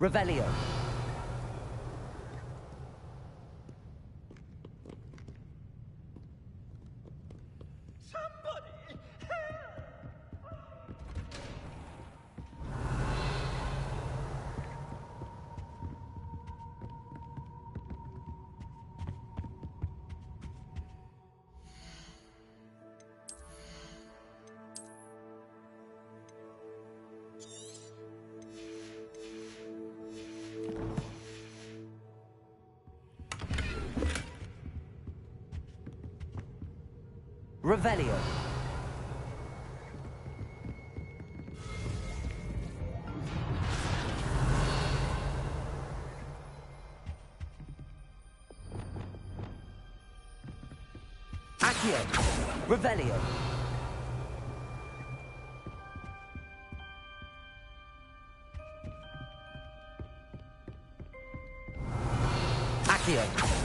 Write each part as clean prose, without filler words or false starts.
Revelio. Revelio. Accio. Revelio. Accio.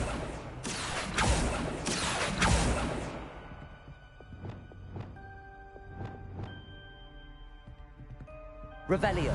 Revelio.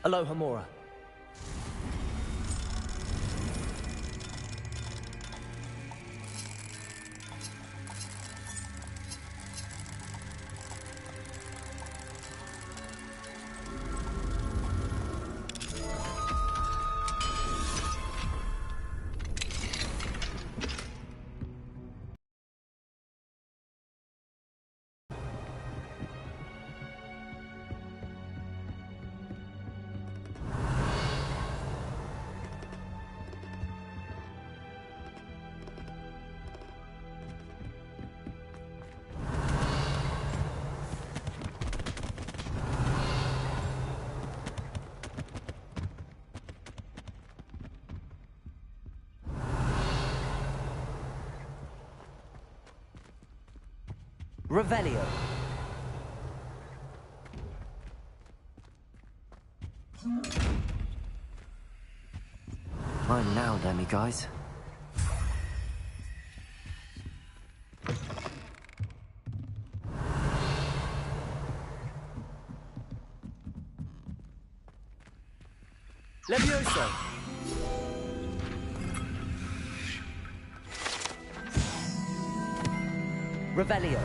Aloha Mora. Revelio. I'm now, Demi guys. Levioso. Revelio.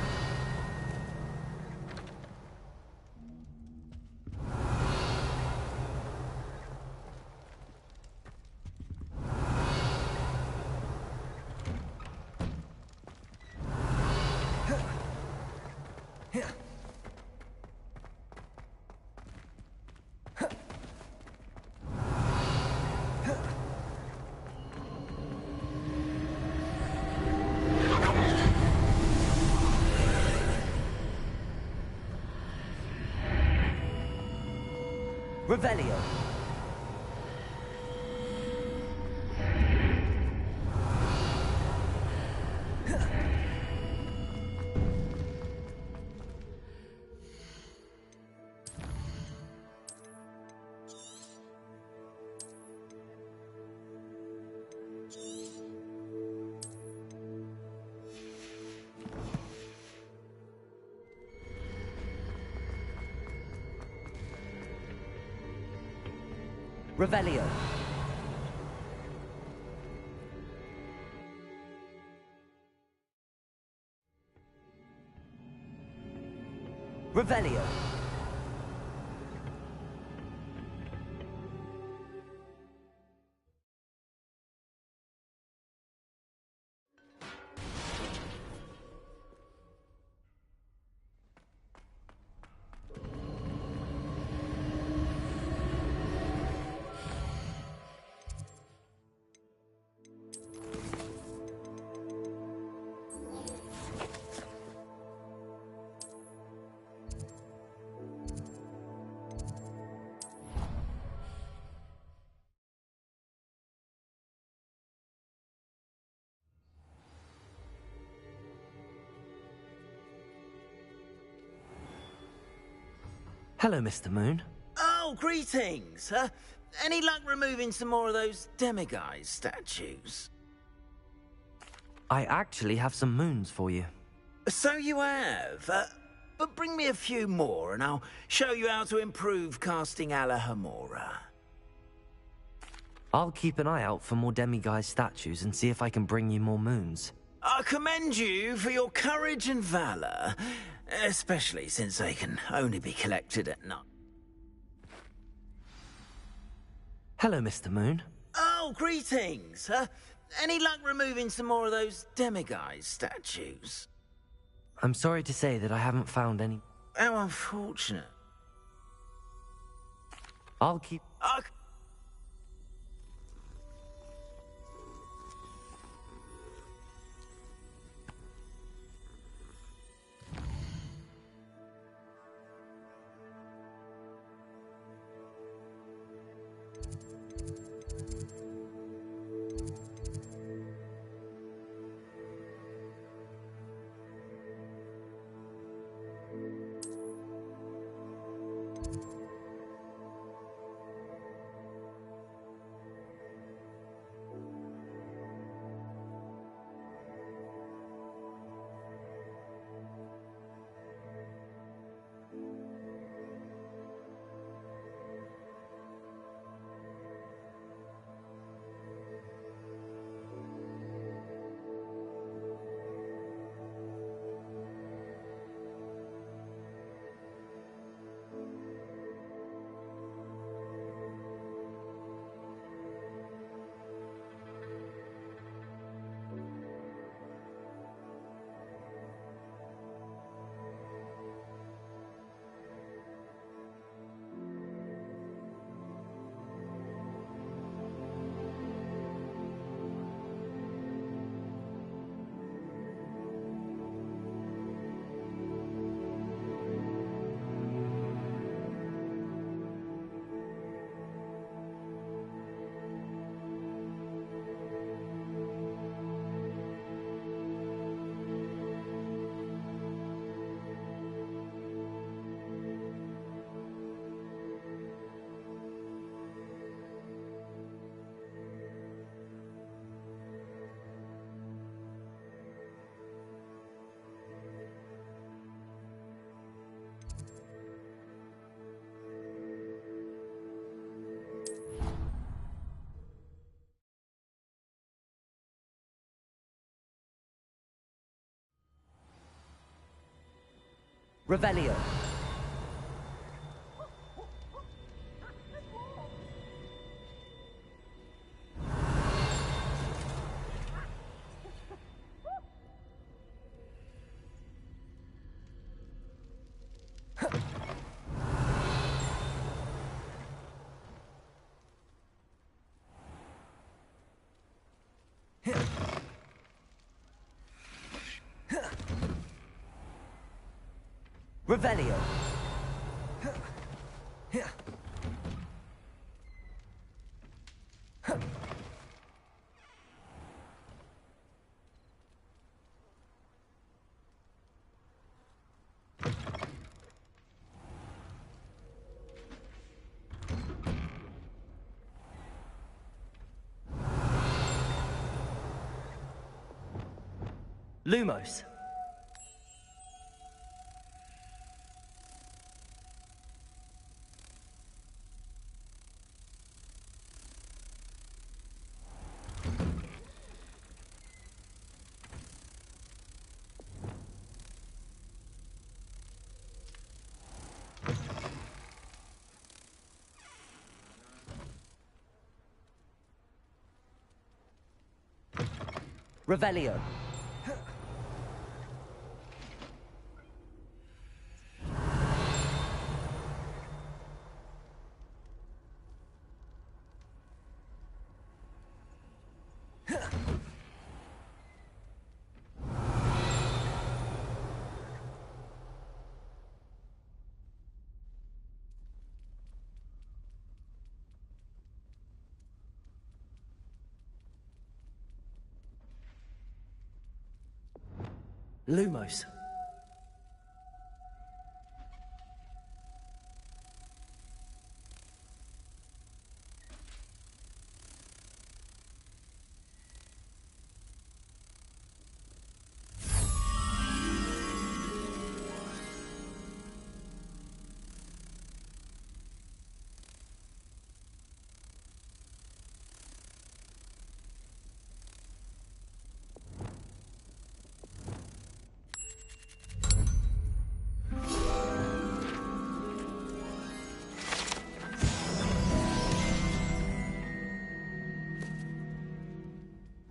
Revelio. Revelio. Revelio. Hello, Mr. Moon. Oh, greetings. Any luck removing some more of those demiguise statues? I actually have some moons for you. So you have. But bring me a few more and I'll show you how to improve casting Alahamora. I'll keep an eye out for more demiguise statues and see if I can bring you more moons. I commend you for your courage and valor, especially since they can only be collected at night. Hello, Mr. Moon. Oh, greetings. Any luck removing some more of those demiguise statues? I'm sorry to say that I haven't found any. How unfortunate. I'll keep... Revelio. Revelio. Lumos. Revelio. Lumos.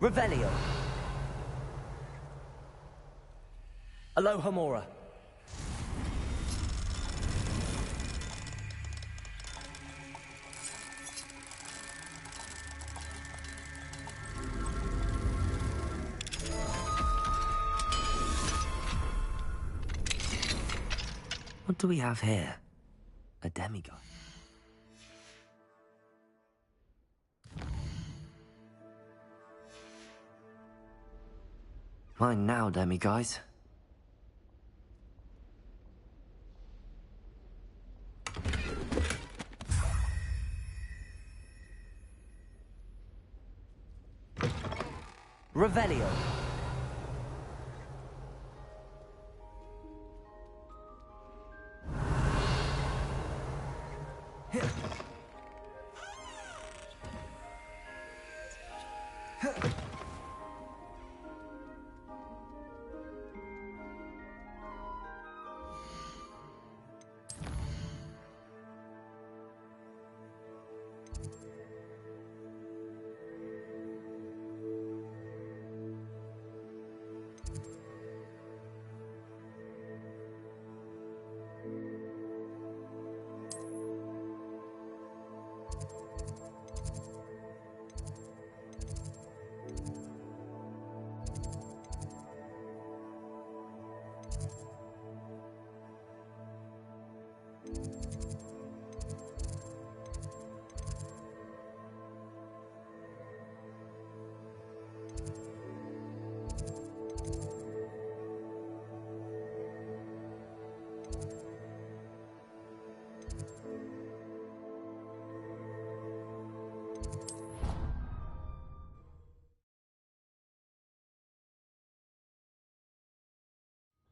Revelio. Alohomora. What do we have here? A demigod. Mine now, demiguys. Revelio.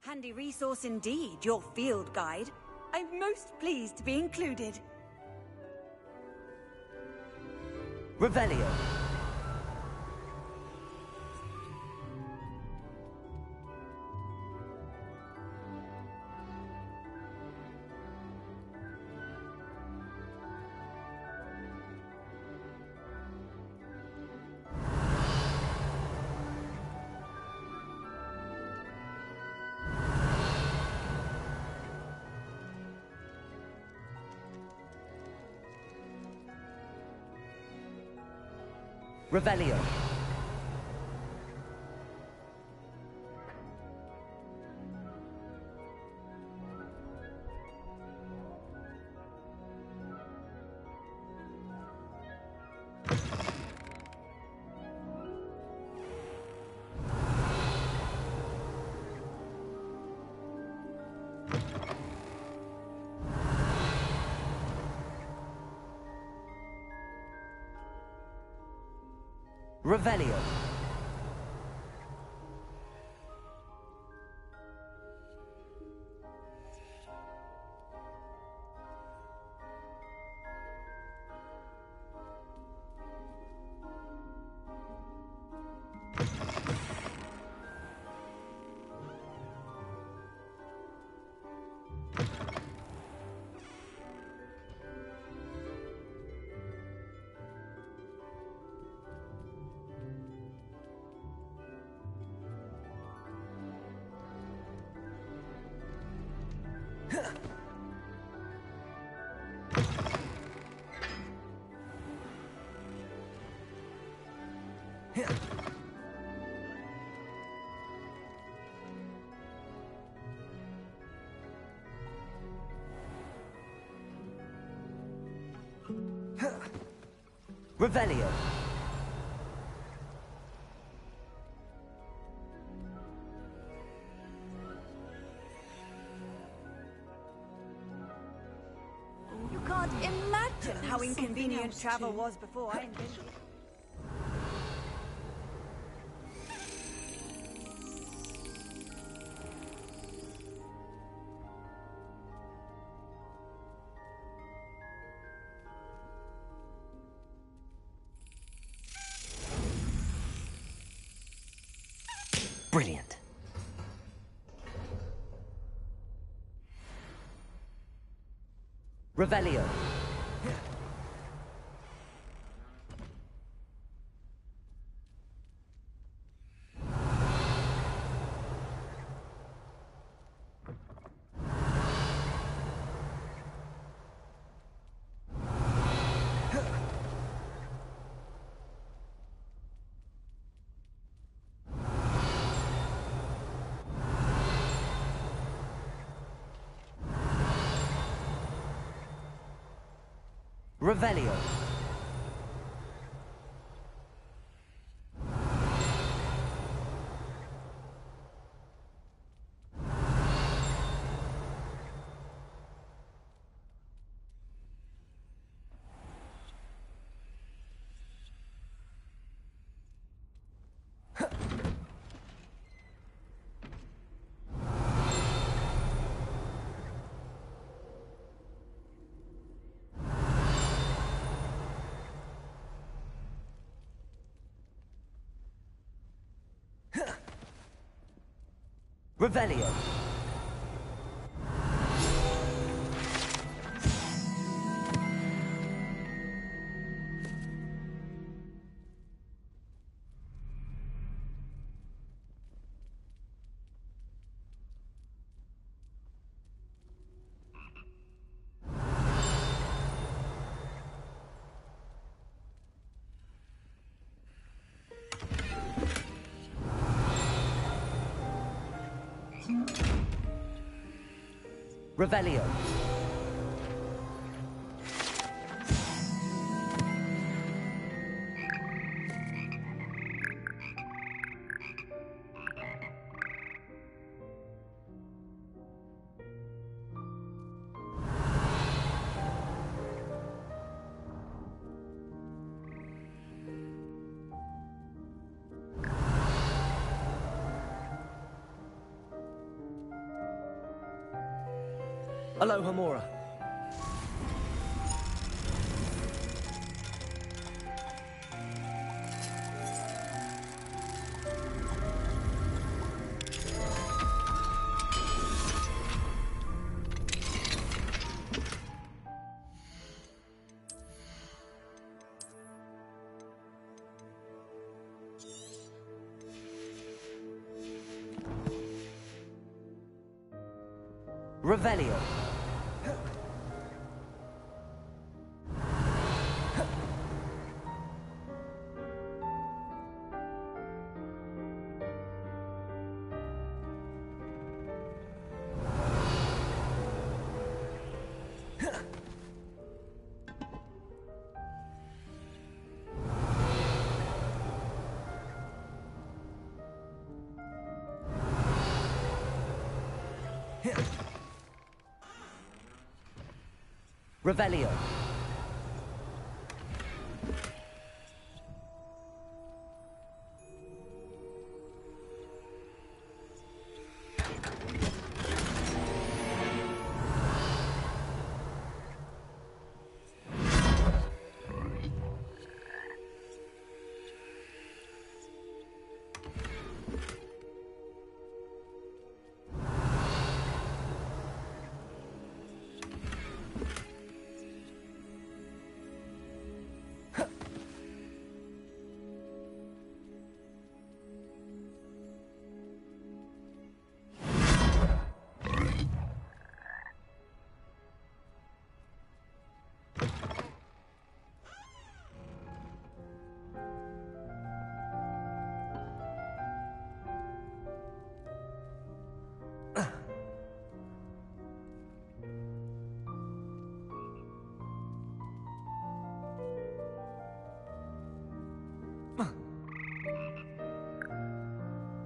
Handy resource indeed, your field guide. I'm most pleased to be included. Revelio. Revelio. Revelio. Revelio. You can't imagine how inconvenient travel was before I invented it. Brilliant. Revelio. Revelio. Revelio. Revelio. Aloha Mora. Revelio. Revelio.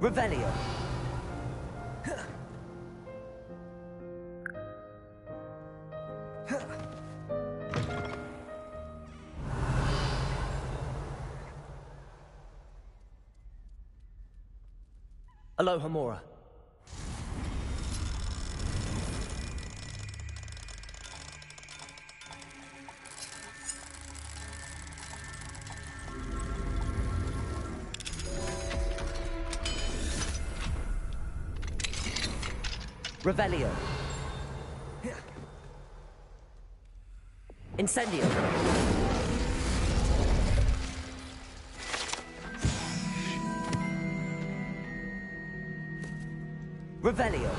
Revelio. Aloha Mora. Revelio. Incendio. Revelio.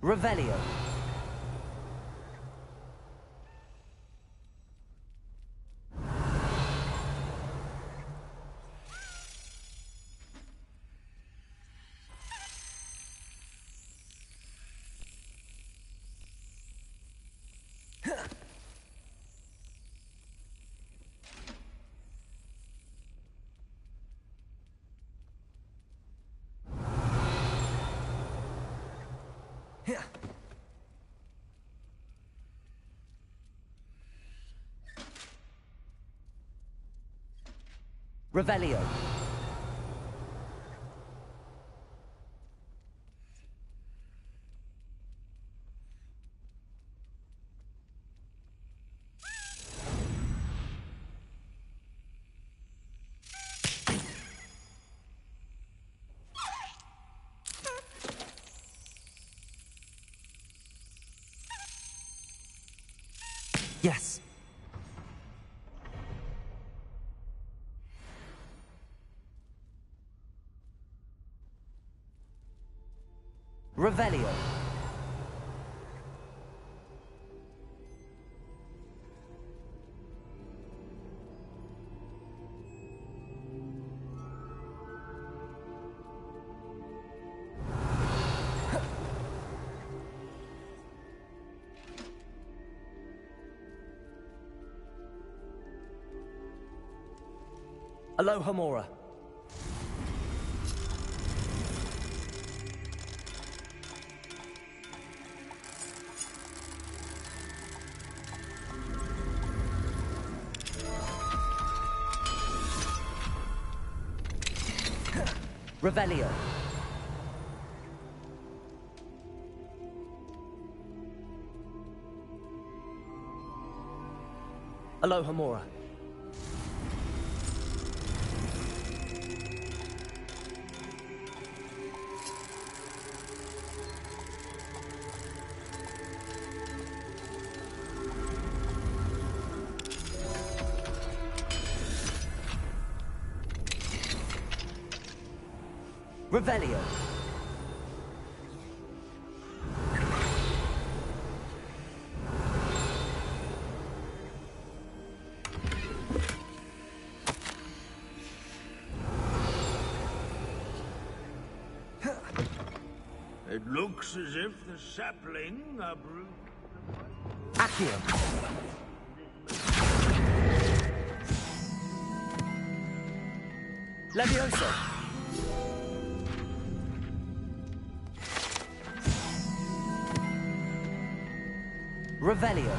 Revelio. Revelio. Yes. Revelio. Alohomora. Revelio. Alohomora. Revelio. It looks as if the sapling are Accio. Levioso. Revelio.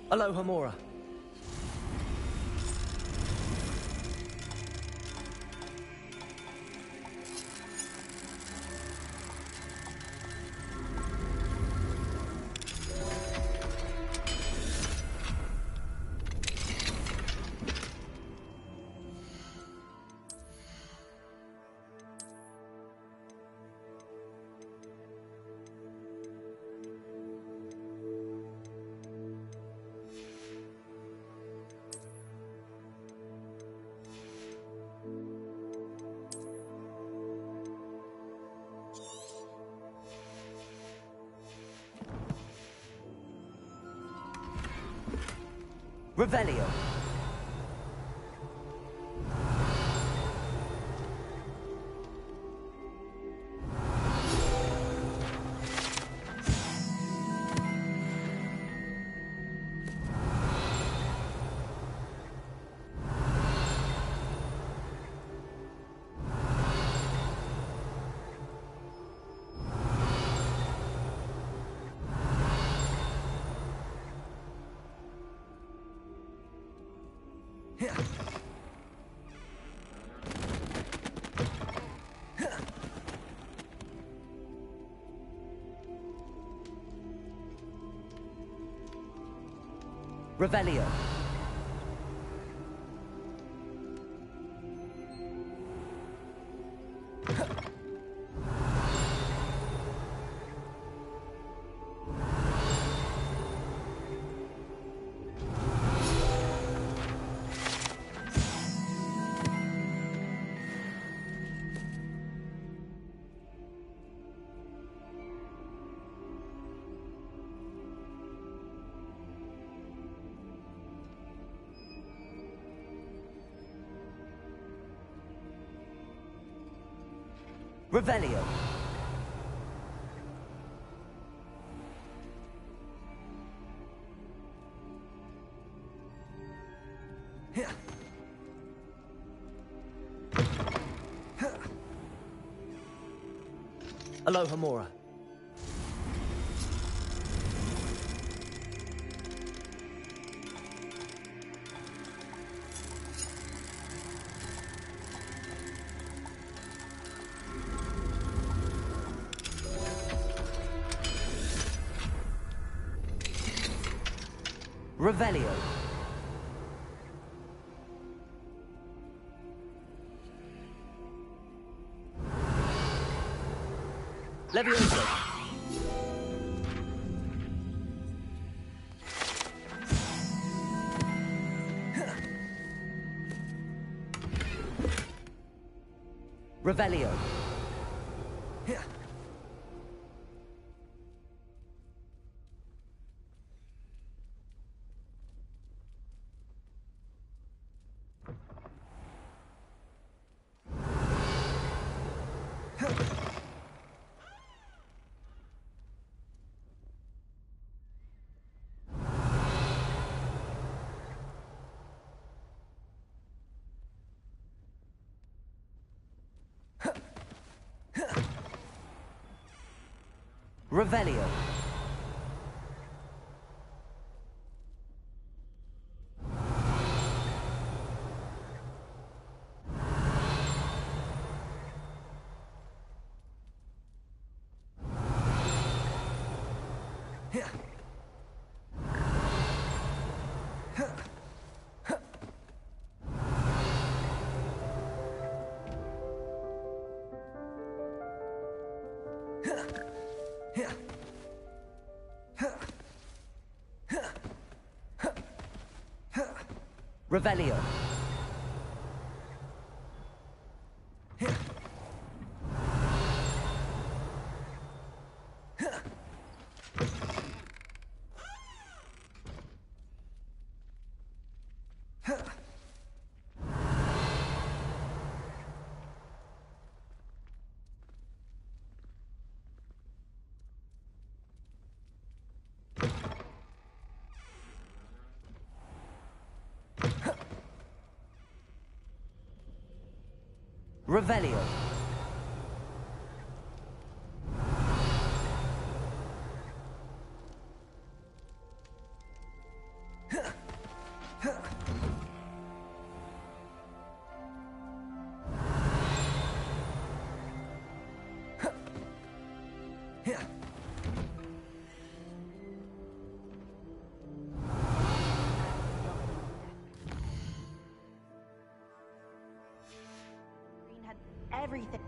Alohomora. Revelio. Revelio. Revelio. Aloha Mora. Revelio. Levioso. Revelio. Revelio. Revelio. Revelio. Had everything.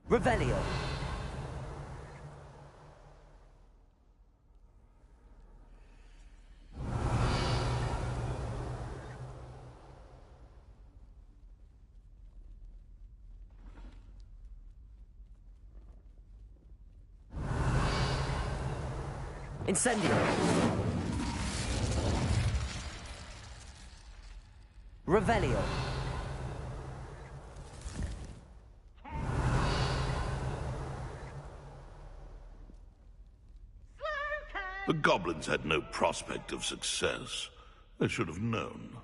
Revelio. Incendio. Revelio. The goblins had no prospect of success. I should have known.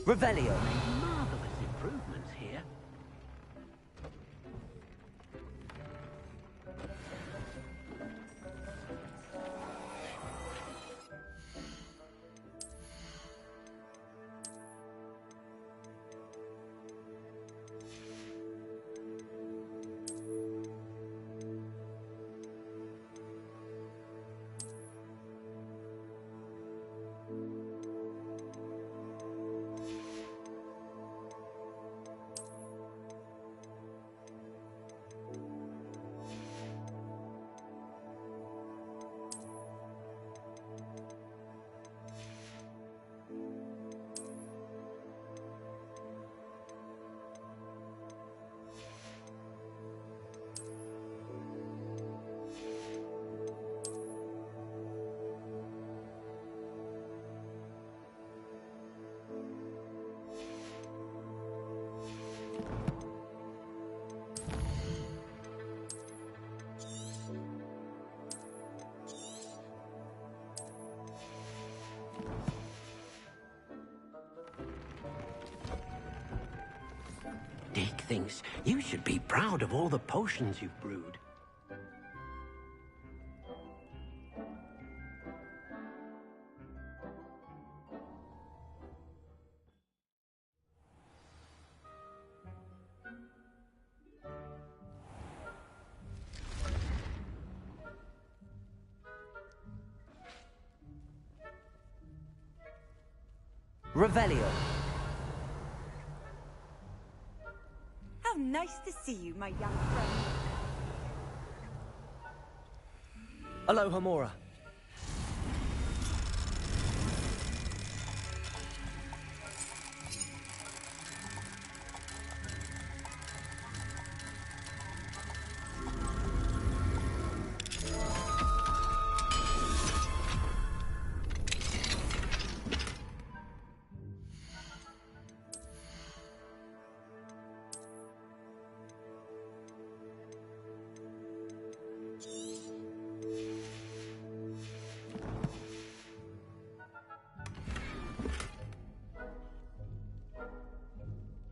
Revelio. Marvelous improvements here. Dick thinks you should be proud of all the potions you've brewed. Revelio. How nice to see you, my young friend. Aloha Mora.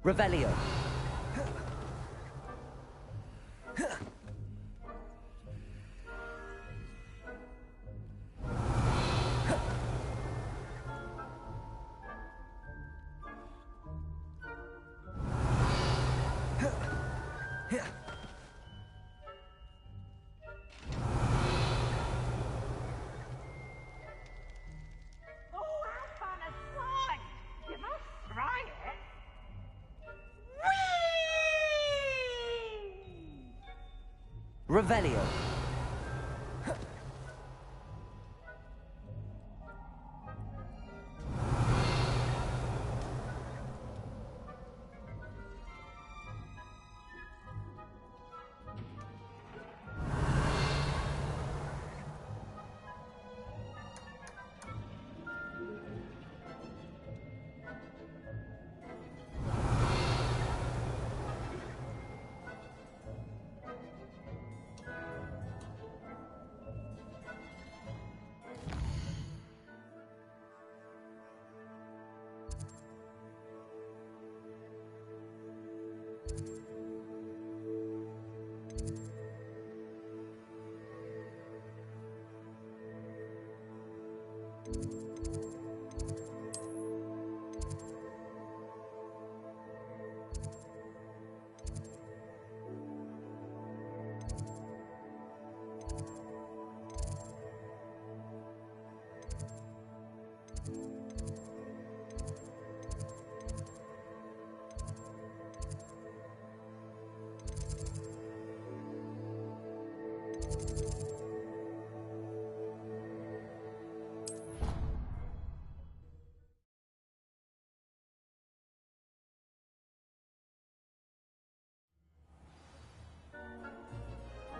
Revelio. Oh, how fun a slide! You must try it. Revelio.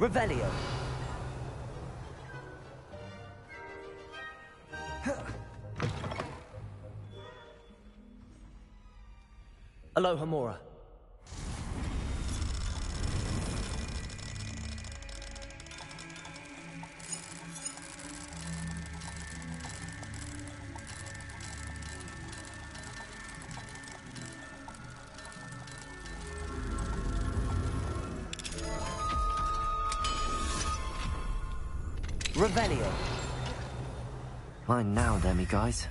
Revelio. Alohomora. Revelio. Mine now, demi-guys.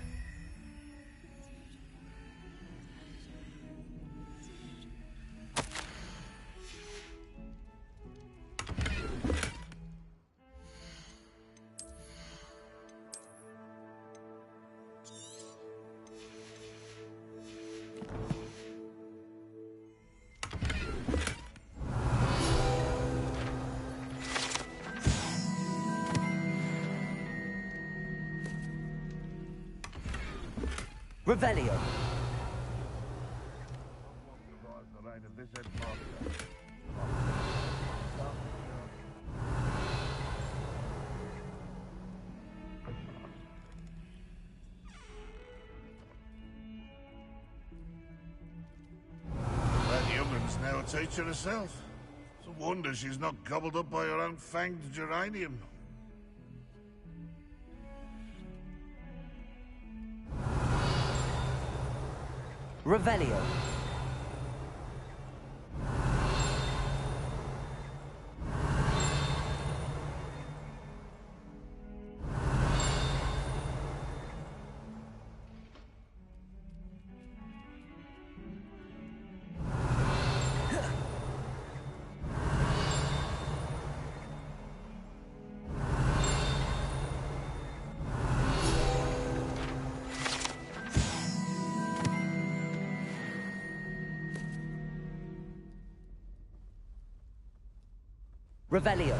Revelio. That young'un's now a teacher herself. It's a wonder she's not gobbled up by her own fanged geranium. Revelio. Revelio.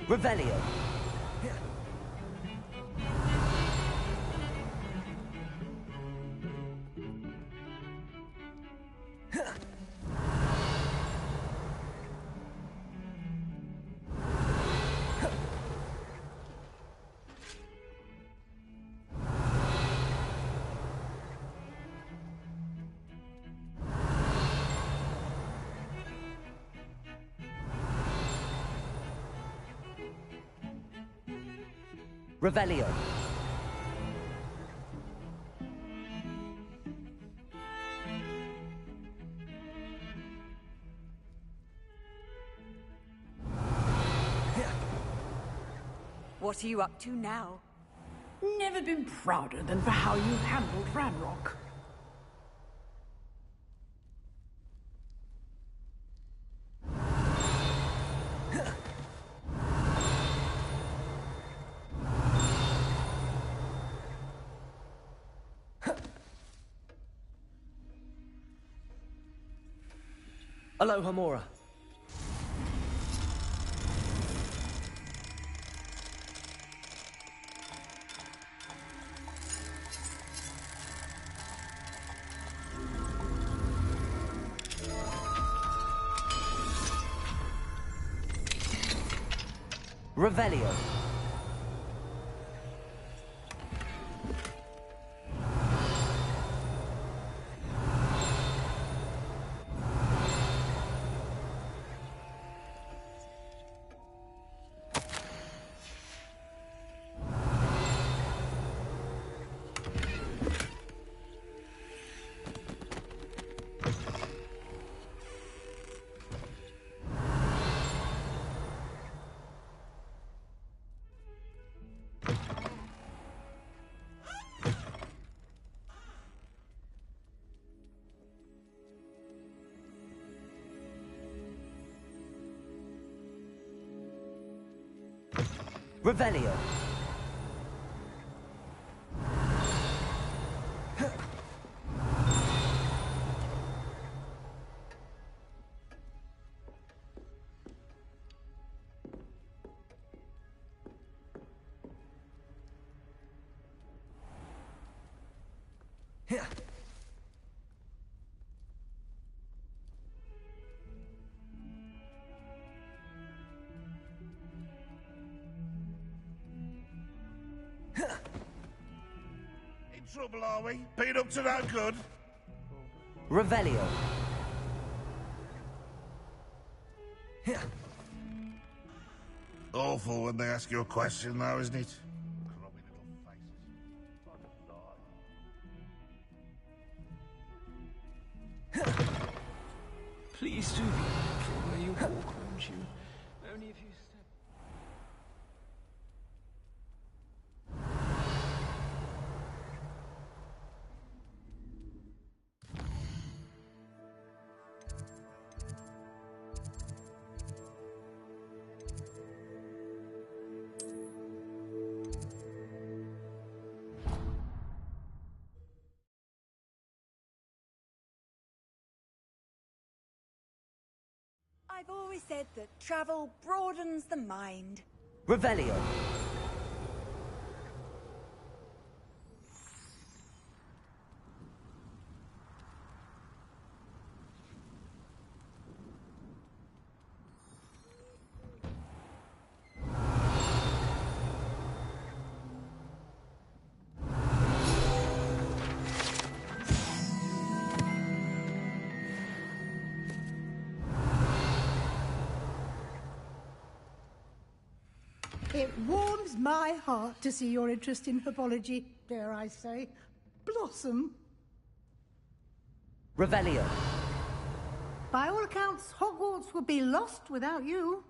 Revelio. Revelio. What are you up to now? Never been prouder than for how you handled Ranrock. Alohomora. Revelio. Revelio. trouble, are we? Been up to no good? Revelio. Awful when they ask you a question, though, isn't it? Please do be careful where you walk, won't you? Only if you step... I've always said that travel broadens the mind. Revelio. It warms my heart to see your interest in herbology, dare I say, blossom. Revelio. By all accounts, Hogwarts would be lost without you.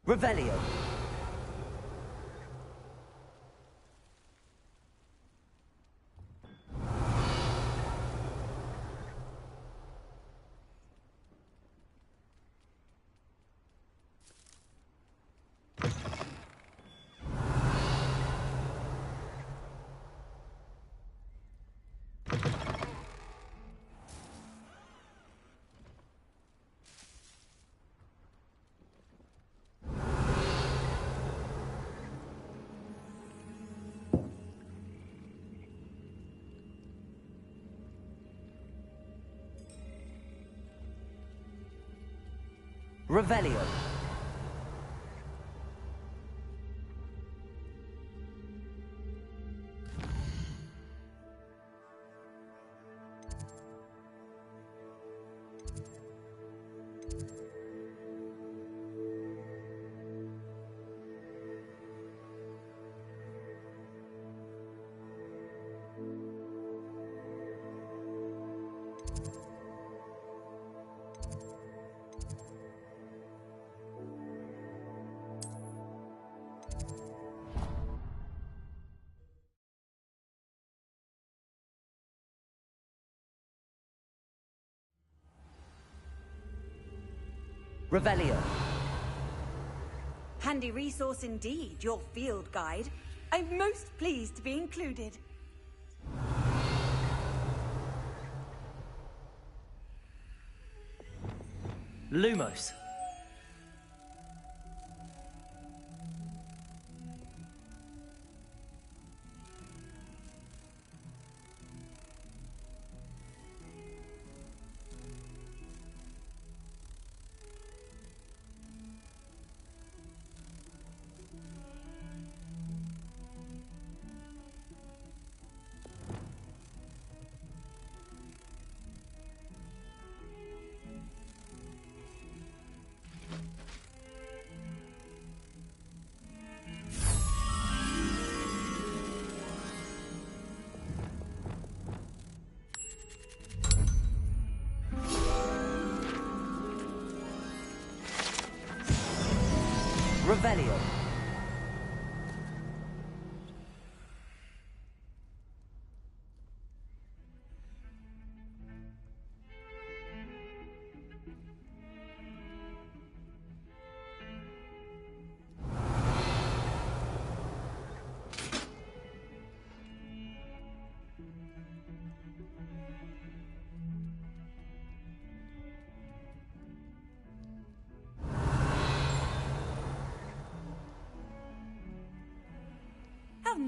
Revelio. Revelio. Revelio. Handy resource indeed, your field guide. I'm most pleased to be included. Lumos. Revelio.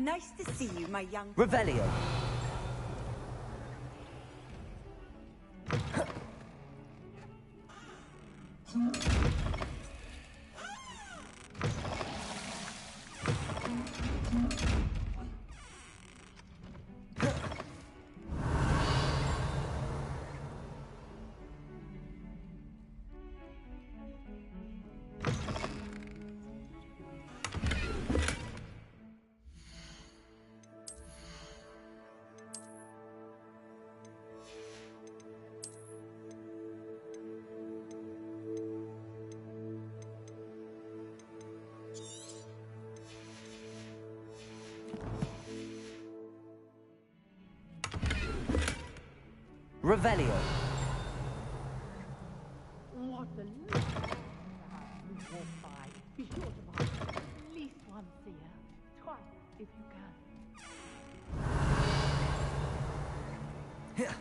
Nice to see you, my young... Revelio. Revelio. What a lovely town you walk by. Be sure to buy at least once a year. Twice if you can.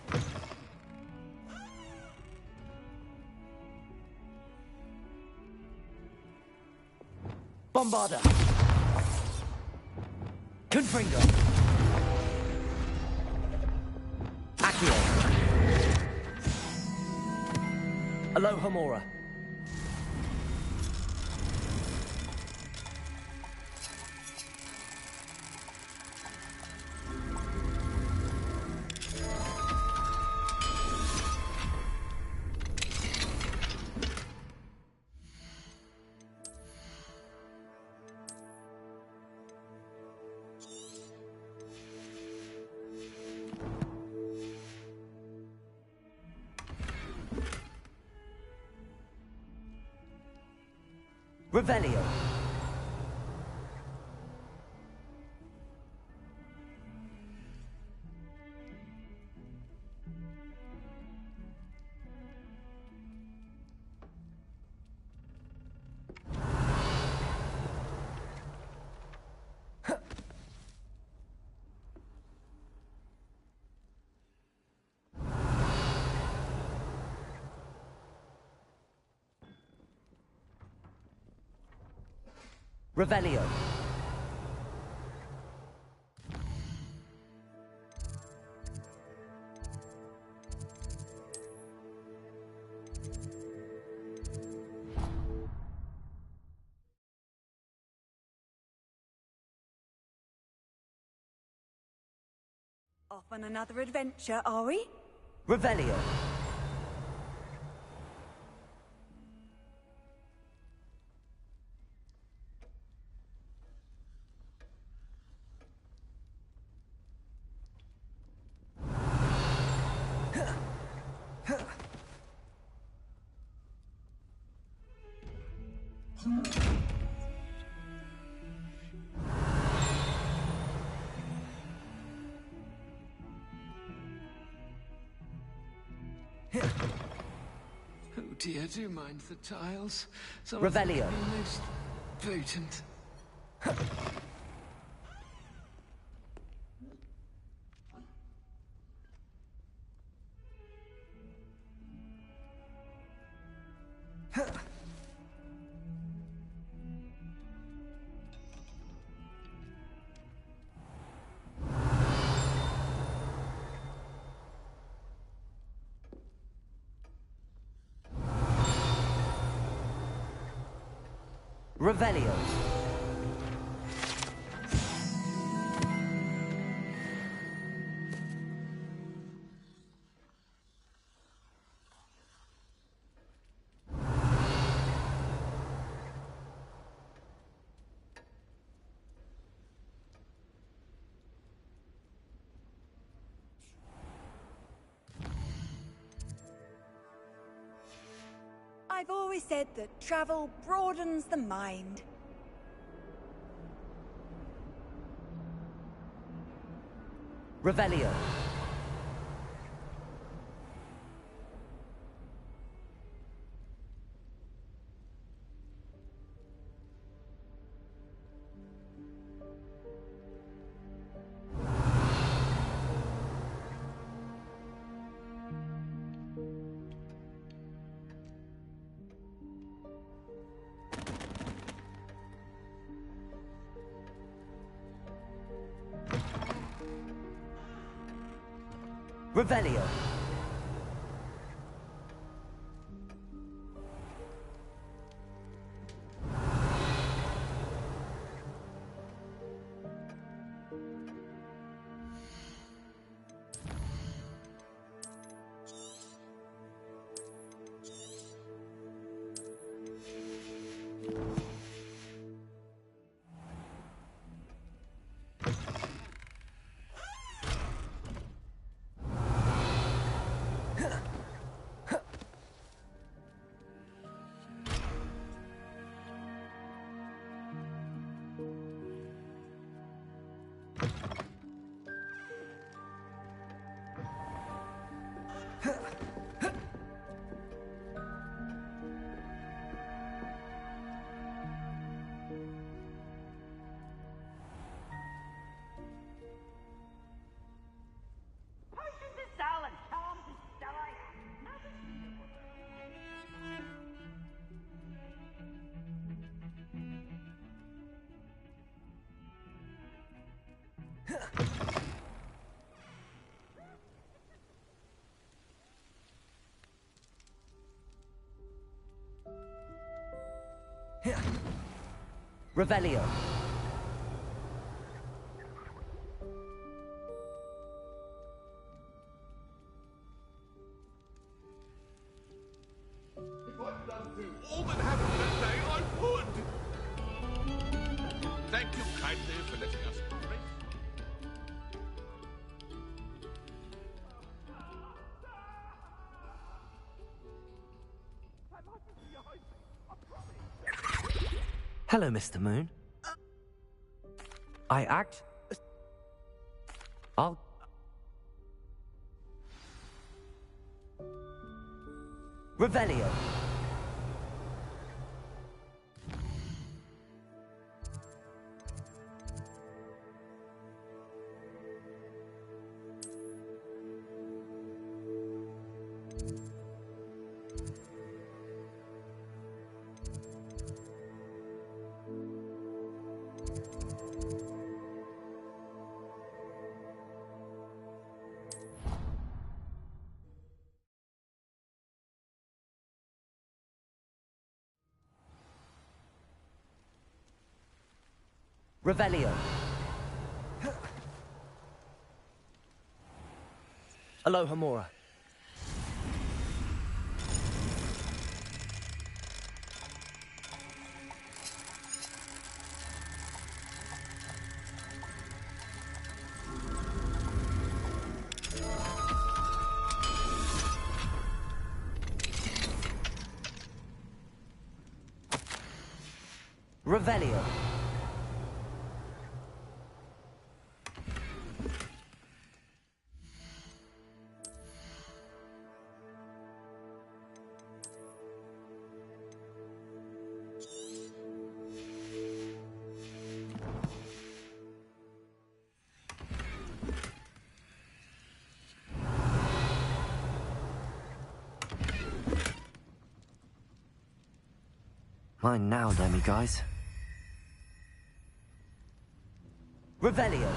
Bombarda. Confringo. Accio. Alohomora. Revelio. Revelio. Off on another adventure, are we? Revelio. Oh dear, do mind the tiles. Some Revelio. of them are most potent. Revelio. I've always said that travel broadens the mind. Revelio. Revelio. Revelio. If I'd done through all that happened that day, I would! Thank you kindly for letting us race. Hello, Mr. Moon. I'll... Revelio. Revelio. Alohomora. Revelio. Mine now, demiguys. Revelio.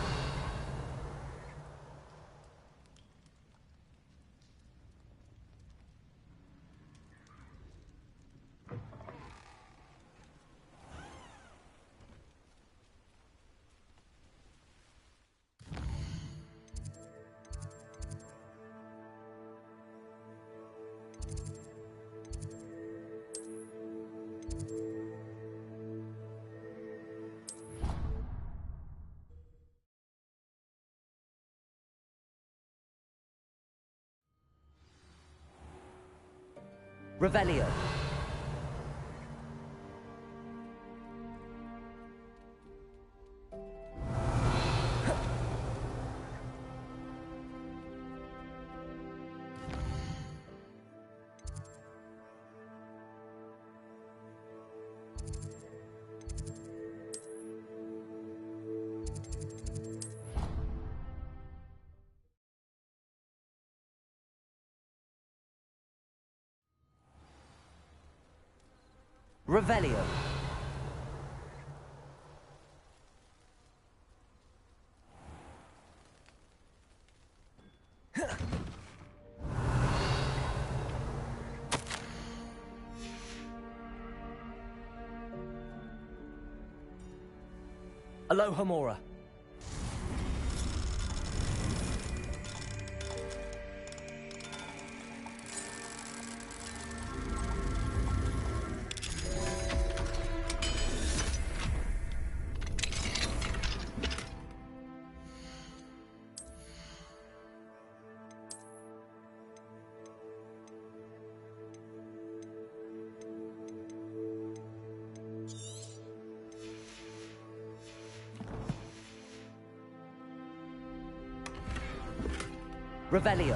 Revelio. Revelio. Aloha Mora. Revelio.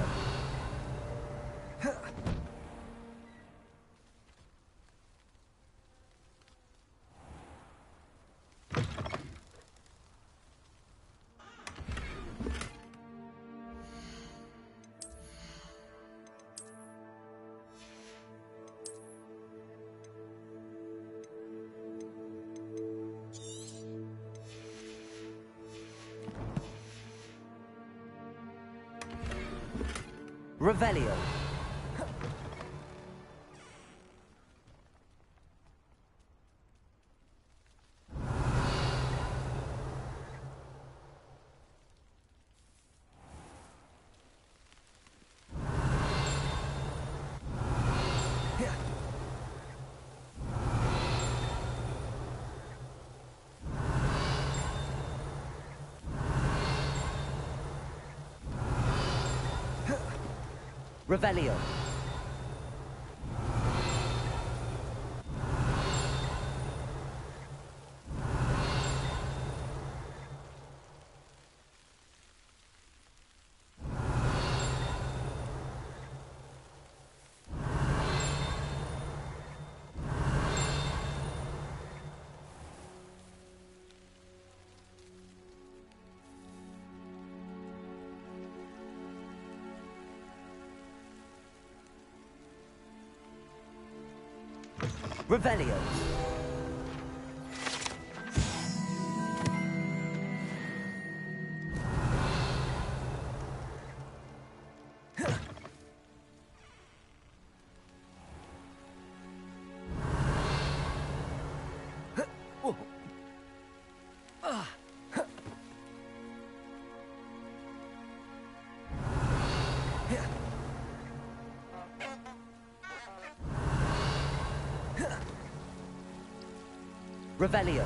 Revelio. Revelio. Revelio. Revelio.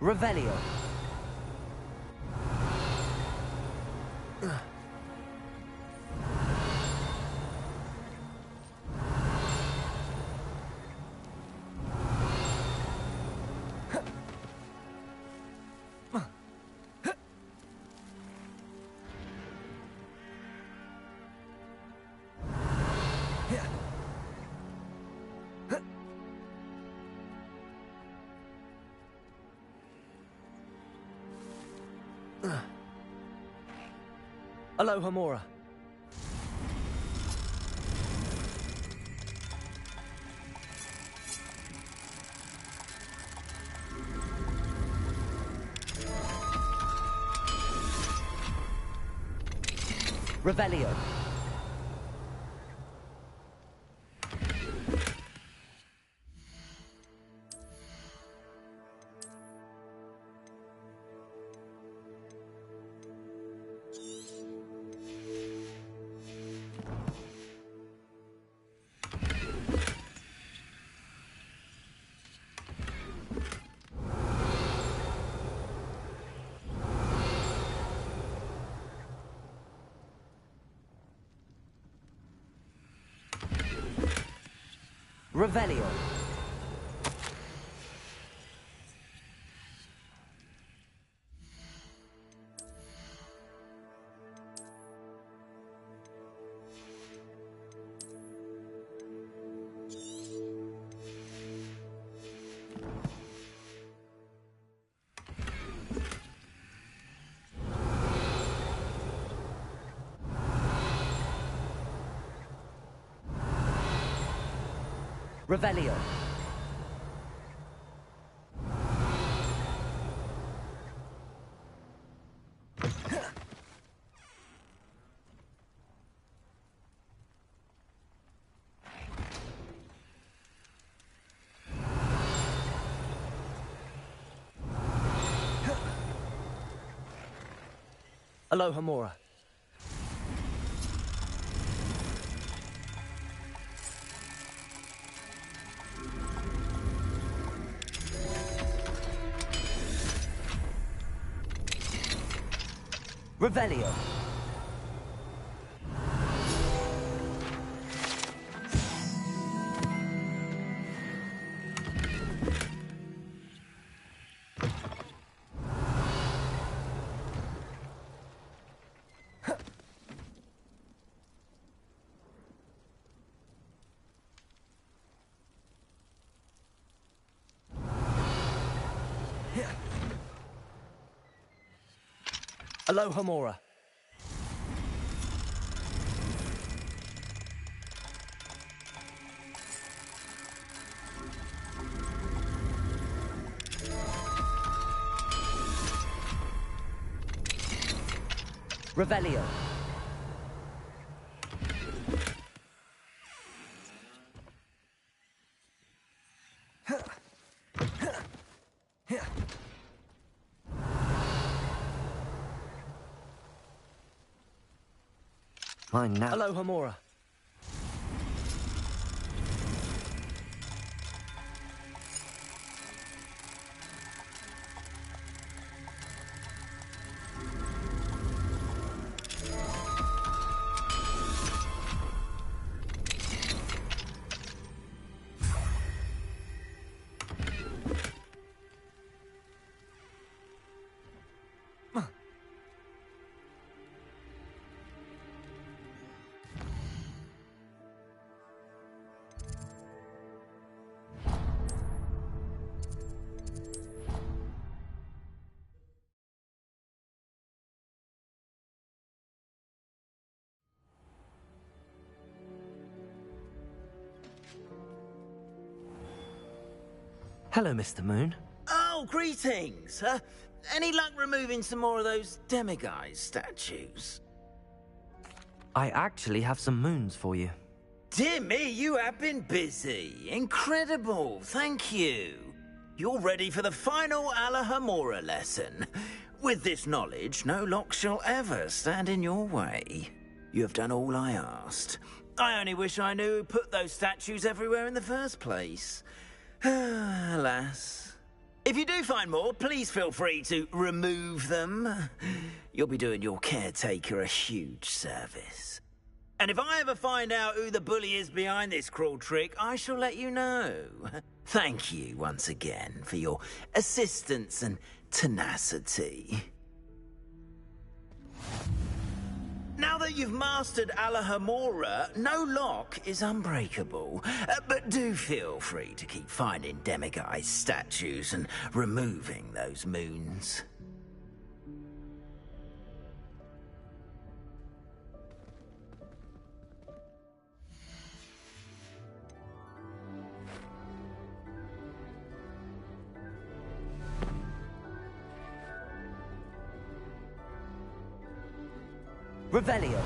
Revelio. Aloha Mora. Revelio. Revelio. Revelio. Alohomora. Revelio. Alohomora. Revelio. Mine now. Alohomora. Hello, Mr. Moon. Oh, greetings. Any luck removing some more of those demiguise statues? I actually have some moons for you. Dear me, you have been busy. Incredible. Thank you. You're ready for the final Alohomora lesson. With this knowledge, no lock shall ever stand in your way. You have done all I asked. I only wish I knew who put those statues everywhere in the first place. Alas. If you do find more, please feel free to remove them. You'll be doing your caretaker a huge service. And if I ever find out who the bully is behind this cruel trick, I shall let you know. Thank you once again for your assistance and tenacity. Now that you've mastered Alohomora, no lock is unbreakable. But do feel free to keep finding demiguise statues and removing those moons. Revelio.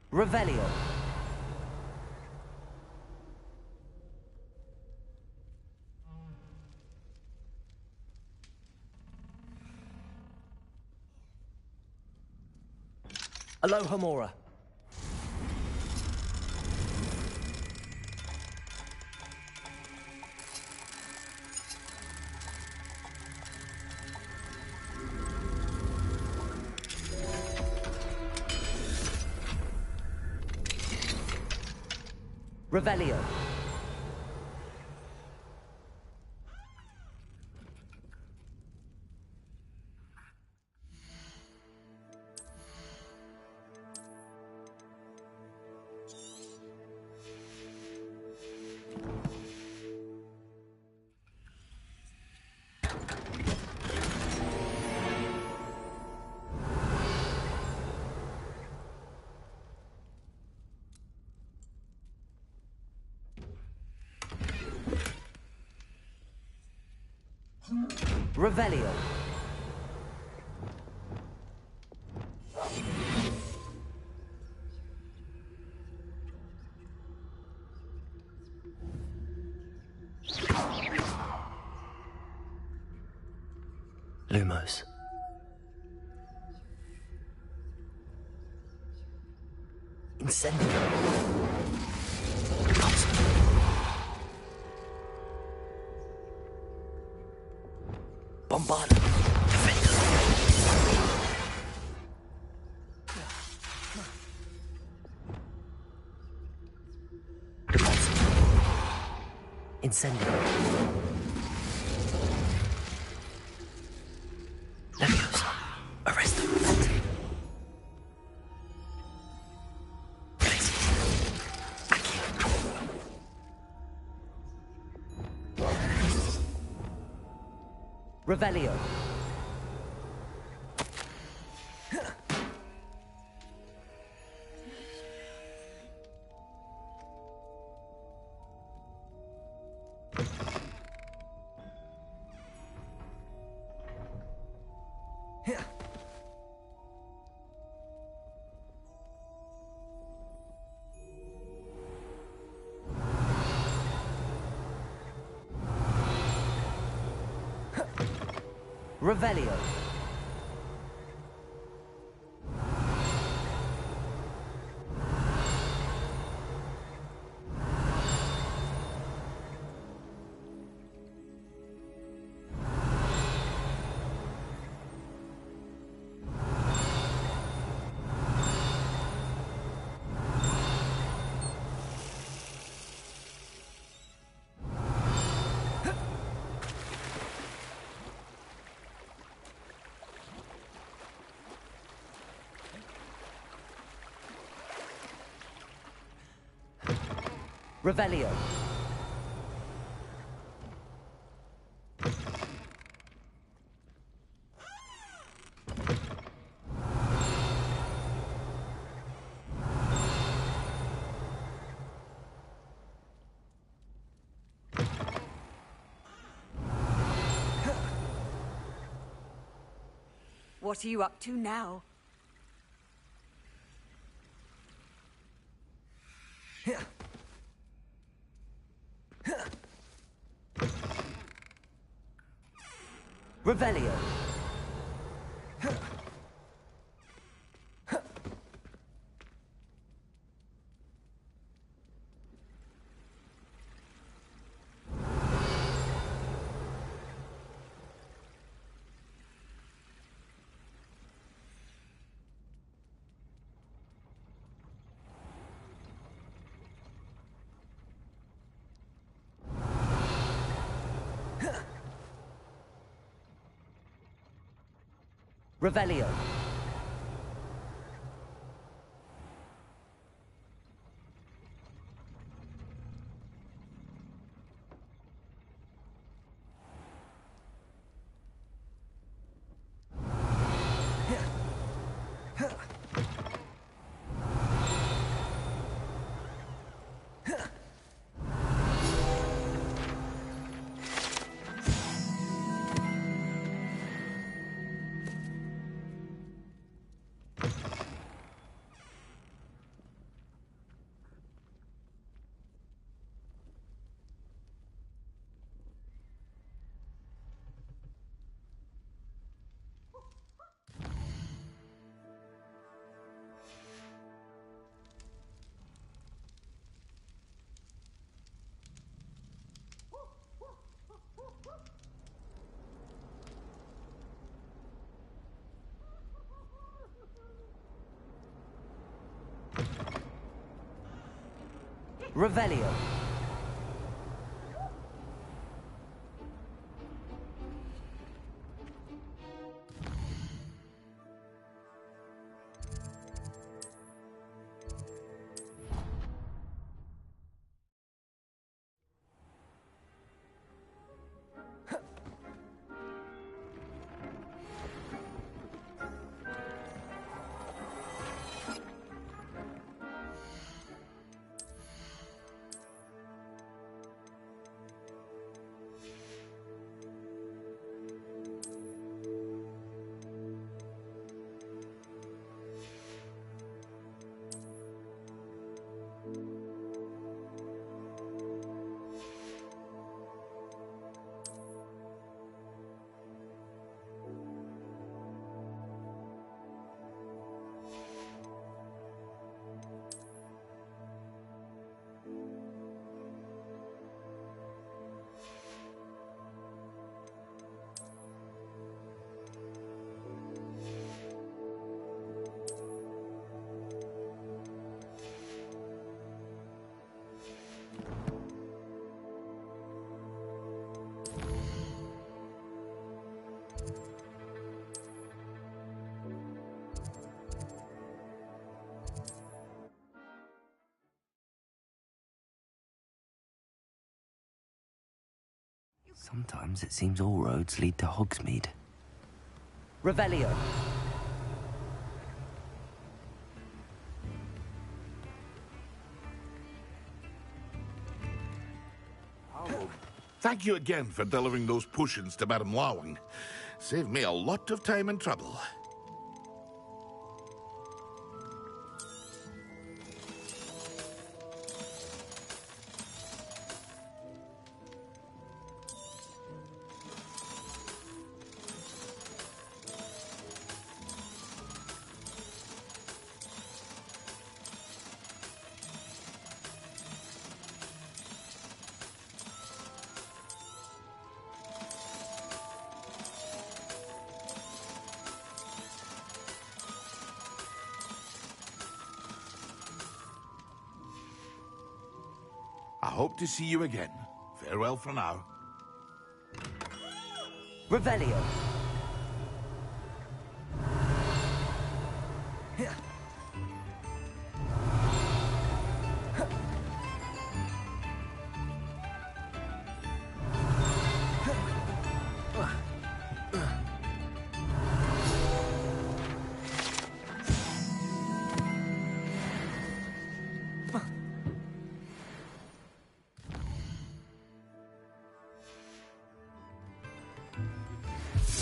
Revelio. Alohomora. Revelio. Revelio. Lumos. Incendio. Bombarda. Incendio. Leviosa. Arresto. Revelio. Revelio. Revelio. What are you up to now? Revelio. Revelio. Revelio. Sometimes it seems all roads lead to Hogsmeade. Revelio. Oh, thank you again for delivering those potions to Madame Lawing. Saved me a lot of time and trouble. I hope to see you again. Farewell for now. Revelio.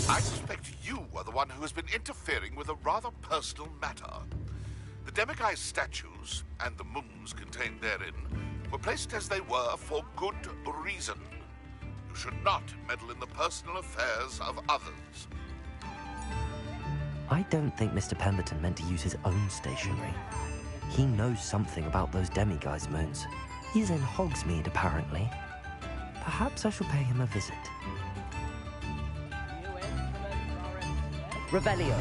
I suspect you are the one who has been interfering with a rather personal matter. The Demiguise statues, and the moons contained therein, were placed as they were for good reason. You should not meddle in the personal affairs of others. I don't think Mr. Pemberton meant to use his own stationery. He knows something about those Demiguise moons. He's in Hogsmeade, apparently. Perhaps I shall pay him a visit. Revelio.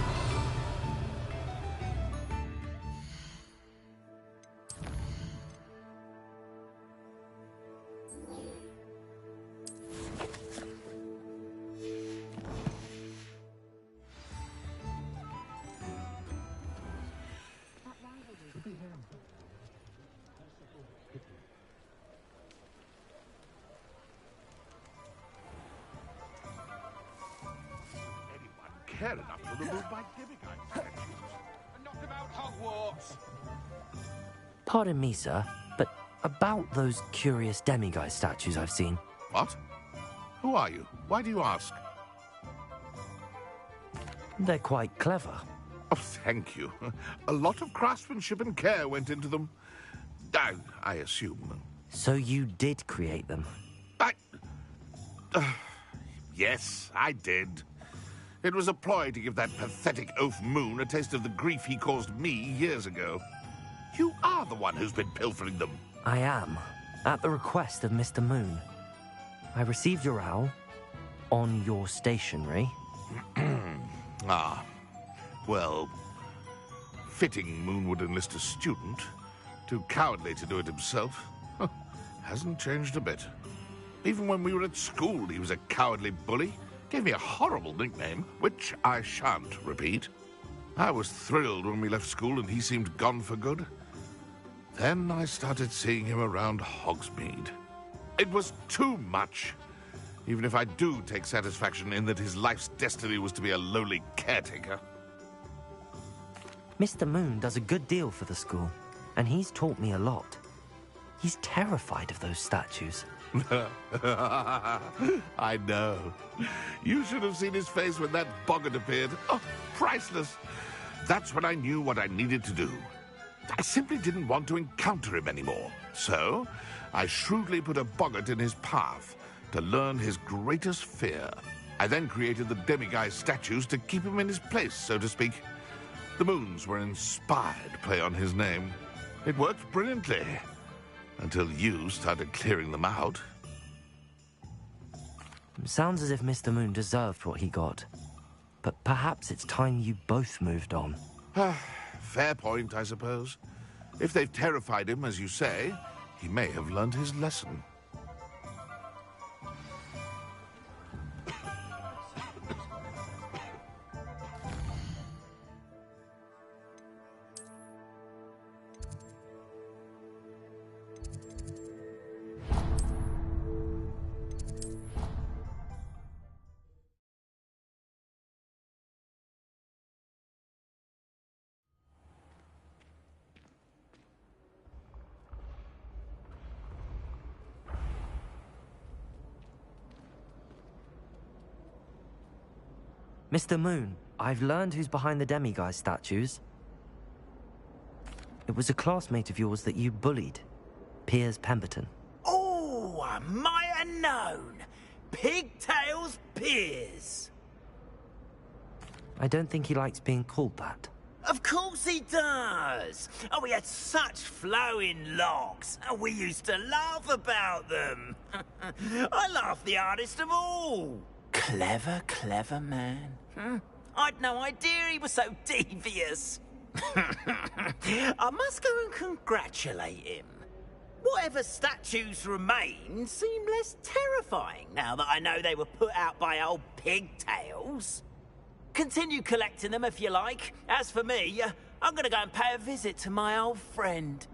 Care enough to remove my Demiguise statues. Knock about Hogwarts! Pardon me, sir, but about those curious Demiguise statues I've seen. What? Who are you? Why do you ask? They're quite clever. Oh, thank you. A lot of craftsmanship and care went into them. I assume. So you did create them? Yes, I did. It was a ploy to give that pathetic oaf Moon a taste of the grief he caused me years ago. You are the one who's been pilfering them. I am, at the request of Mr. Moon. I received your owl on your stationery. Ah, well, fitting Moon would enlist a student. Too cowardly to do it himself. hasn't changed a bit. Even when we were at school, he was a cowardly bully. Gave me a horrible nickname, which I shan't repeat. I was thrilled when we left school and he seemed gone for good. Then I started seeing him around Hogsmeade. It was too much. Even if I do take satisfaction in that his life's destiny was to be a lowly caretaker. Mr. Moon does a good deal for the school, and he's taught me a lot. He's terrified of those statues. I know. You should have seen his face when that boggart appeared. Oh, priceless. That's when I knew what I needed to do. I simply didn't want to encounter him anymore. So, I shrewdly put a boggart in his path to learn his greatest fear. I then created the demiguise statues to keep him in his place, so to speak. The moons were an inspired play on his name. It worked brilliantly. Until you started clearing them out. Sounds as if Mr. Moon deserved what he got. But perhaps it's time you both moved on. Fair point, I suppose. If they've terrified him, as you say, he may have learned his lesson. Mr. Moon, I've learned who's behind the demiguise statues. It was a classmate of yours that you bullied, Piers Pemberton. Oh, I might have known. Pigtails Piers. I don't think he likes being called that. Of course he does. Oh, he had such flowing locks. And we used to laugh about them. I laughed the hardest of all. Clever, clever man. I'd no idea he was so devious. I must go and congratulate him. Whatever statues remain seem less terrifying now that I know they were put out by old pigtails. Continue collecting them if you like. As for me, I'm gonna go and pay a visit to my old friend.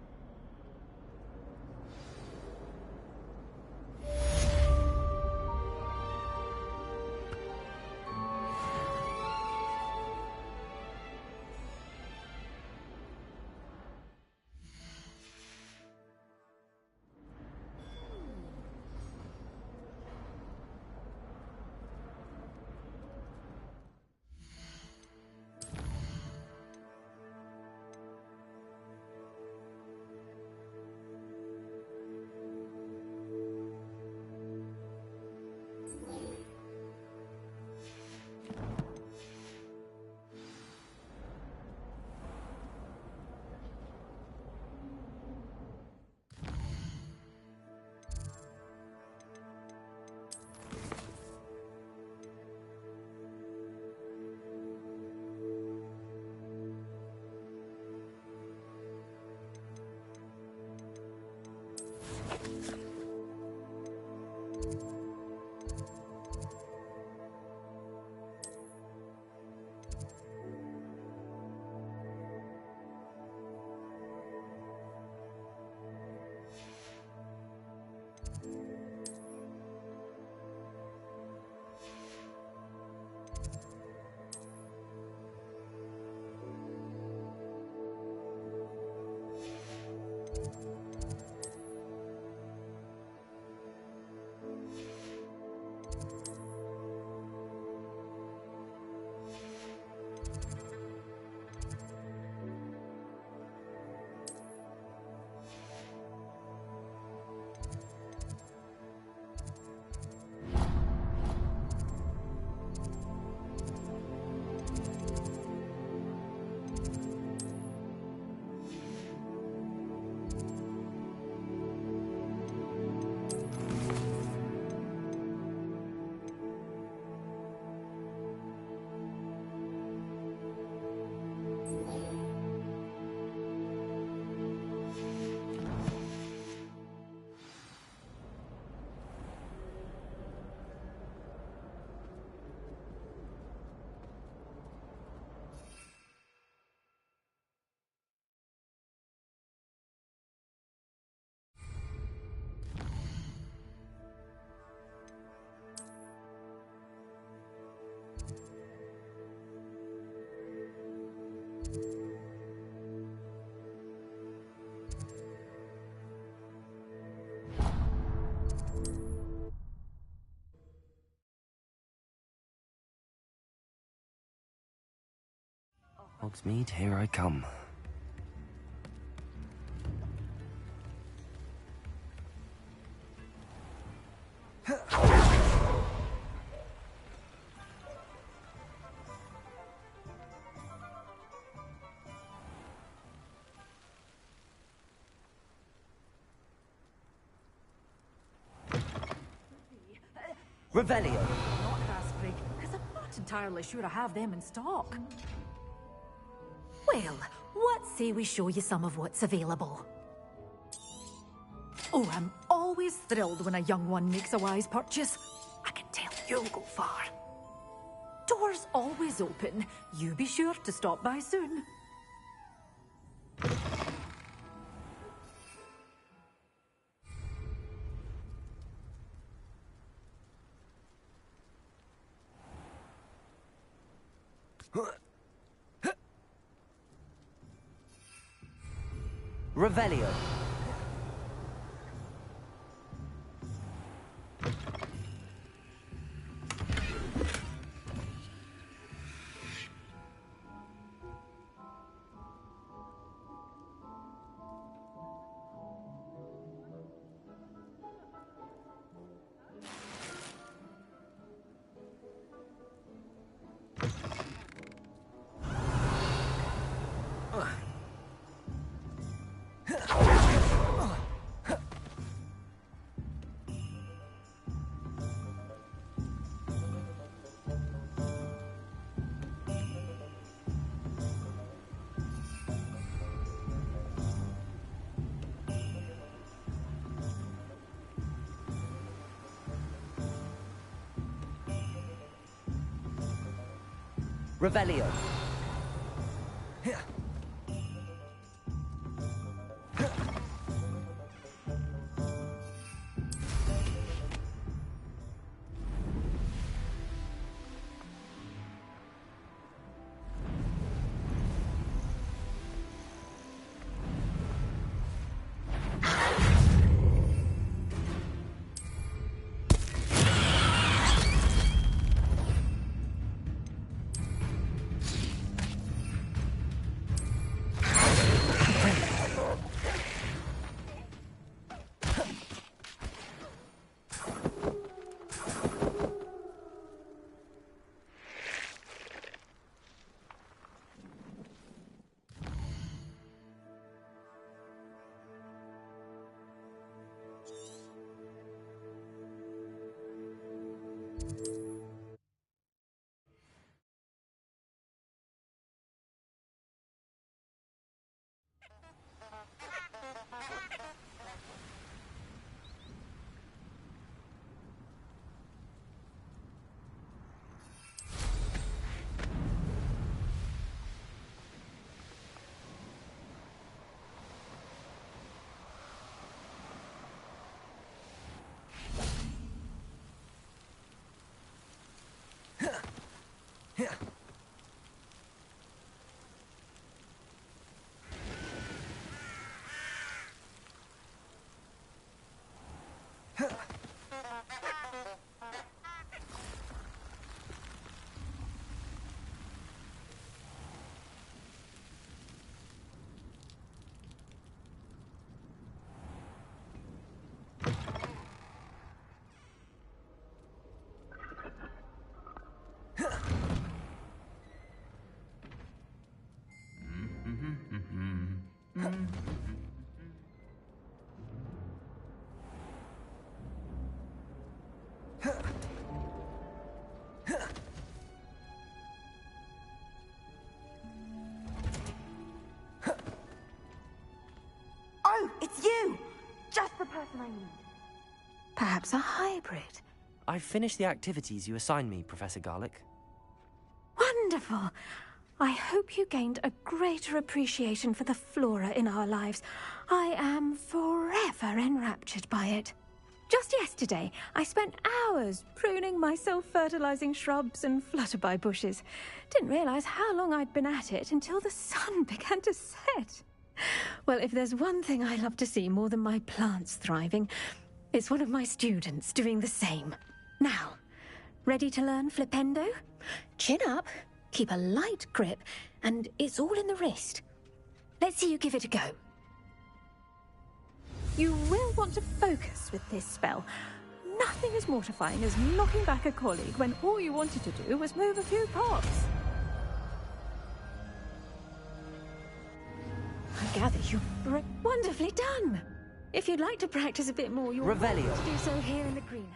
Hogsmeade, here I come. Revelio. Not Asprey, because I'm not entirely sure I have them in stock. Well, what say we show you some of what's available? Oh, I'm always thrilled when a young one makes a wise purchase. I can tell you'll go far. Doors always open. You be sure to stop by soon. Revelio. Revelio. Oh, it's you! Just the person I need. Perhaps a hybrid. I've finished the activities you assigned me, Professor Garlick. Wonderful. I hope you gained a greater appreciation for the flora in our lives. I am forever enraptured by it. Just yesterday, I spent hours pruning my self-fertilizing shrubs and flutterby bushes. Didn't realize how long I'd been at it until the sun began to set. Well, if there's one thing I love to see more than my plants thriving, it's one of my students doing the same. Now, ready to learn Flipendo? Chin up Keep a light grip, and it's all in the wrist. Let's see you give it a go. You will want to focus with this spell. Nothing as mortifying as knocking back a colleague when all you wanted to do was move a few pots. I gather you're wonderfully done. If you'd like to practice a bit more, you're welcome to do so here in the greenhouse.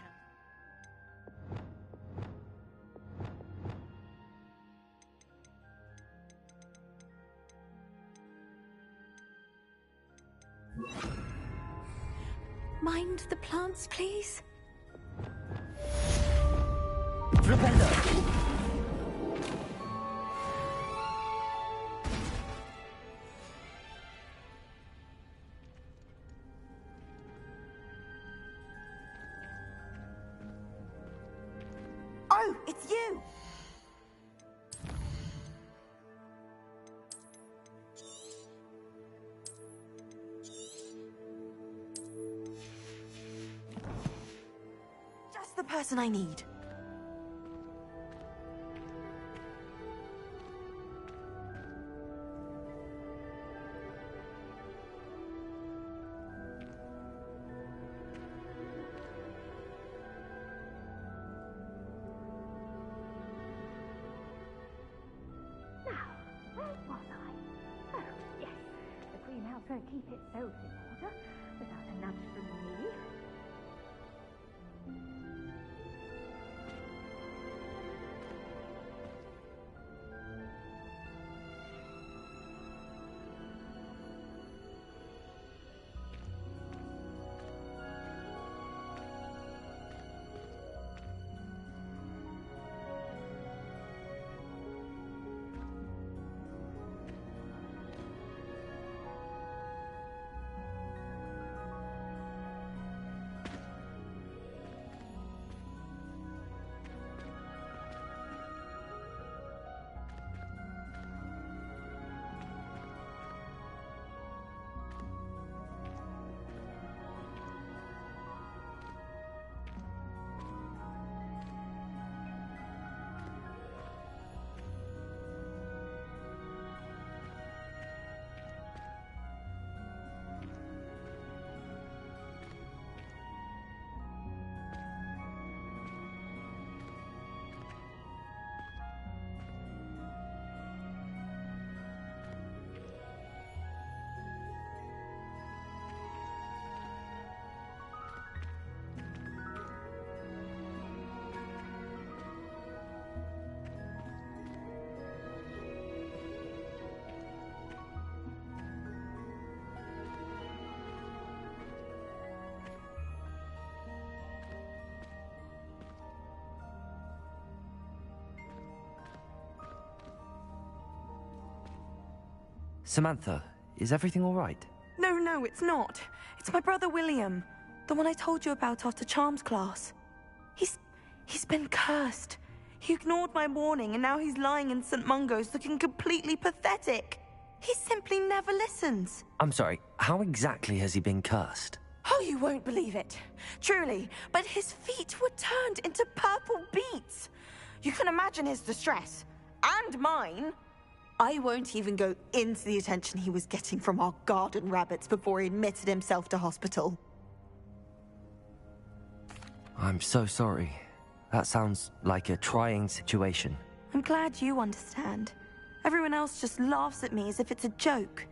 Mind the plants, please? Revelio. Oh, it's you! Just the person I need. Won't keep itself in order without a nudge from me. Samantha, is everything all right? No, it's not. It's my brother William, the one I told you about after Charms class. He's been cursed. He ignored my warning, and now he's lying in St. Mungo's looking completely pathetic. He simply never listens. I'm sorry, how exactly has he been cursed? Oh, you won't believe it. Truly, but his feet were turned into purple beets. You can imagine his distress. And mine. I won't even go into the attention he was getting from our garden rabbits before he admitted himself to hospital. I'm so sorry. That sounds like a trying situation. I'm glad you understand. Everyone else just laughs at me as if it's a joke.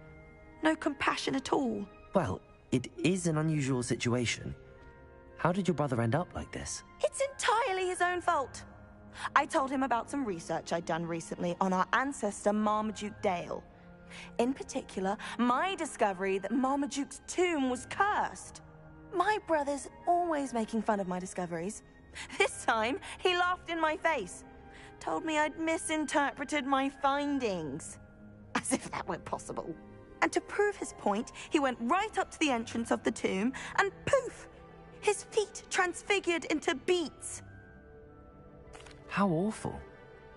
No compassion at all. Well, it is an unusual situation. How did your brother end up like this? It's entirely his own fault. I told him about some research I'd done recently on our ancestor Marmaduke Dale. In particular, my discovery that Marmaduke's tomb was cursed. My brother's always making fun of my discoveries. This time, he laughed in my face. Told me I'd misinterpreted my findings. As if that weren't possible. And to prove his point, he went right up to the entrance of the tomb and poof! His feet transfigured into beets. How awful.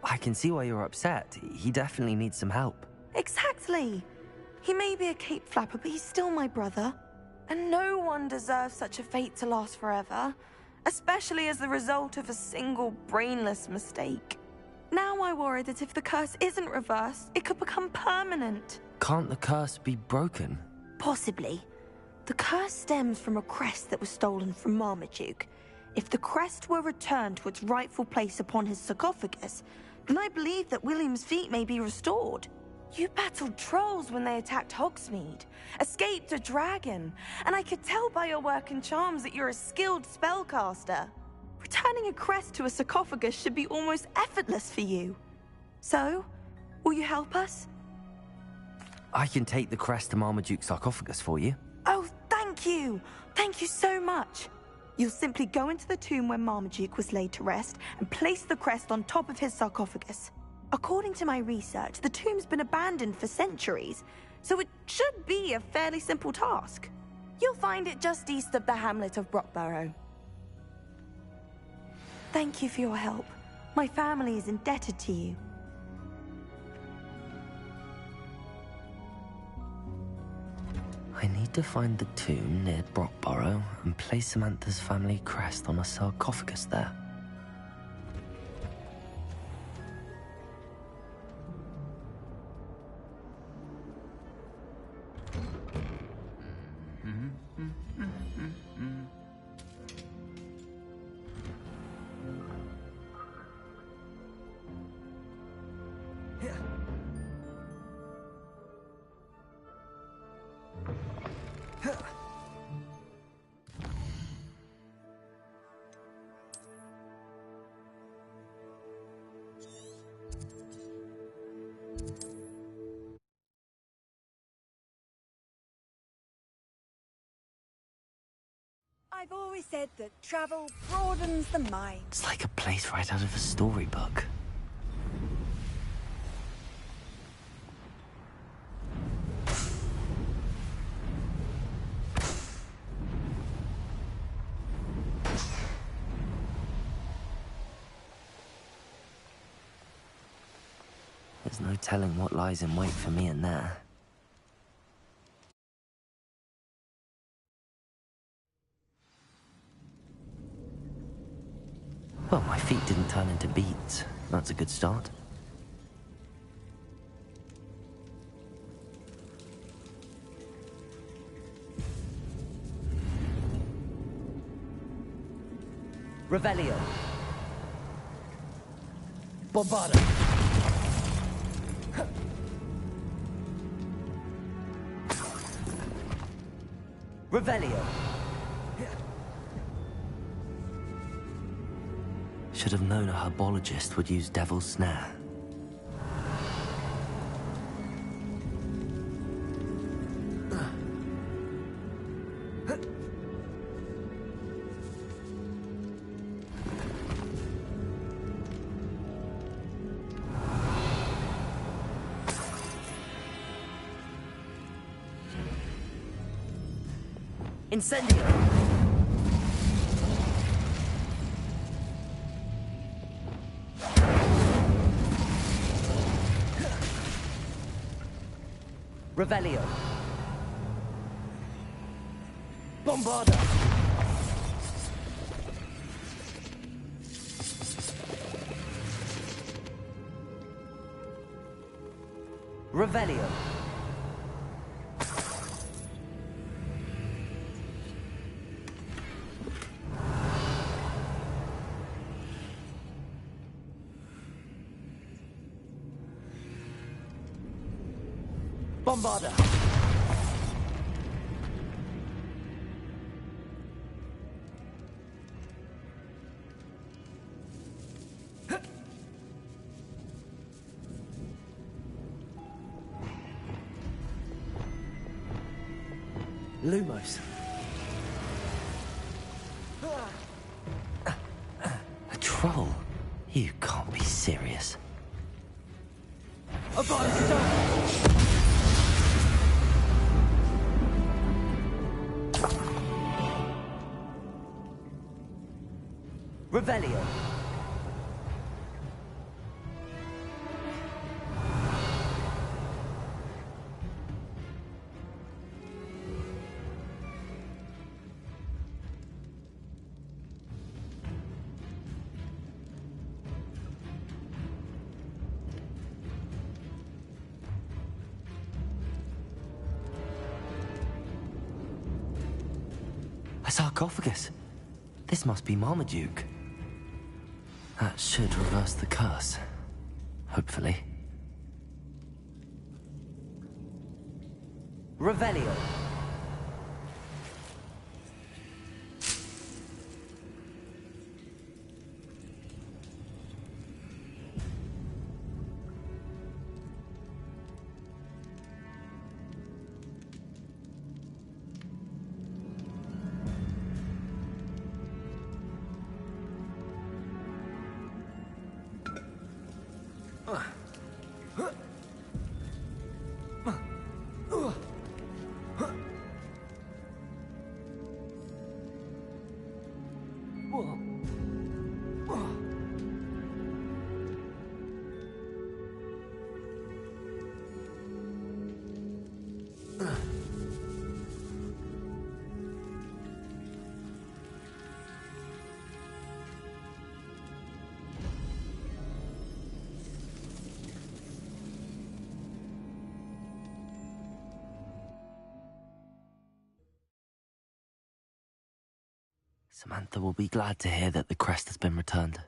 I can see why you're upset. He definitely needs some help. Exactly. He may be a cape flapper, but he's still my brother. And no one deserves such a fate to last forever, especially as the result of a single brainless mistake. Now I worry that if the curse isn't reversed, it could become permanent. Can't the curse be broken? Possibly. The curse stems from a crest that was stolen from Marmaduke. If the crest were returned to its rightful place upon his sarcophagus, then I believe that William's feet may be restored. You battled trolls when they attacked Hogsmeade, escaped a dragon, and I could tell by your work and charms that you're a skilled spellcaster. Returning a crest to a sarcophagus should be almost effortless for you. So, will you help us? I can take the crest to Marmaduke's sarcophagus for you. Oh, thank you! Thank you so much! You'll simply go into the tomb where Marmaduke was laid to rest and place the crest on top of his sarcophagus. According to my research, the tomb's been abandoned for centuries, so it should be a fairly simple task. You'll find it just east of the hamlet of Brockborough. Thank you for your help. My family is indebted to you. I need to find the tomb near Brockborough and place Samantha's family crest on a sarcophagus there. I've always said that travel broadens the mind. It's like a place right out of a storybook. There's no telling what lies in wait for me in there. Well, my feet didn't turn into beads. That's a good start. Revelio. Bombarda. Revelio. Should have known a herbologist would use Devil's Snare. Incendio. Revelio. Bombarda. Revelio. Bombarda. Lumos. A troll? You can't be serious. Revelio. A sarcophagus. This must be Marmaduke. That should reverse the curse. Hopefully. Revelio. Samantha will be glad to hear that the crest has been returned.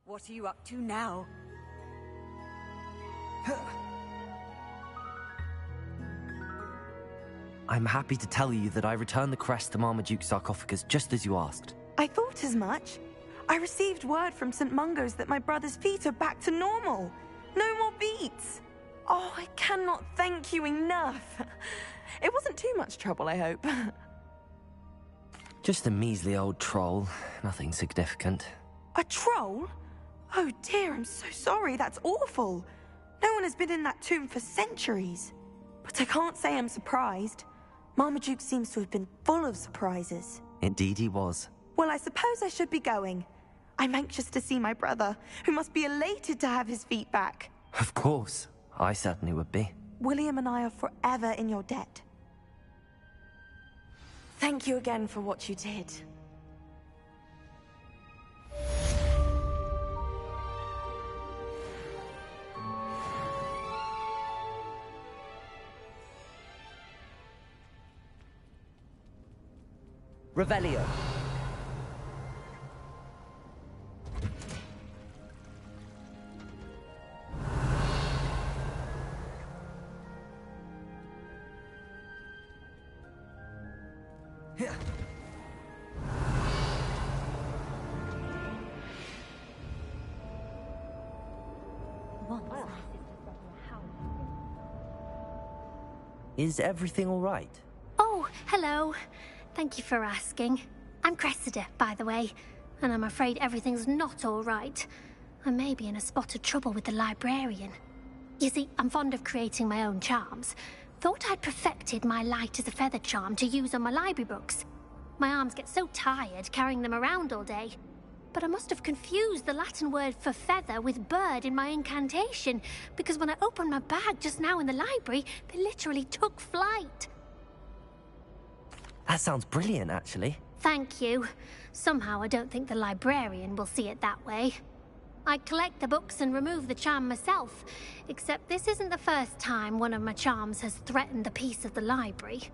What are you up to now? I'm happy to tell you that I returned the crest to Marmaduke's sarcophagus just as you asked. I thought as much. I received word from St. Mungo's that my brother's feet are back to normal. No more beats. Oh, I cannot thank you enough. It wasn't too much trouble, I hope. Just a measly old troll. Nothing significant. A troll? Oh dear, I'm so sorry. That's awful. No one has been in that tomb for centuries. But I can't say I'm surprised. Marmaduke seems to have been full of surprises. Indeed he was. Well, I suppose I should be going. I'm anxious to see my brother, who must be elated to have his feet back. Of course. I certainly would be. William and I are forever in your debt. Thank you again for what you did. Revelio. Is everything all right? Oh, hello. Thank you for asking. I'm Cressida, by the way, and I'm afraid everything's not all right. I may be in a spot of trouble with the librarian. You see, I'm fond of creating my own charms. Thought I'd perfected my light as a feather charm to use on my library books. My arms get so tired carrying them around all day. But I must have confused the Latin word for feather with bird in my incantation, because when I opened my bag just now in the library, they literally took flight. That sounds brilliant, actually. Thank you. Somehow I don't think the librarian will see it that way. I collect the books and remove the charm myself, except this isn't the first time one of my charms has threatened the peace of the library.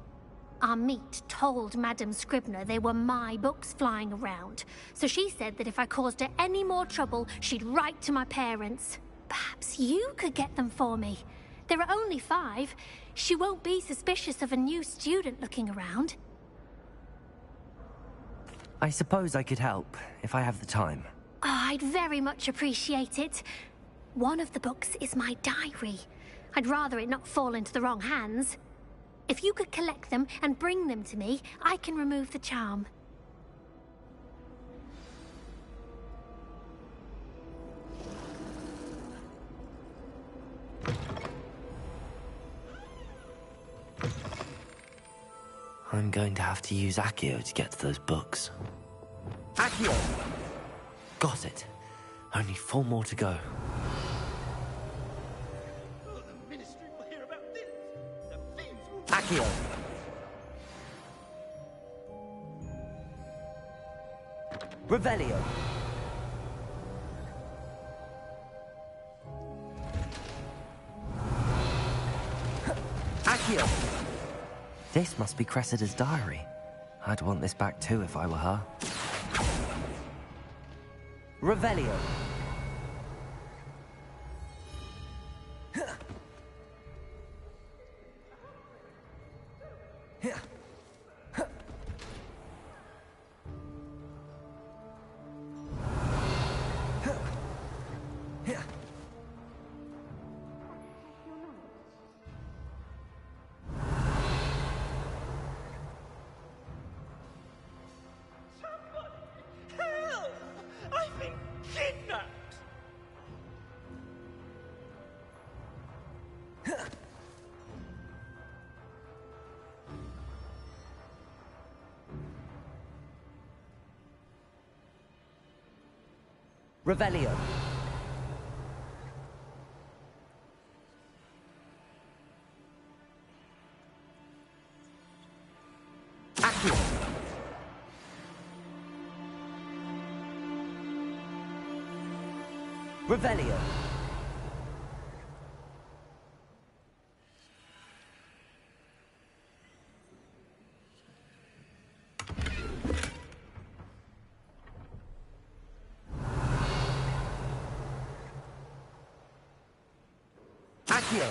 Our meet told Madame Scribner they were my books flying around, so she said that if I caused her any more trouble, she'd write to my parents. Perhaps you could get them for me. There are only 5. She won't be suspicious of a new student looking around. I suppose I could help, if I have the time. Oh, I'd very much appreciate it. One of the books is my diary. I'd rather it not fall into the wrong hands. If you could collect them and bring them to me, I can remove the charm. I'm going to have to use Accio to get to those books. Accio! Got it. Only 4 more to go. Oh, the Ministry will hear about this. The fiends will... Accio! Revelio. Accio! This must be Cressida's diary. I'd want this back too if I were her. Revelio. Help! I've been kidnapped! Revelio. Accio! Revelio. Accio!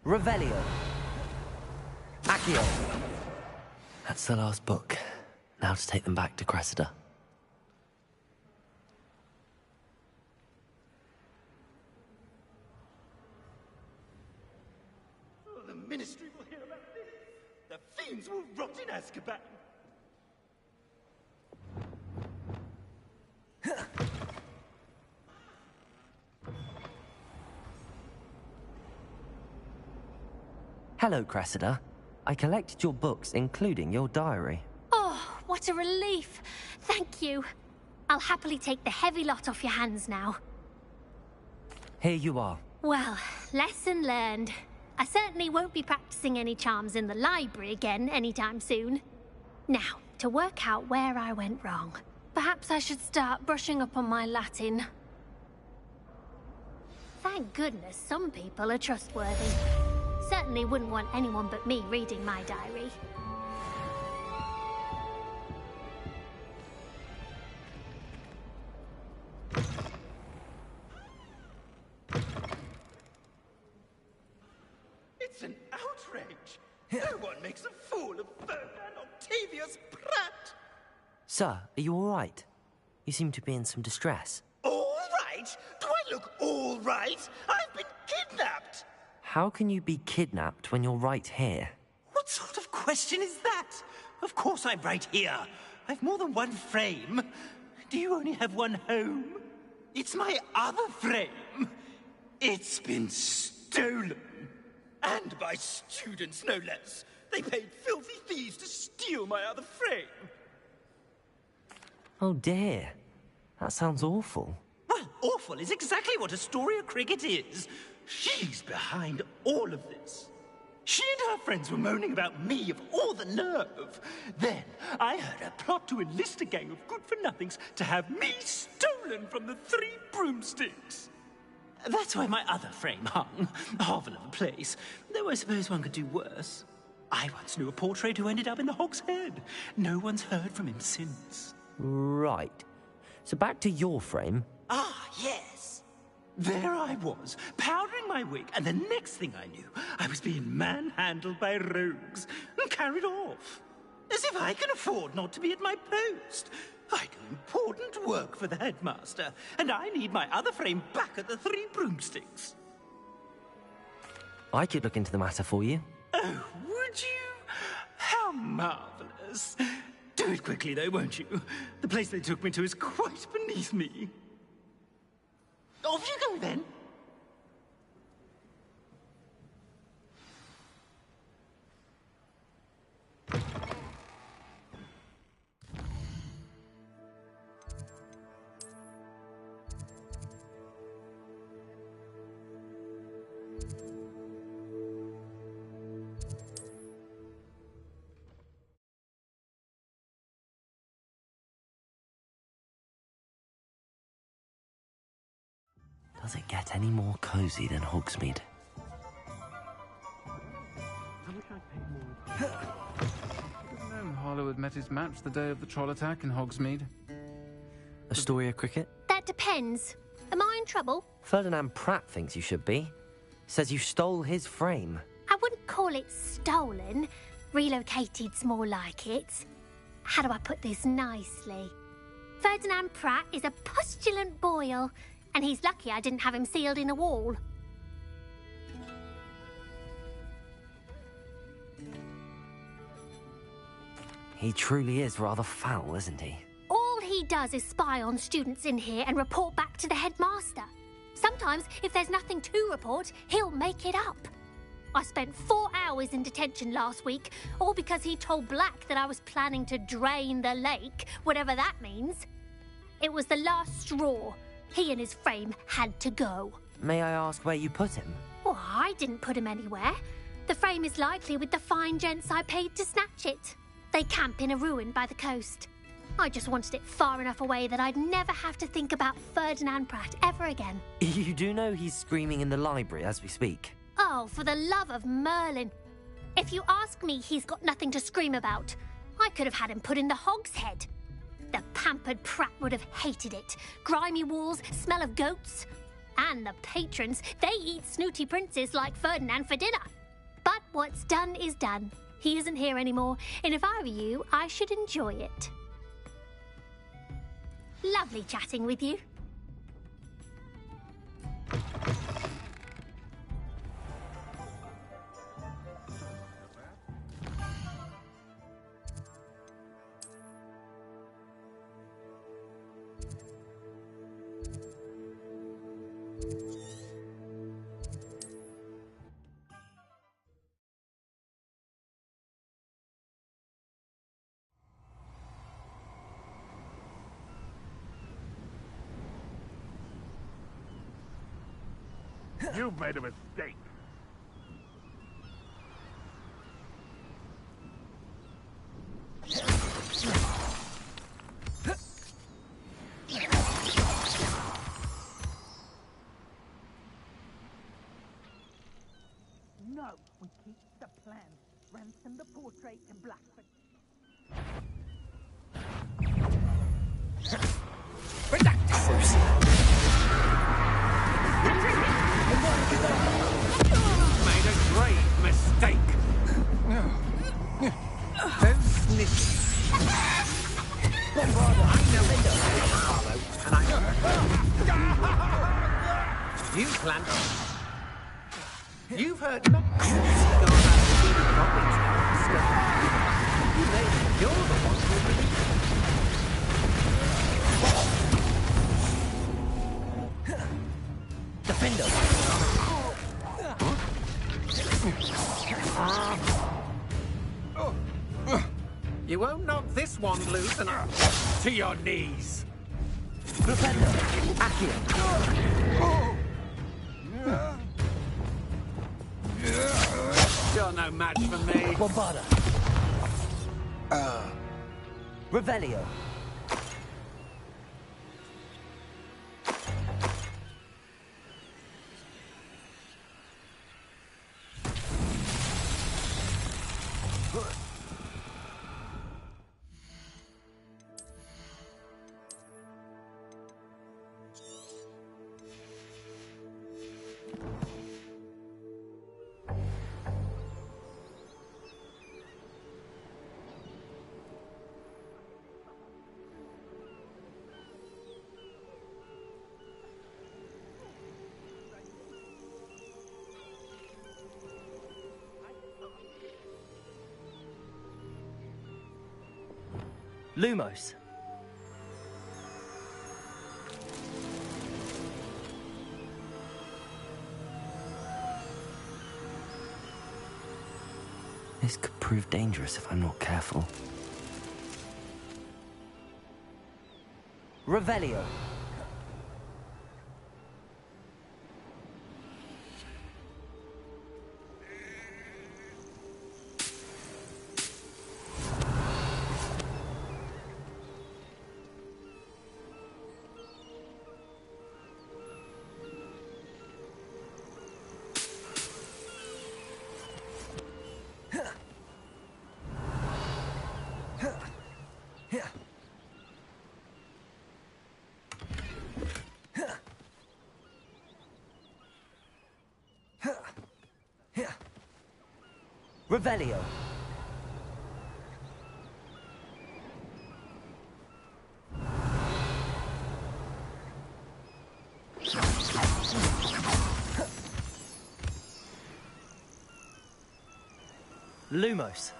Revelio. Accio! That's the last book. Now to take them back to Cressida. Oh, the Ministry will hear about this. The fiends will rot in Azkaban. Hello, Cressida. I collected your books, including your diary. Oh, what a relief. Thank you. I'll happily take the heavy lot off your hands now. Here you are. Well, lesson learned. I certainly won't be practicing any charms in the library again anytime soon. Now, to work out where I went wrong. Perhaps I should start brushing up on my Latin. Thank goodness some people are trustworthy. Certainly wouldn't want anyone but me reading my diary. It's an outrage. No one makes a fool of Ferdinand Octavius Pratt. Sir, are you all right? You seem to be in some distress. All right? Do I look all right? I've been kidnapped. How can you be kidnapped when you're right here? What sort of question is that? Of course I'm right here. I've more than one frame. Do you only have one home? It's my other frame. It's been stolen. And by students, no less. They paid filthy thieves to steal my other frame. Oh dear. That sounds awful. Well, awful is exactly what Astoria Cricket is. She's behind all of this. She and her friends were moaning about me of all the nerve. Then I heard a plot to enlist a gang of good-for-nothings to have me stolen from the 3 broomsticks. That's why my other frame hung. A hovel of a place. Though I suppose one could do worse. I once knew a portrait who ended up in the Hog's Head. No one's heard from him since. Right. So back to your frame. Ah, yes. There I was, powdering my wig, and the next thing I knew, I was being manhandled by rogues and carried off. As if I can afford not to be at my post. I do important work for the headmaster, and I need my other frame back at the 3 broomsticks. I could look into the matter for you. Oh, would you? How marvelous. Do it quickly, though, won't you? The place they took me to is quite beneath me. Off you go, then. Does it get any more cozy than Hogsmeade? No, Harlow had met his match the day of the troll attack in Hogsmeade. Astoria cricket? That depends. Am I in trouble? Ferdinand Pratt thinks you should be. Says you stole his frame. I wouldn't call it stolen. Relocated's more like it. How do I put this nicely? Ferdinand Pratt is a postulant boil, and he's lucky I didn't have him sealed in a wall. He truly is rather foul, isn't he? All he does is spy on students in here and report back to the headmaster. Sometimes, if there's nothing to report, he'll make it up. I spent 4 hours in detention last week, all because he told Black that I was planning to drain the lake, whatever that means. It was the last straw. He and his frame had to go. May I ask where you put him? Well, I didn't put him anywhere. The frame is likely with the fine gents I paid to snatch it. They camp in a ruin by the coast. I just wanted it far enough away that I'd never have to think about Ferdinand Pratt ever again. You do know he's screaming in the library as we speak? Oh, for the love of Merlin. If you ask me, he's got nothing to scream about. I could have had him put in the hogshead. The pampered Pratt would have hated it. Grimy walls, smell of goats. And the patrons, they eat snooty princes like Ferdinand for dinner. But what's done is done. He isn't here anymore, and if I were you, I should enjoy it. Lovely chatting with you. You've made a mistake. No, we keep the plan. Ransom the portrait to Blackford. Made a grave mistake. Don't snitch. I know Harlow, and you planned on. You've heard no. You made it. You're the one who released Defender! You won't knock this one loose and to your knees. Defender! Accio! You're no match for me. Bombarda! Revelio! Lumos. This could prove dangerous if I'm not careful. Revelio. Revelio. Lumos.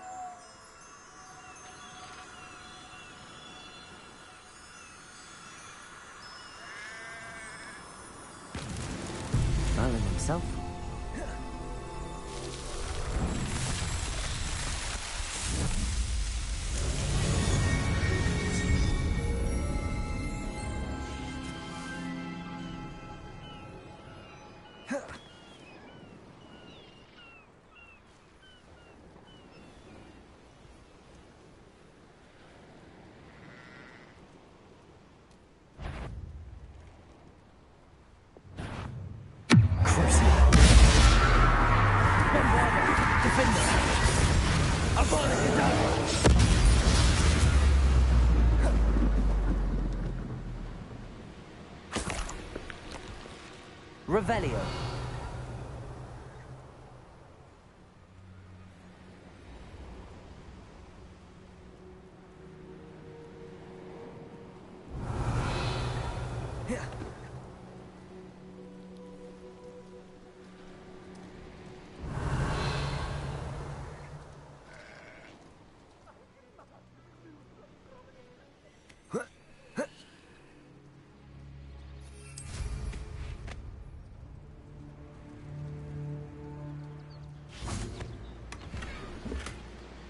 Merlin himself. Revelio.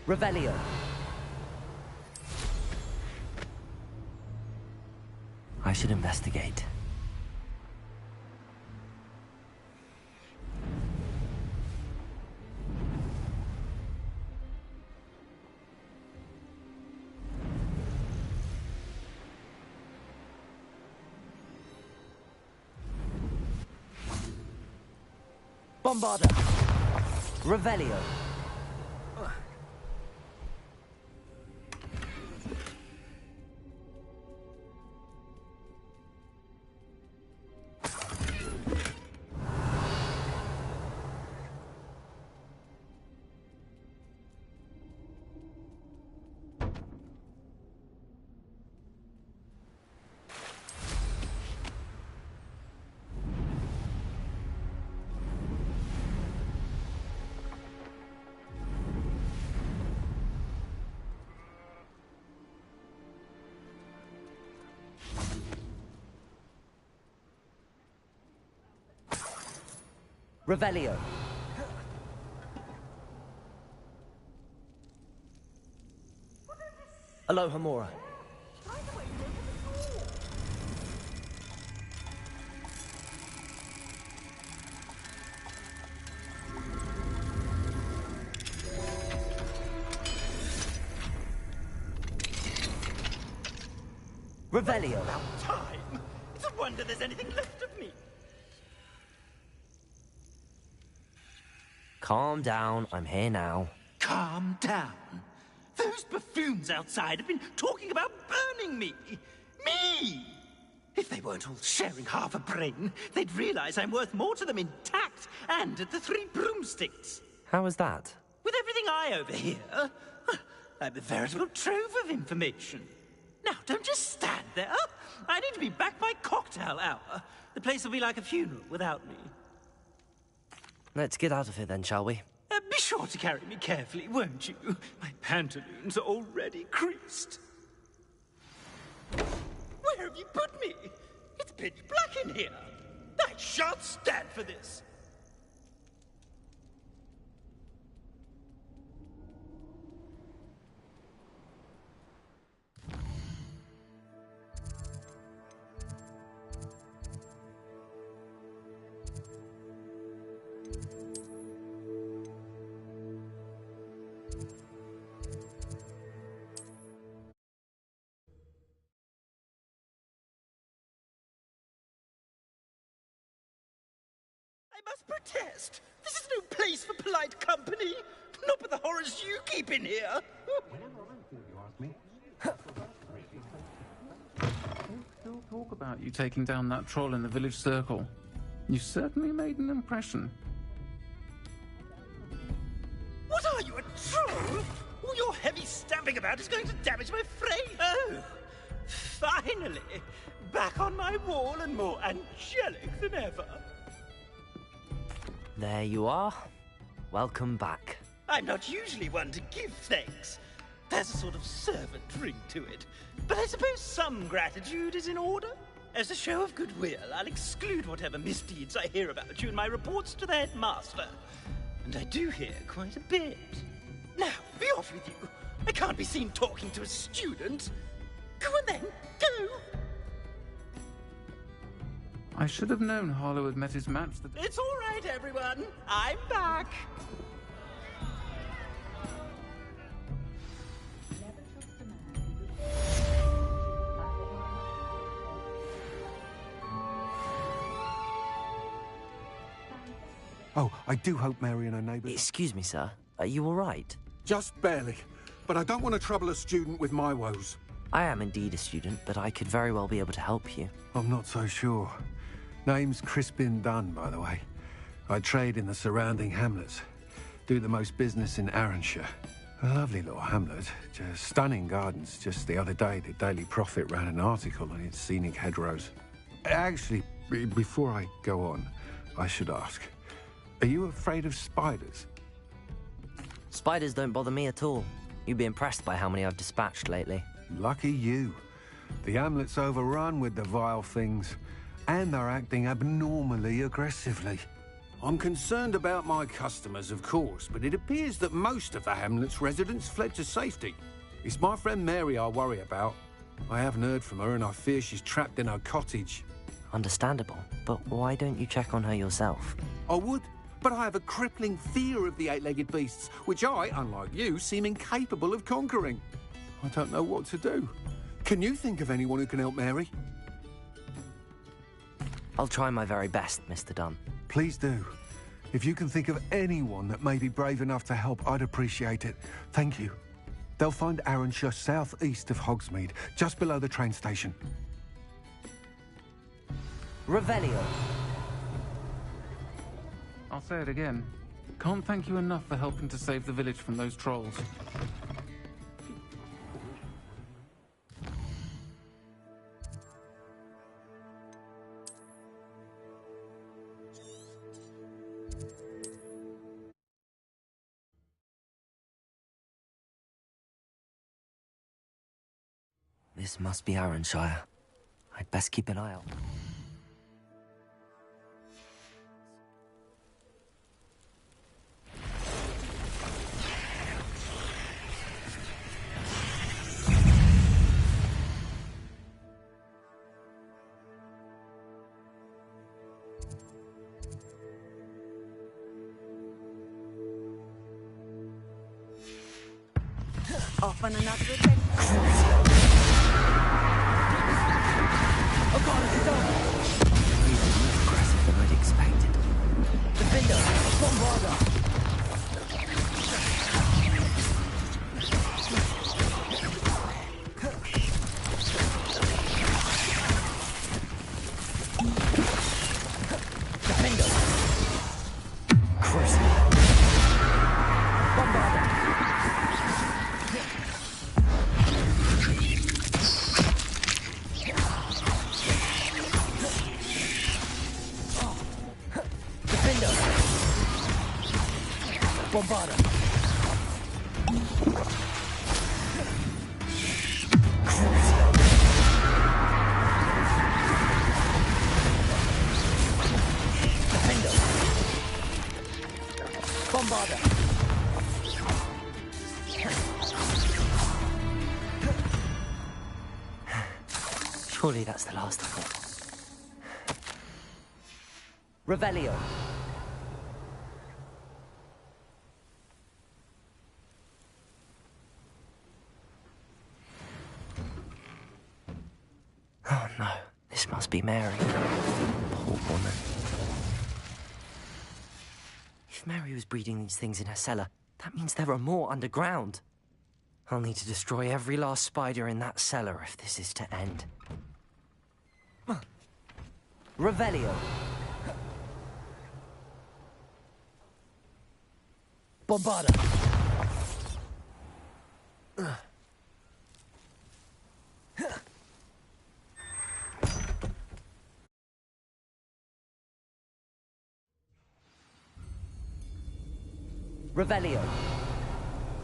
Revelio. I should investigate. Bombarda. Revelio. Revelio. Alohomora. Revelio. About time. It's a wonder there's anything left of me. Calm down, I'm here now. Calm down. Those buffoons outside have been talking about burning me. Me! If they weren't all sharing half a brain, they'd realize I'm worth more to them intact and at the Three Broomsticks. How was that? With everything I overhear, I'm a veritable trove of information. Now, don't just stand there. I need to be back by cocktail hour. The place will be like a funeral without me. Let's get out of here then, shall we? Be sure to carry me carefully, won't you? My pantaloons are already creased. Where have you put me? It's pitch black in here. I shan't stand for this. I must protest. This is no place for polite company. Not with the horrors you keep in here. Still talk about you taking down that troll in the village circle. You certainly made an impression. What are you, stamping about is going to damage my frame. Oh, finally, back on my wall and more angelic than ever. There you are. Welcome back. I'm not usually one to give thanks. There's a sort of servant ring to it. But I suppose some gratitude is in order. As a show of goodwill, I'll exclude whatever misdeeds I hear about you in my reports to the headmaster. And I do hear quite a bit. Now, be off with you. I can't be seen talking to a student. Go on then, go! I should have known Harlow had met his match. It's all right, everyone. I'm back. Oh, I do hope Mary and her neighbours... Excuse me, sir. Are you all right? Just barely. But I don't want to trouble a student with my woes. I am indeed a student, but I could very well be able to help you. I'm not so sure. Name's Crispin Dunn, by the way. I trade in the surrounding hamlets. Do the most business in Arranshire. A lovely little hamlet. Just stunning gardens. Just the other day, the Daily Prophet ran an article on its scenic hedgerows. Actually, before I go on, I should ask... Are you afraid of spiders? Spiders don't bother me at all. You'd be impressed by how many I've dispatched lately. Lucky you. The hamlet's overrun with the vile things, and they're acting abnormally aggressively. I'm concerned about my customers, of course, but it appears that most of the hamlet's residents fled to safety. It's my friend Mary I worry about. I haven't heard from her, and I fear she's trapped in her cottage. Understandable, but why don't you check on her yourself? I would. But I have a crippling fear of the eight-legged beasts, which I, unlike you, seem incapable of conquering. I don't know what to do. Can you think of anyone who can help Mary? I'll try my very best, Mr. Dunn. Please do. If you can think of anyone that may be brave enough to help, I'd appreciate it. Thank you. They'll find Arranshire southeast of Hogsmeade, just below the train station. Revelio. I'll say it again. Can't thank you enough for helping to save the village from those trolls. This must be Arranshire. I'd best keep an eye out. Off on another adventure. Oh god, it's over! Even more aggressive than I'd expected. Defender, Bombarder! Defender! Cruise. Bombarder! Bombarder. Defender. Bombarder. Surely that's the last of them. Revelio. Oh no, this must be Mary. Poor woman. If Mary was breeding these things in her cellar, that means there are more underground. I'll need to destroy every last spider in that cellar if this is to end. Revelio. Bombarder. Revelio.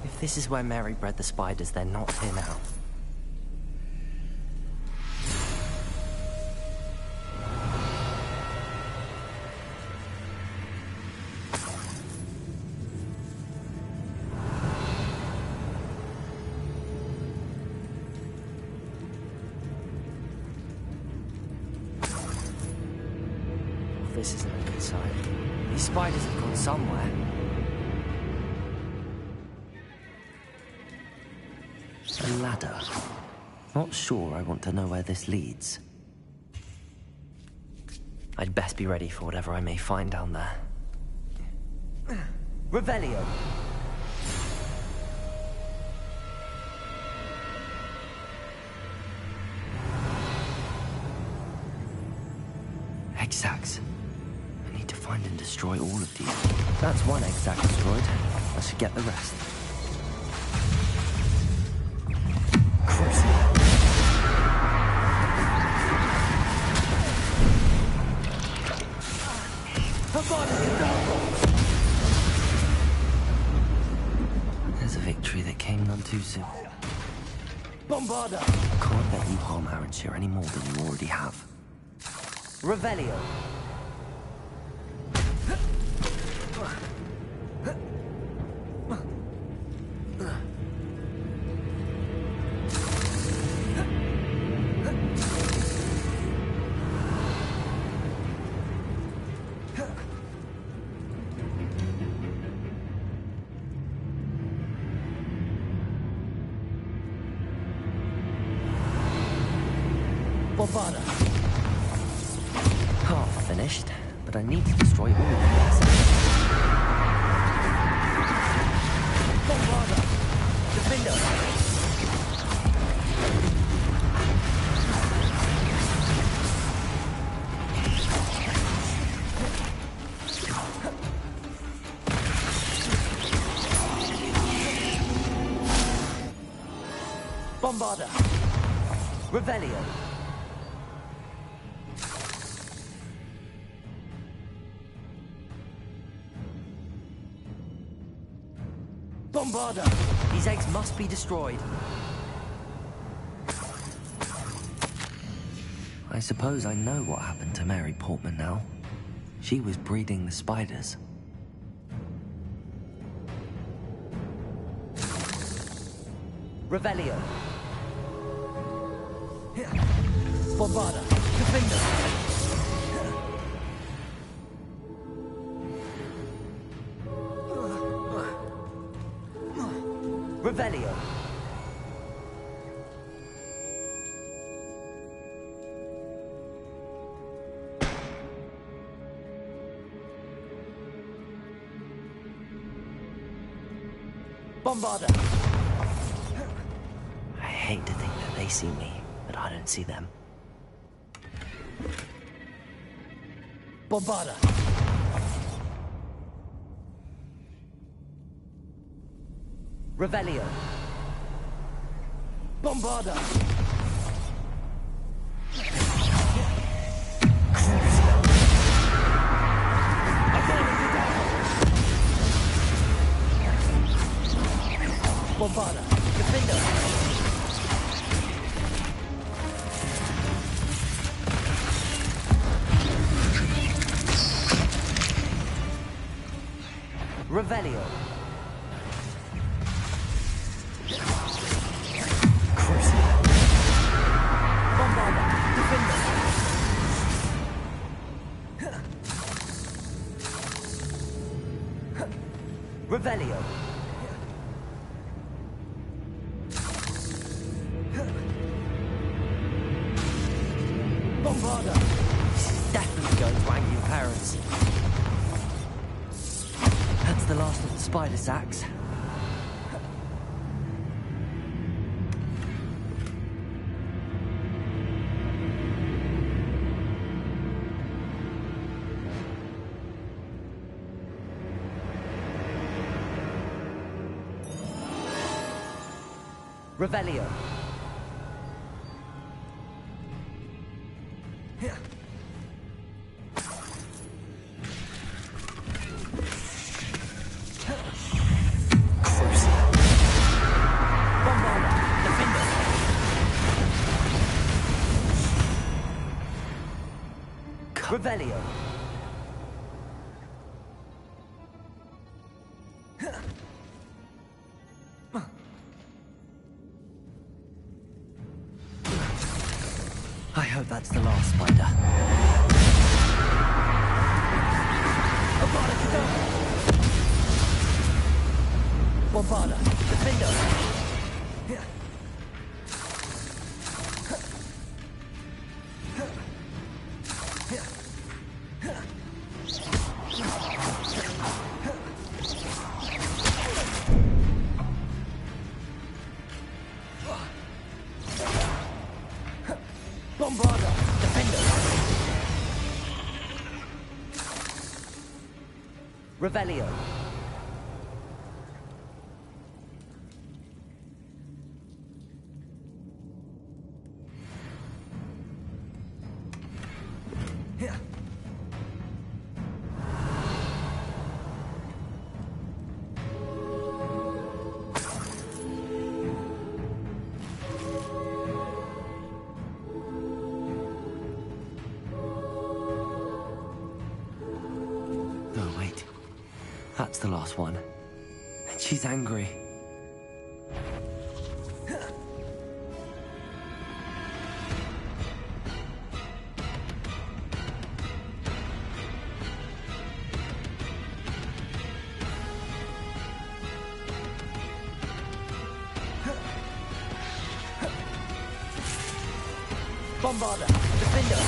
If this is where Mary bred the spiders, they're not here now. This isn't a good sign. These spiders have gone somewhere. A ladder. Not sure I want to know where this leads. I'd best be ready for whatever I may find down there. Revelio. Egg sacs. I need to find and destroy all of these. That's one egg sac destroyed. I should get the rest. There's a victory that came none too soon. Bombarda. Can't let you harm Arranshire any more than you already have. Revelio. Bombarda. Half finished, but I need to destroy all of these. Bombarda. Defender. Bombarda. Revelio. Bombarda. These eggs must be destroyed. I suppose I know what happened to Mary Portman now. She was breeding the spiders. Revelio. Bombarda. Defender. Revelio. Bombarda. I hate to think that they see me, but I don't see them. Bombarda. Revelio. Bombarda. Bombarda. Defender. Revelio. Bombarda. Defender. Revelio. Bombarda. This is definitely going to anger your parents. That's the last of the spider sacs. Revelio. Revelio. I hope that's the last spider. Bombarda. Defender. Bombarda. Defender. Revelio. No, wait. That's the last one. And she's angry. Bombarda. Defender.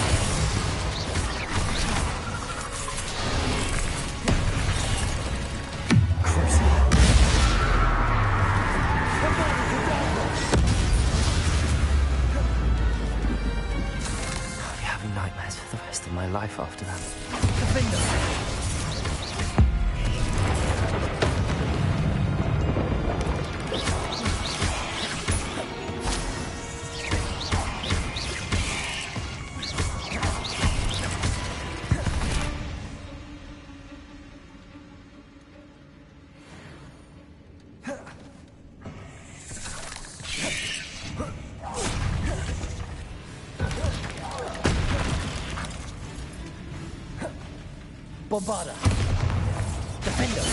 I'll be having nightmares for the rest of my life after that. Defender. Bombarda. Defender.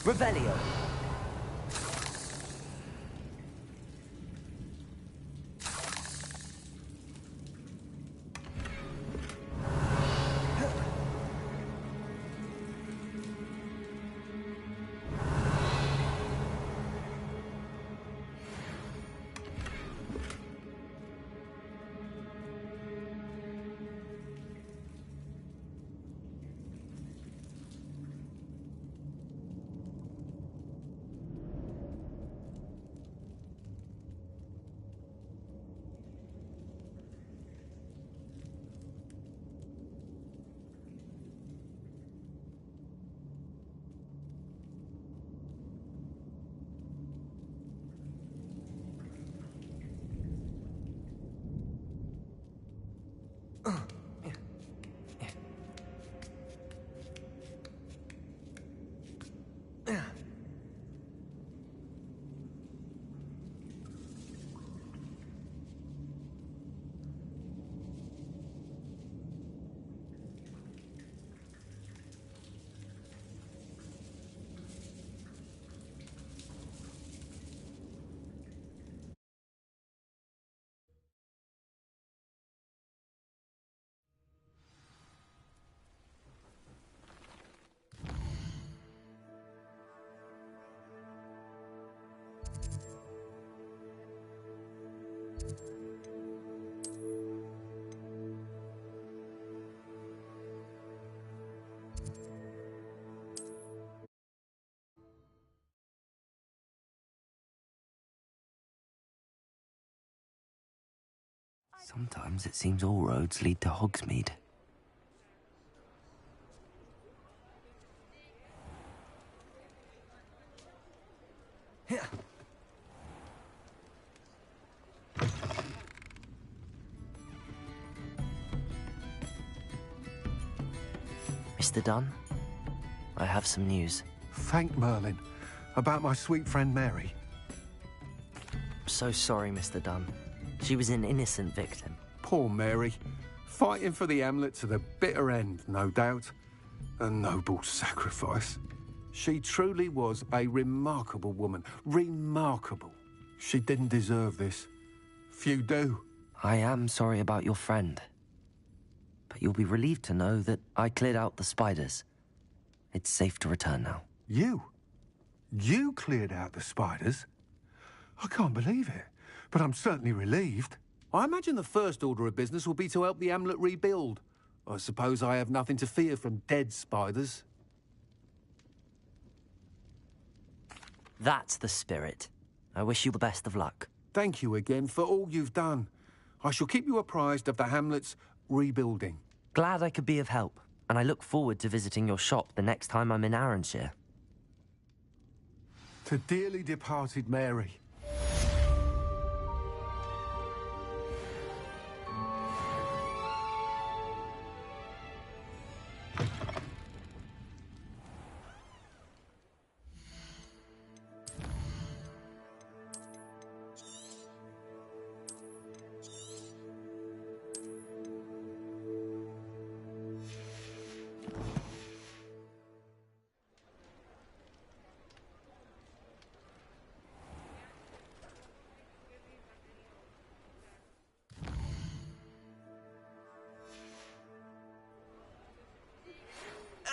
Revelio. Sometimes it seems all roads lead to Hogsmeade. Mr. Dunn, I have some news. Thank Merlin. About my sweet friend Mary. So sorry, Mr. Dunn. She was an innocent victim. Poor Mary. Fighting for the Hamlet to the bitter end, no doubt. A noble sacrifice. She truly was a remarkable woman. Remarkable. She didn't deserve this. Few do. I am sorry about your friend. But you'll be relieved to know that I cleared out the spiders. It's safe to return now. You? You cleared out the spiders? I can't believe it, but I'm certainly relieved. I imagine the first order of business will be to help the Hamlet rebuild. I suppose I have nothing to fear from dead spiders. That's the spirit. I wish you the best of luck. Thank you again for all you've done. I shall keep you apprised of the Hamlet's rebuilding. Glad I could be of help, and I look forward to visiting your shop the next time I'm in Arranshire. To dearly departed Mary.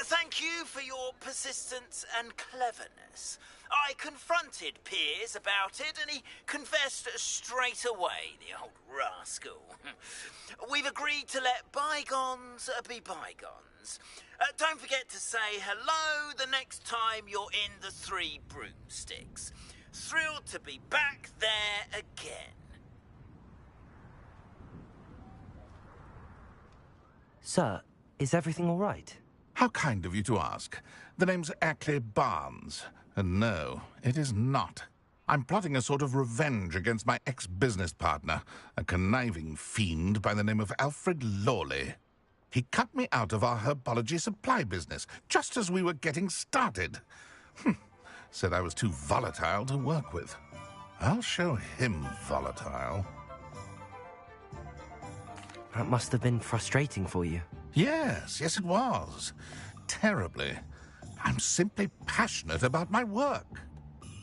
Thank you for your persistence and cleverness. I confronted Piers about it, and he confessed straight away, the old rascal. We've agreed to let bygones be bygones. Don't forget to say hello the next time you're in the Three Broomsticks. Thrilled to be back there again. Sir, is everything all right? How kind of you to ask. The name's Ackley Barnes. And no, it is not. I'm plotting a sort of revenge against my ex-business partner, a conniving fiend by the name of Alfred Lawley. He cut me out of our herbology supply business, just as we were getting started. Said I was too volatile to work with. I'll show him volatile. That must have been frustrating for you. Yes, it was. Terribly. I'm simply passionate about my work.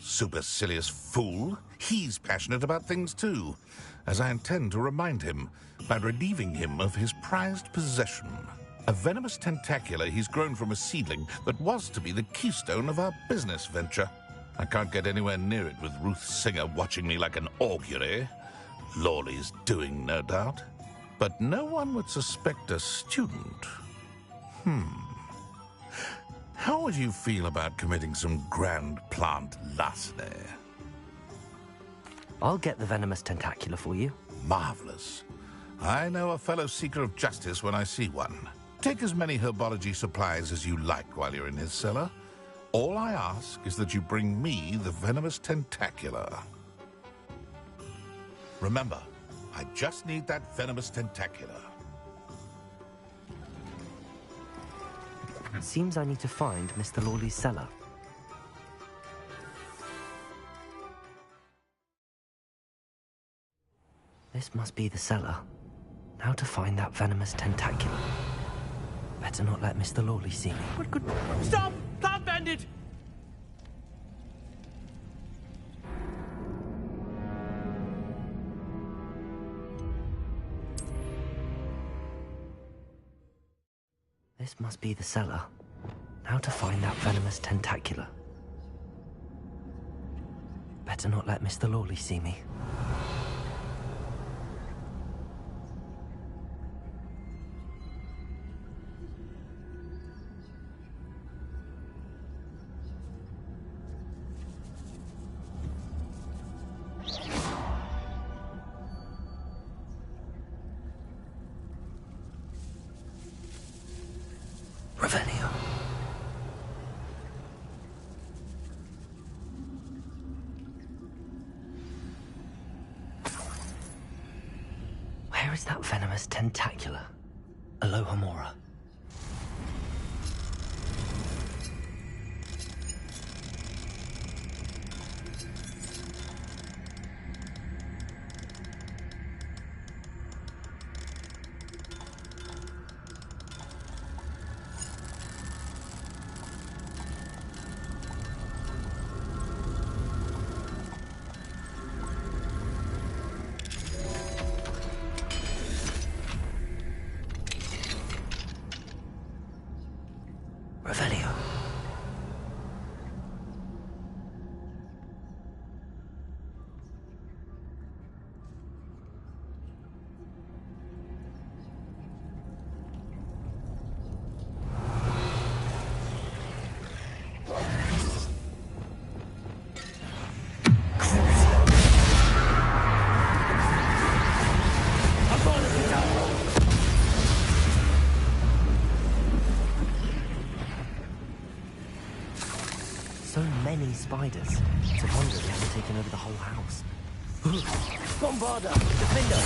Supercilious fool. He's passionate about things too, as I intend to remind him by relieving him of his prized possession. A venomous tentacula he's grown from a seedling that was to be the keystone of our business venture. I can't get anywhere near it with Ruth Singer watching me like an augury. Lawley's doing, no doubt. But no one would suspect a student. How would you feel about committing some grand plant larceny? I'll get the venomous tentacula for you. Marvelous. I know a fellow seeker of justice when I see one. Take as many herbology supplies as you like while you're in his cellar. All I ask is that you bring me the venomous tentacula. Remember, I just need that venomous tentacula. Seems I need to find Mr. Lawley's cellar. This must be the cellar. Now to find that venomous tentacula. Better not let Mr. Lawley see me. Good. Stop! Plant bandit! This must be the cellar. Now to find that venomous tentacula. Better not let Mr. Lawley see me. Revelio. Where is that venomous tentacula? Alohomora. these spiders. It's a wonder they haven't taken over the whole house. Bombarda! Defender!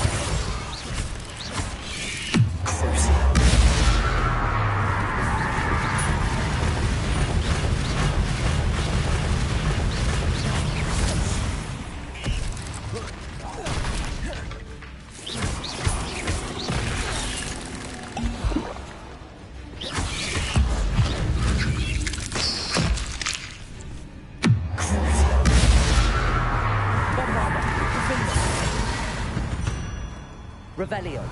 Revelio.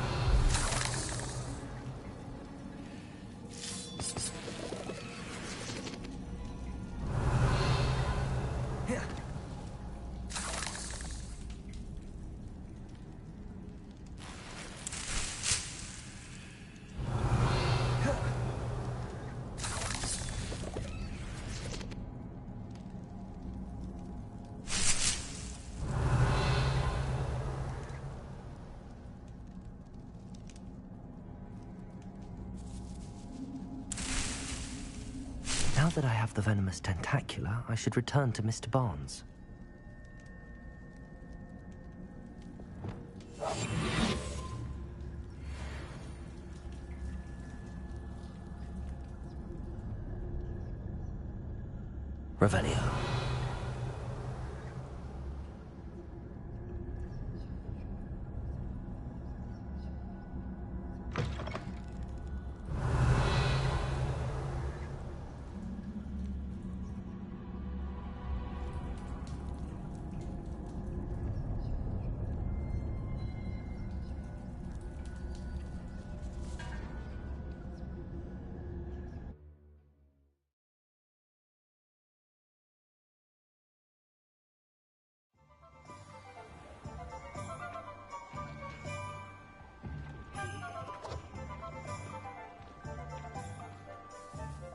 Now that I have the venomous tentacula, I should return to Mr. Barnes. Revelio.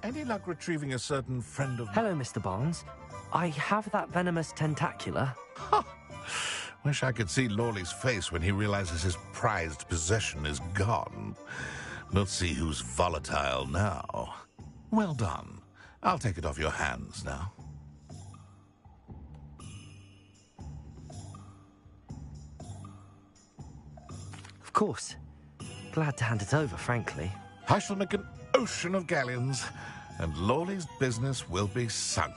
Any luck retrieving a certain friend of... Hello, Mr. Barnes. I have that venomous tentacula. Wish I could see Lawley's face when he realizes his prized possession is gone. We'll see who's volatile now. Well done. I'll take it off your hands now. Of course. Glad to hand it over, frankly. I shall make an ocean of galleons, and Lawley's business will be sunk.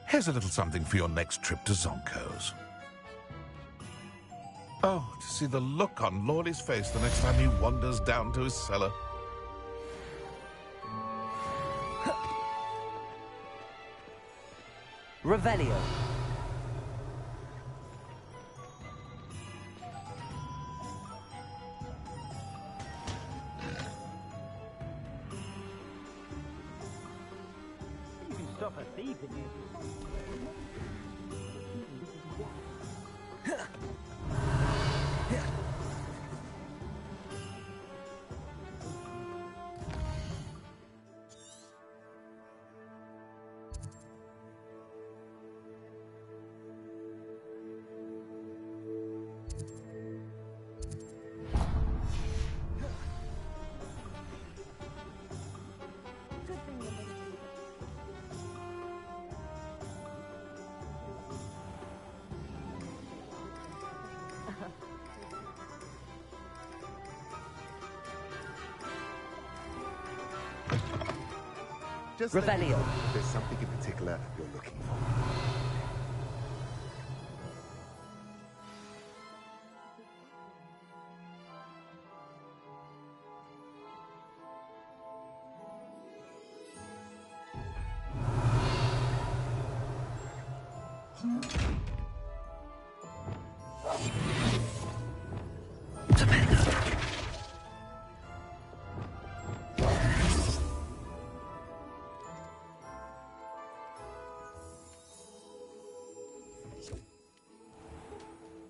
Here's a little something for your next trip to Zonko's. Oh, to see the look on Lawley's face the next time he wanders down to his cellar. Revelio. You can stop a thief in you. Just Revelio. if there's something in particular you're looking for.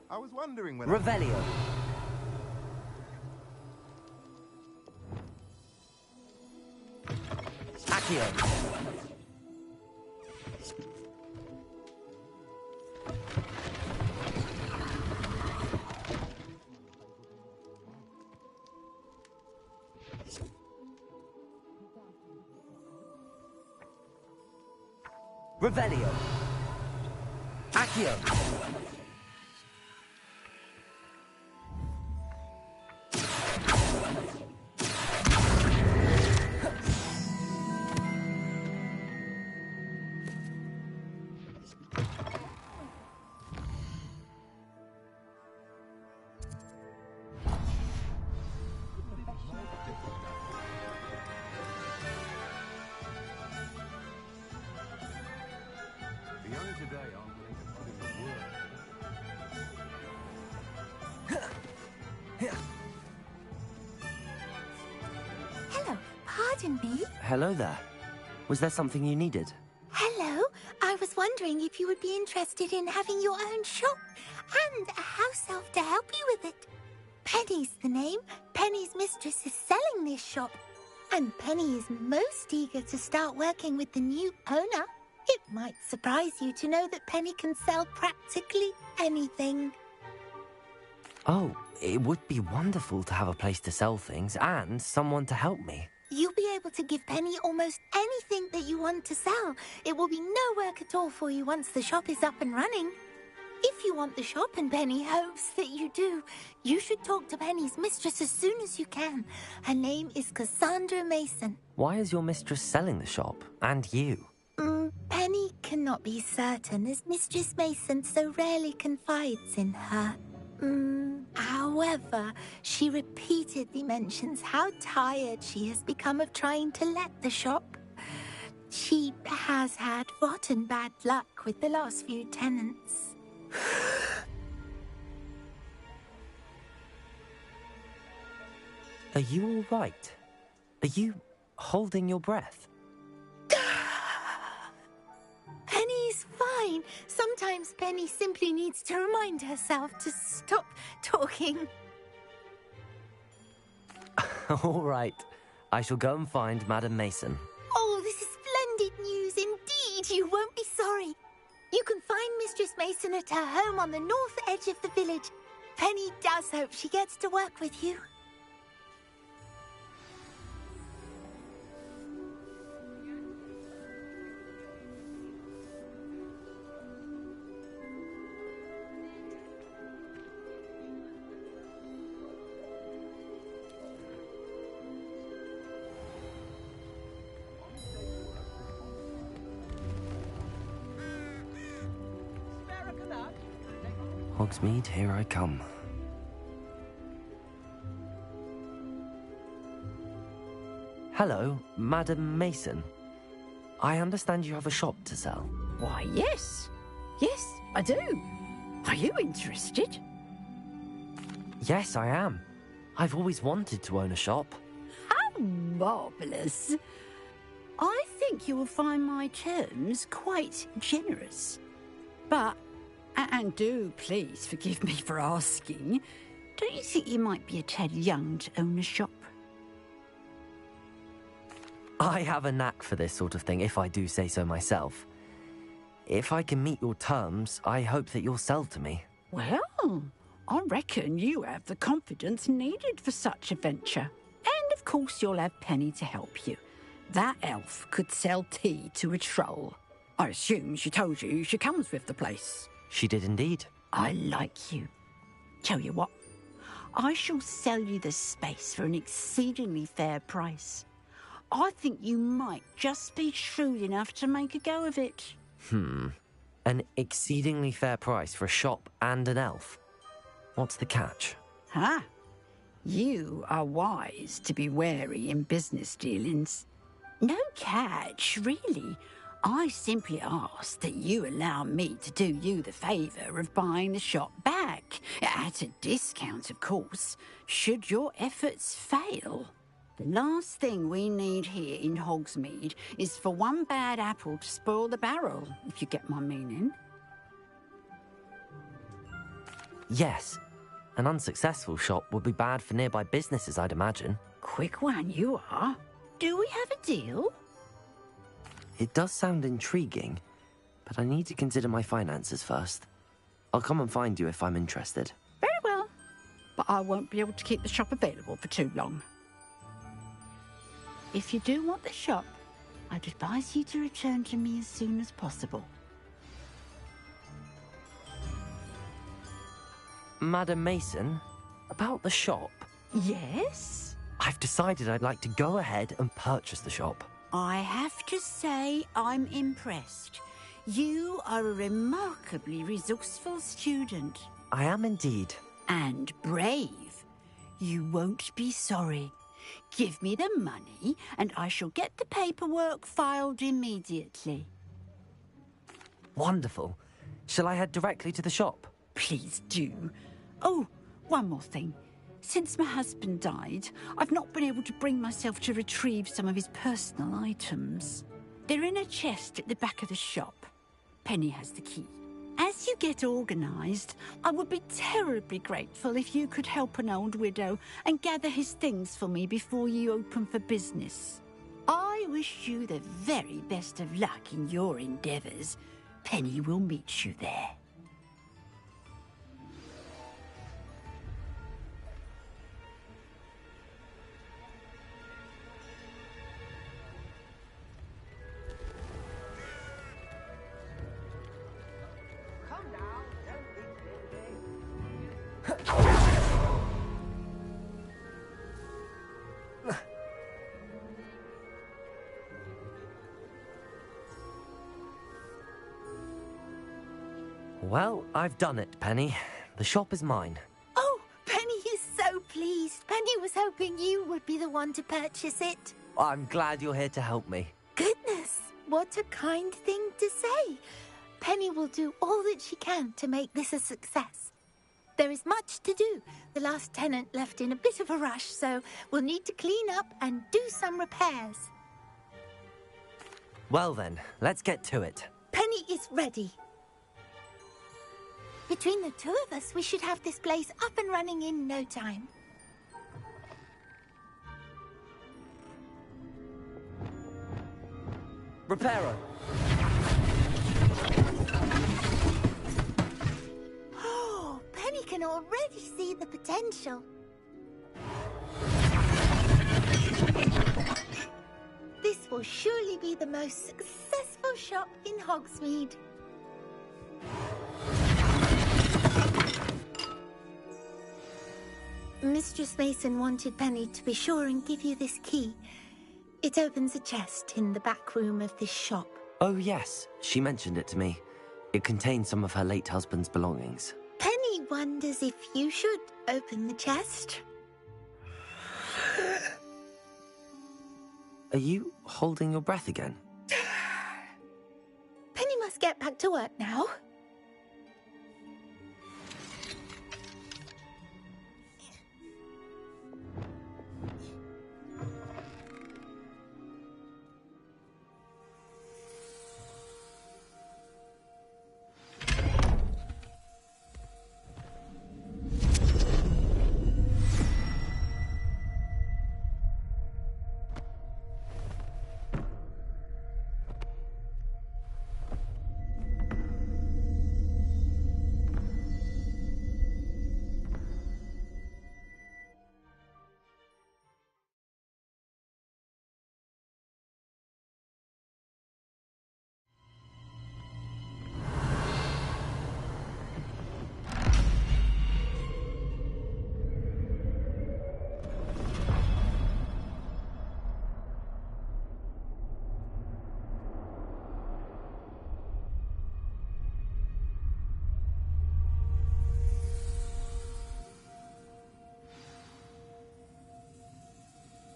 I was wondering when Revelio. Accio. Revelio. Accio. The young today aren't willing to put in the work. Hello, pardon me. Hello there. Was there something you needed? Hello, I was wondering if you would be interested in having your own shop and a house elf to help you with it. Penny's the name. Penny's mistress is selling this shop. And Penny is most eager to start working with the new owner. It might surprise you to know that Penny can sell practically anything. Oh, it would be wonderful to have a place to sell things and someone to help me. You'll be able to give Penny almost anything that you want to sell. It will be no work at all for you once the shop is up and running. If you want the shop, and Penny hopes that you do, you should talk to Penny's mistress as soon as you can. Her name is Cassandra Mason. Why is your mistress selling the shop? And you? Penny cannot be certain, as Mistress Mason so rarely confides in her. However, she repeatedly mentions how tired she has become of trying to let the shop. She has had rotten bad luck with the last few tenants. Are you all right? Are you holding your breath? Penny's fine. Sometimes Penny simply needs to remind herself to stop talking. All right. I shall go and find Madam Mason. Oh, this is splendid news indeed. You won't be sorry. You can find Mistress Mason at her home on the north edge of the village. Penny does hope she gets to work with you. Hogsmeade, here I come. Hello, Madam Mason. I understand you have a shop to sell. Why, yes. Yes, I do. Are you interested? Yes, I am. I've always wanted to own a shop. How marvellous. I think you will find my terms quite generous. But, and do please forgive me for asking, don't you think you might be a tad young to own a shop? I have a knack for this sort of thing, if I do say so myself. If I can meet your terms, I hope that you'll sell to me. Well, I reckon you have the confidence needed for such a venture. And of course you'll have Penny to help you. That elf could sell tea to a troll. I assume she told you she comes with the place. She did indeed. I like you. Tell you what, I shall sell you the space for an exceedingly fair price. I think you might just be shrewd enough to make a go of it. An exceedingly fair price for a shop and an elf. What's the catch? You are wise to be wary in business dealings. No catch, really. I simply ask that you allow me to do you the favour of buying the shop back, at a discount, of course, should your efforts fail. The last thing we need here in Hogsmeade is for one bad apple to spoil the barrel, if you get my meaning. Yes. An unsuccessful shop would be bad for nearby businesses, I'd imagine. Quick one, you are. Do we have a deal? It does sound intriguing, but I need to consider my finances first. I'll come and find you if I'm interested. Very well, but I won't be able to keep the shop available for too long. If you do want the shop, I'd advise you to return to me as soon as possible. Madam Mason, about the shop. Yes? I've decided I'd like to go ahead and purchase the shop. I have to say I'm impressed. You are a remarkably resourceful student. I am indeed. And brave. You won't be sorry. Give me the money, and I shall get the paperwork filed immediately. Wonderful. Shall I head directly to the shop? Please do. Oh, one more thing. Since my husband died, I've not been able to bring myself to retrieve some of his personal items. They're in a chest at the back of the shop. Penny has the key. As you get organised, I would be terribly grateful if you could help an old widow and gather his things for me before you open for business. I wish you the very best of luck in your endeavours. Penny will meet you there. Well, I've done it, Penny. The shop is mine. Oh, Penny is so pleased. Penny was hoping you would be the one to purchase it. I'm glad you're here to help me. Goodness, what a kind thing to say. Penny will do all that she can to make this a success. There is much to do. The last tenant left in a bit of a rush, so we'll need to clean up and do some repairs. Well then, let's get to it. Penny is ready. Between the two of us, we should have this place up and running in no time. Reparo. Oh, Penny can already see the potential. This will surely be the most successful shop in Hogsmeade. Mistress Mason wanted Penny to be sure and give you this key. It opens a chest in the back room of this shop. Oh yes, she mentioned it to me. It contains some of her late husband's belongings. Penny wonders if you should open the chest. Are you holding your breath again? Penny must get back to work now.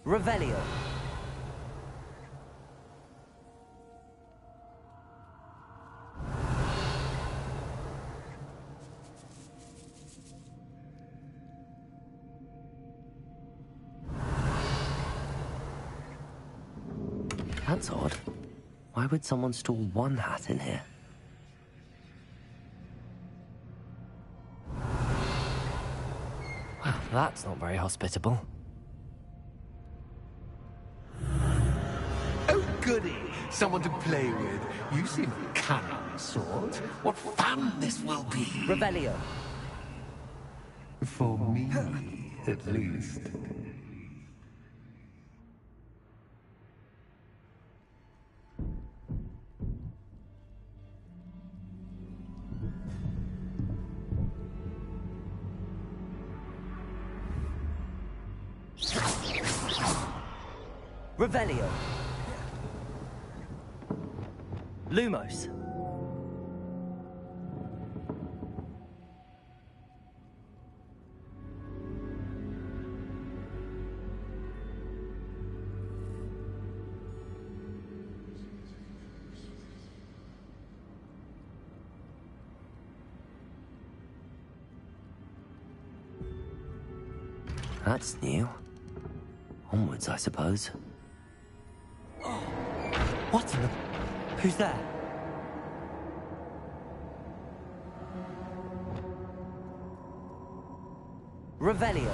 Revelio. That's odd. Why would someone store one hat in here? Well, that's not very hospitable. Oh, goody! Someone to play with. You seem a cunning sort. What fun this will be! Revelio. For me, at least. Revelio. Lumos. That's new. Onwards, I suppose. What in the... Who's there? Revelio.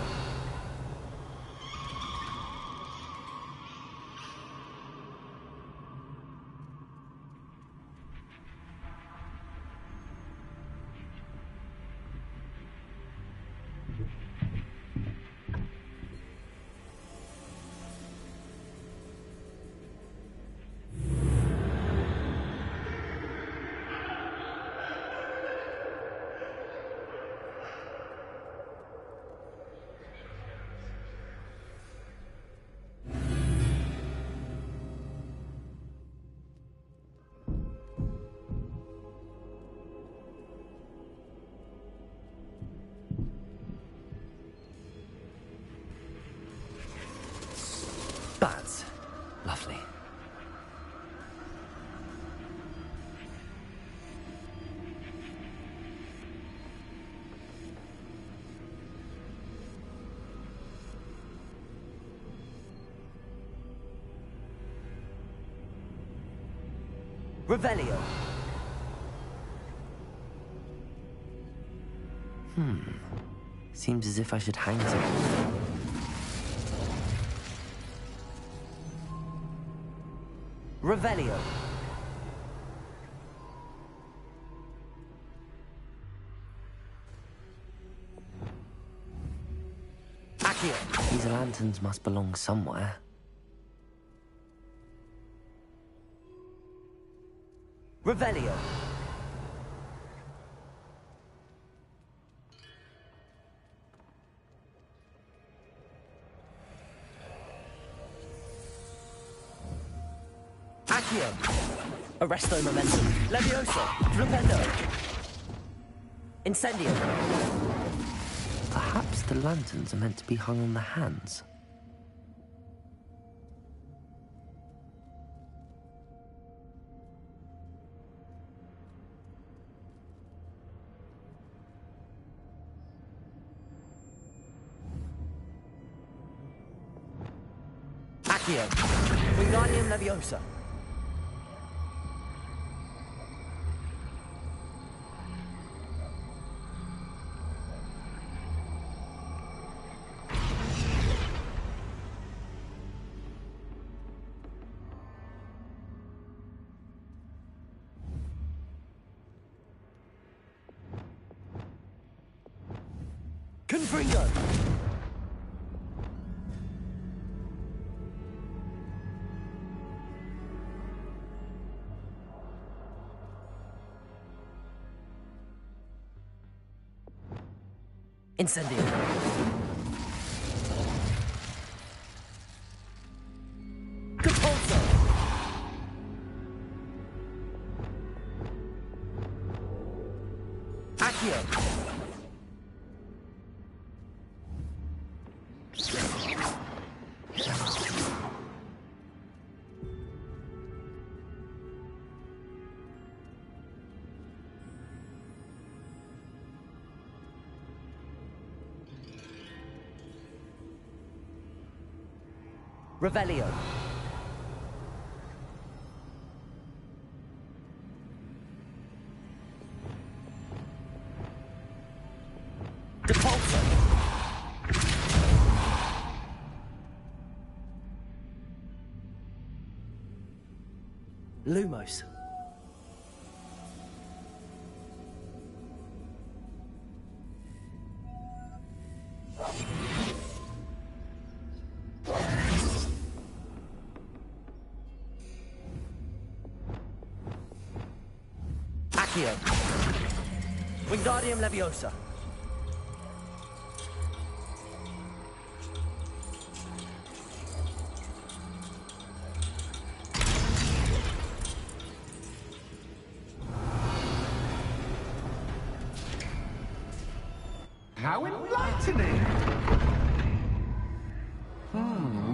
Bats. Lovely. Revelio. Seems as if I should hang something. Revelio. Accio. These lanterns must belong somewhere. Revelio. Accio. Arresto momentum. Levioso. Flipendo. Incendio. Perhaps the lanterns are meant to be hung on the hands. Accio. Wingardium Leviosa. Confringo. Incendio. Capulso. Accio. Revelio. Depulso. Lumos. Accio. Wingardium Leviosa. How enlightening!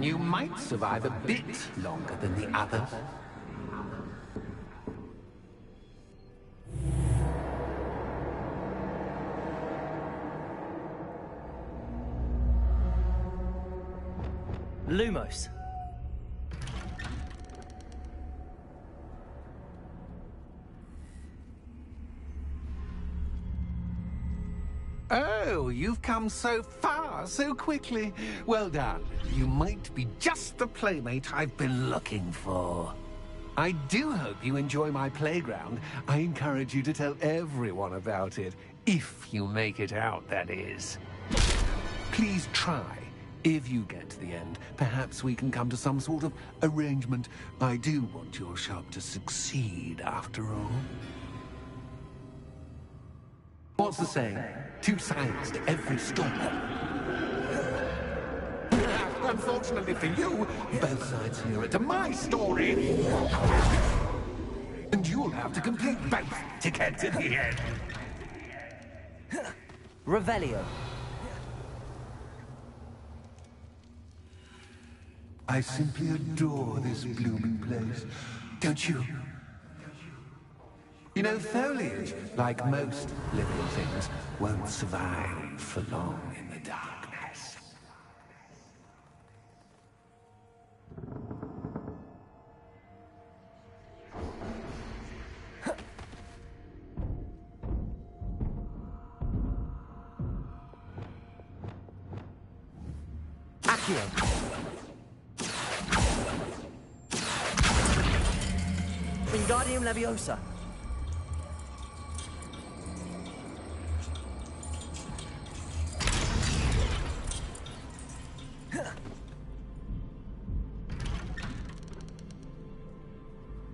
You might survive a bit longer than the others. Lumos. Oh, you've come so far, so quickly. Well done. You might be just the playmate I've been looking for. I do hope you enjoy my playground. I encourage you to tell everyone about it. If you make it out, that is. Please try. If you get to the end, perhaps we can come to some sort of arrangement. I do want your shop to succeed, after all. What's the saying? Two sides to every story. Unfortunately for you, both sides hear it to my story. And you'll have to complete both to get to the end. Revelio. I simply adore this blooming place. Don't you? You know, foliage, like most living things, won't survive for long in the darkness. Accio. Wingardium Leviosa.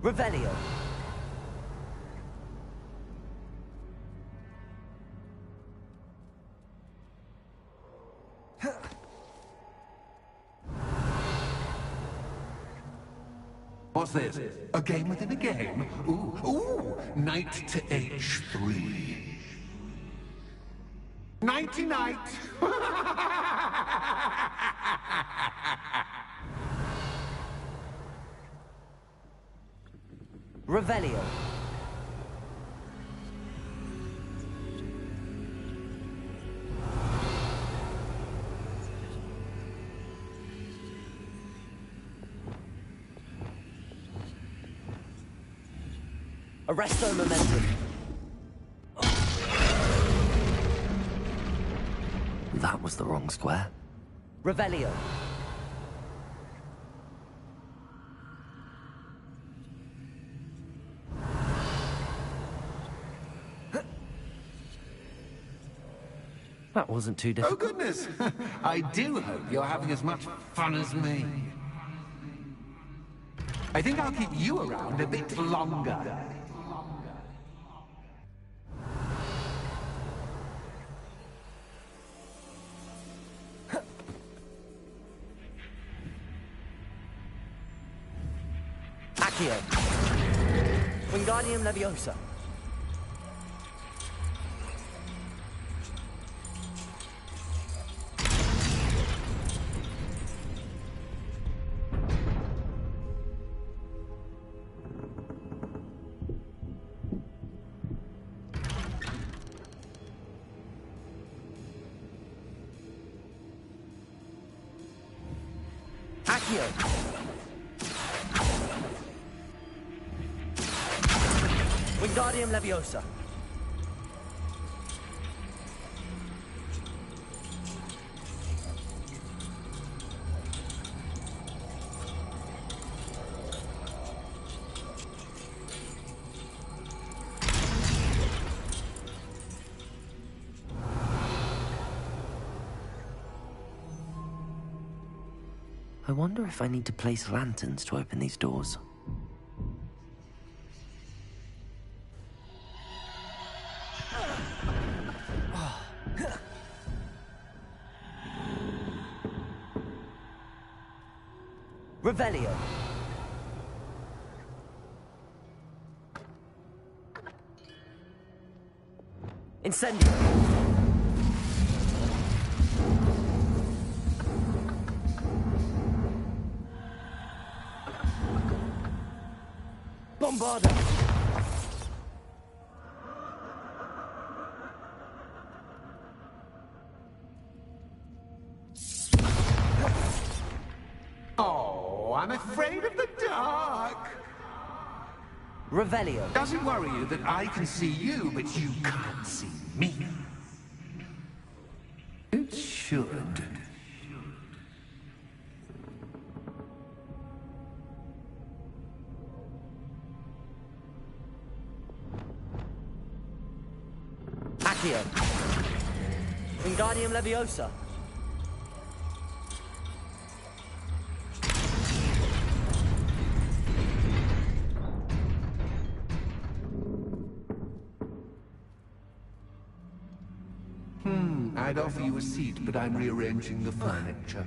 Revelio. What's this? A game within a game? Ooh, knight to H3. Nighty-night! Revelio. Arresto Momentum. That was the wrong square. Revelio. That wasn't too Oh, difficult. goodness! I do hope you're having as much fun as me. I think I'll keep you around a bit longer. Accio. Wingardium Leviosa. Accio. Wingardium Leviosa. I wonder if I need to place lanterns to open these doors. Revelio. Incendio. Bombarda! Oh, I'm afraid of the dark. Revelio. Does it worry you that I can see you, but you can't see me? It should. Accio. Wingardium Leviosa. I'd offer you a seat, but I'm rearranging the furniture.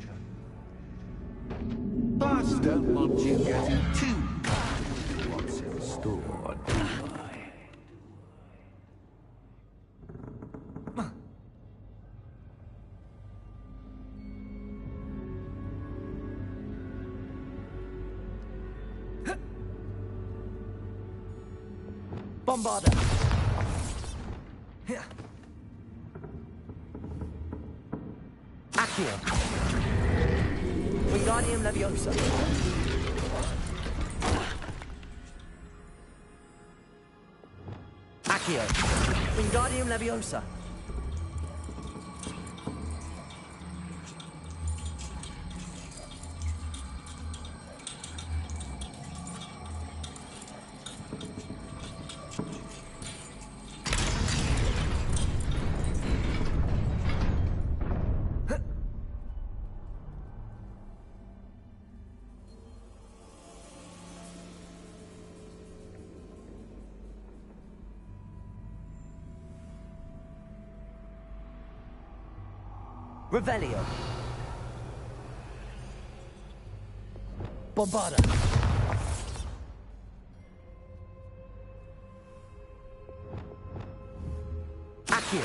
Plus, don't want you getting too comfortable with what's in store, do I? Bombarda. Accio. Wingardium Leviosa. Accio. Wingardium Leviosa. Revelio. Bombarda. Accio.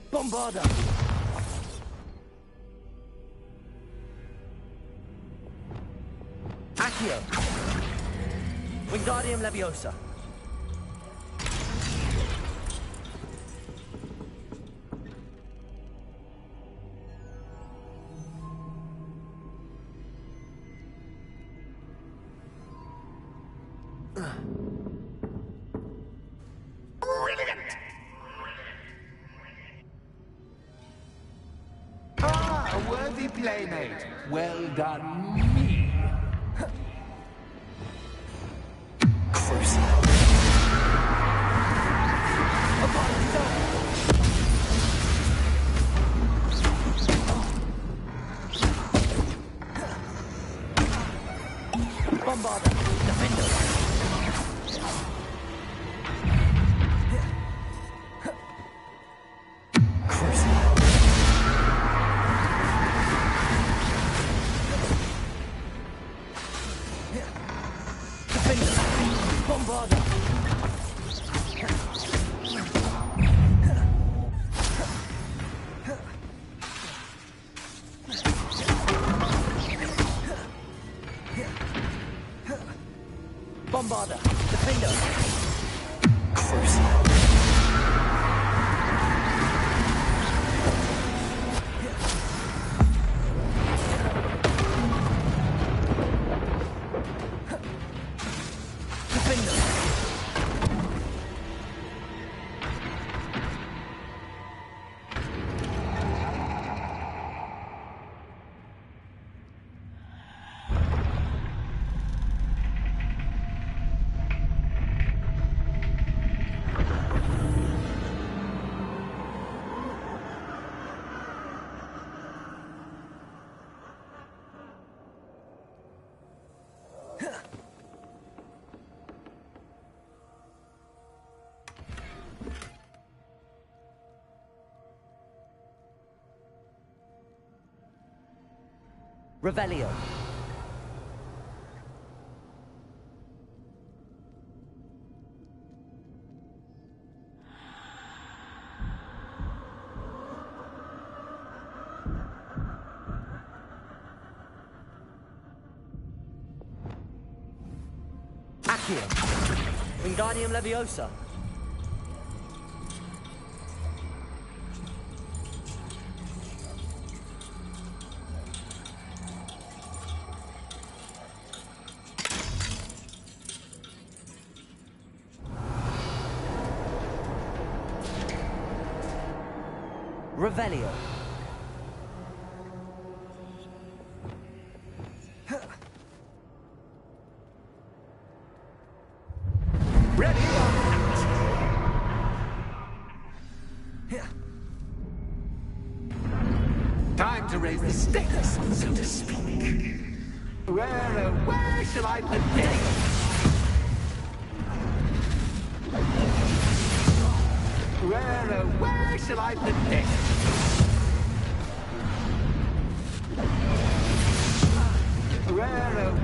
Bombarda! Accio! Wingardium Leviosa! Brilliant! A worthy playmate. Well done, me. Crucible. Bombarda. Defender. Revelio. Accio. Wingardium Leviosa. Revelio. Ready? Time to raise the stakes, so to speak. Where shall I begin? Where shall I begin?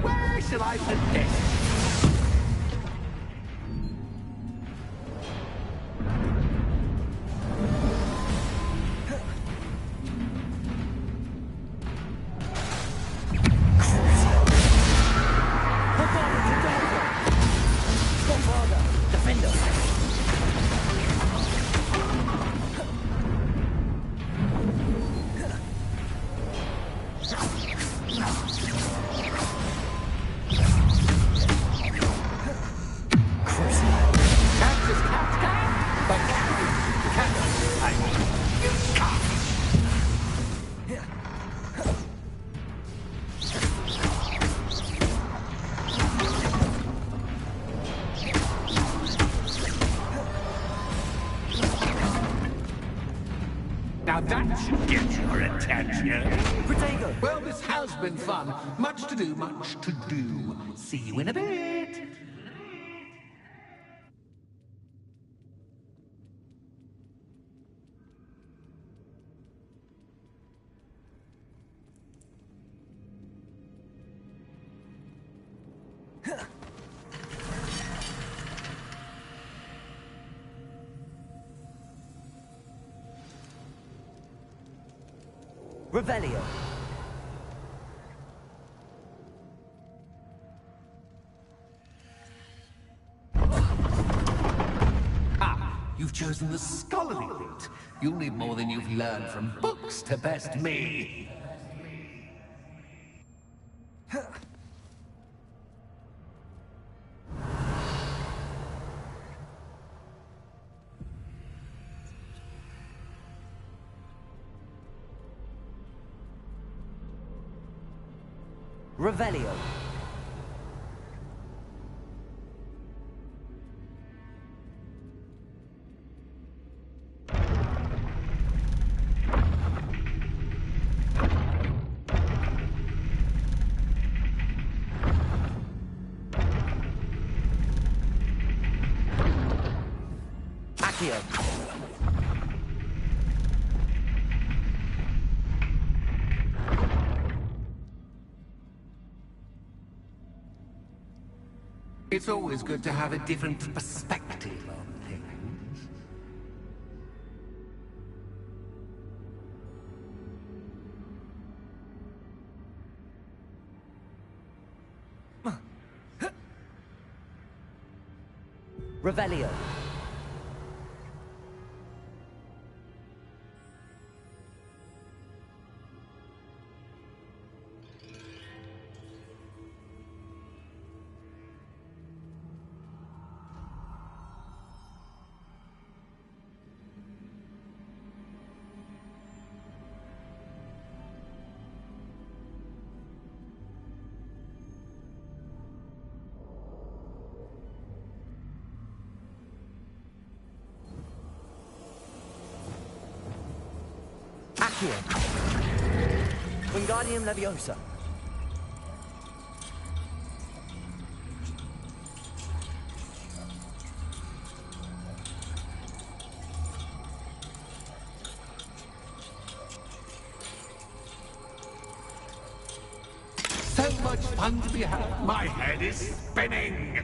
Where shall I begin? Now that should get your attention. Protego. Well, this has been fun. Much to do, much to do. See you in a bit. Revelio. You've chosen the scholarly route. You'll need more than you've learned from books to best me. Revelio. Accio. It's always good to have a different perspective on things. Revelio. Accio. Wingardium Leviosa. fun to be had. My head is spinning.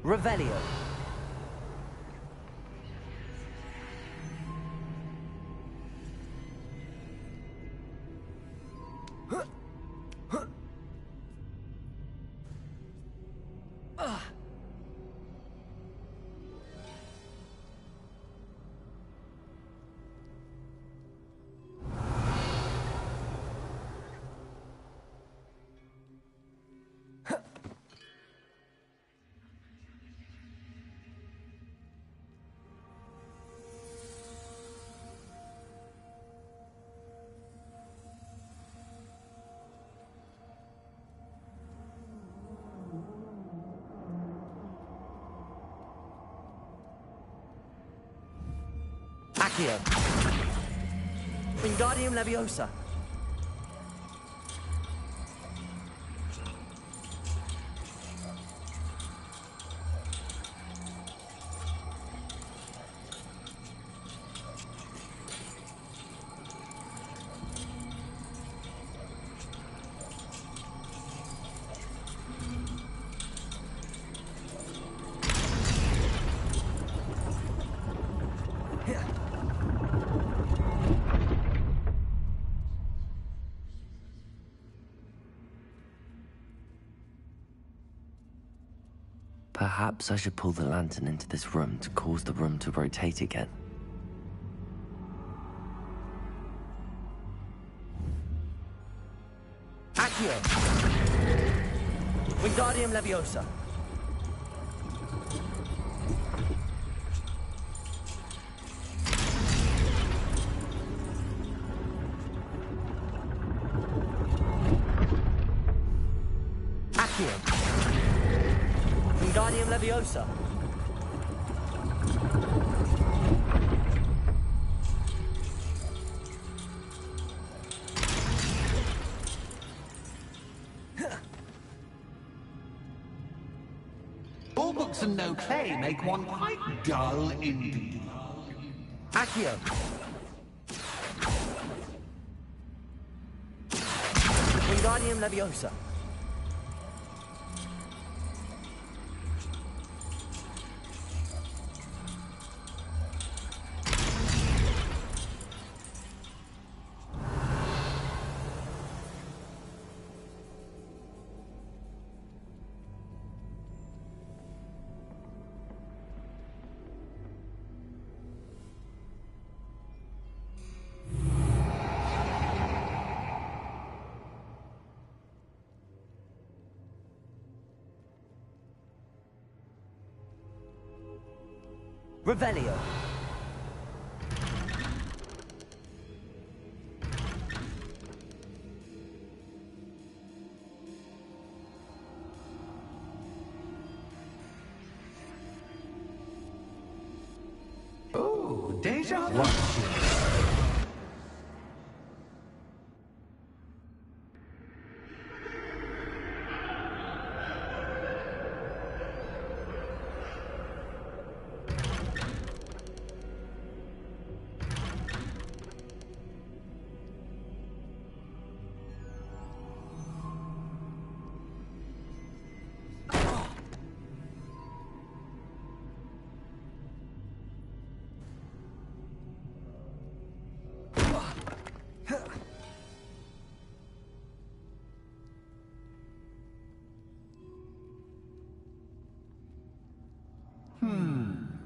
Revelio. Accio. Wingardium Leviosa. Perhaps I should pull the lantern into this room to cause the room to rotate again. Accio. Wingardium Leviosa. Accio. Wingardium Leviosa. All books and no play make one quite dull indeed. Accio. Wingardium Leviosa. Revelio. Oh, deja vu.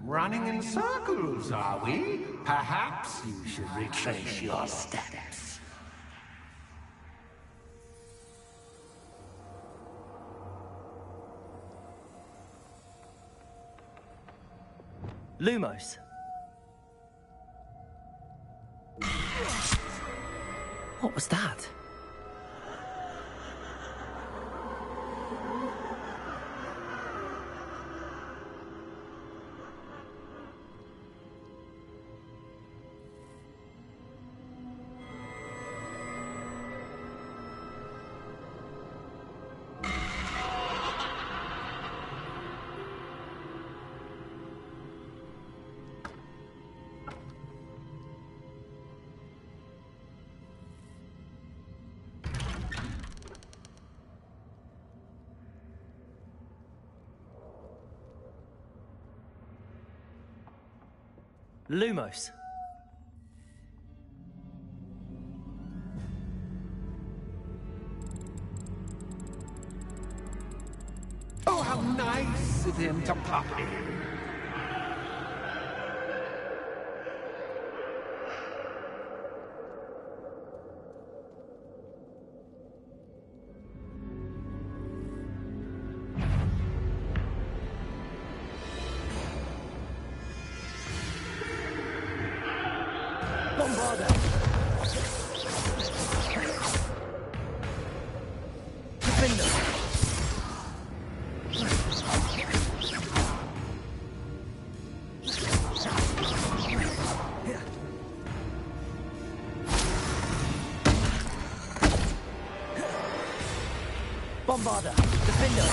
Running in circles, are we? Perhaps you should retrace your steps. Lumos. What was that? Lumos. Oh, how nice of him to pop in. Bombarda. Defender. Bombarda. Defender.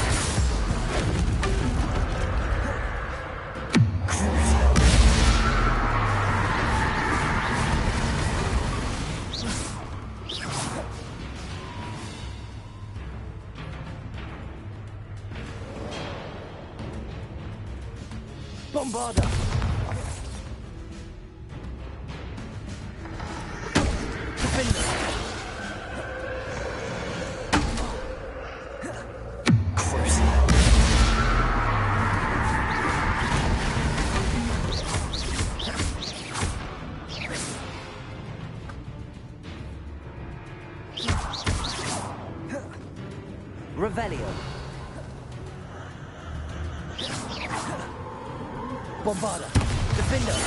Bombarda. Defender. Revelio. Bombarda. Defender.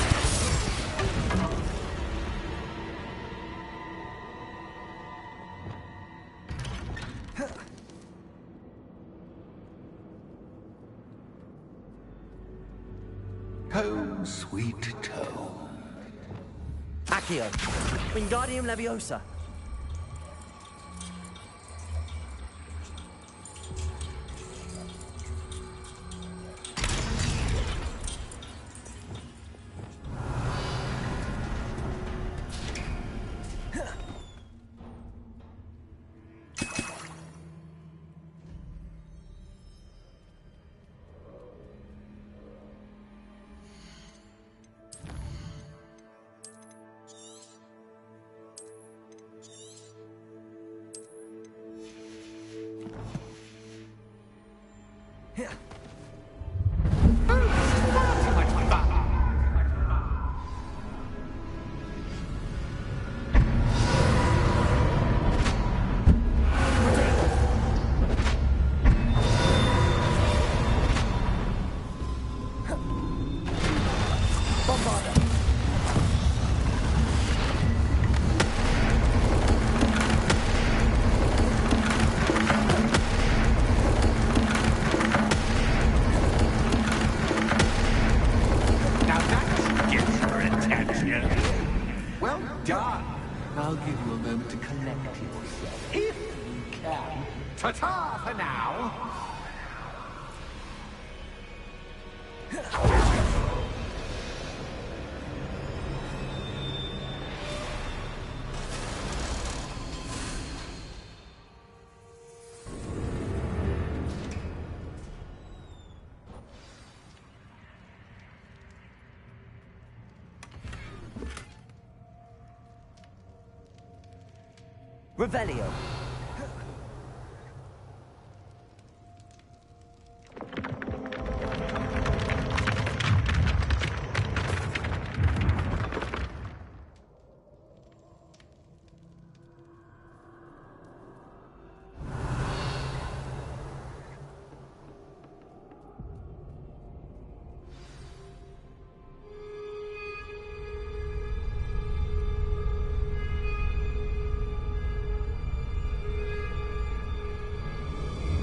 Home sweet home. Accio. Wingardium Leviosa. Well done. I'll give you a moment to collect yourself, if you can. Ta-ta for now. Revelio.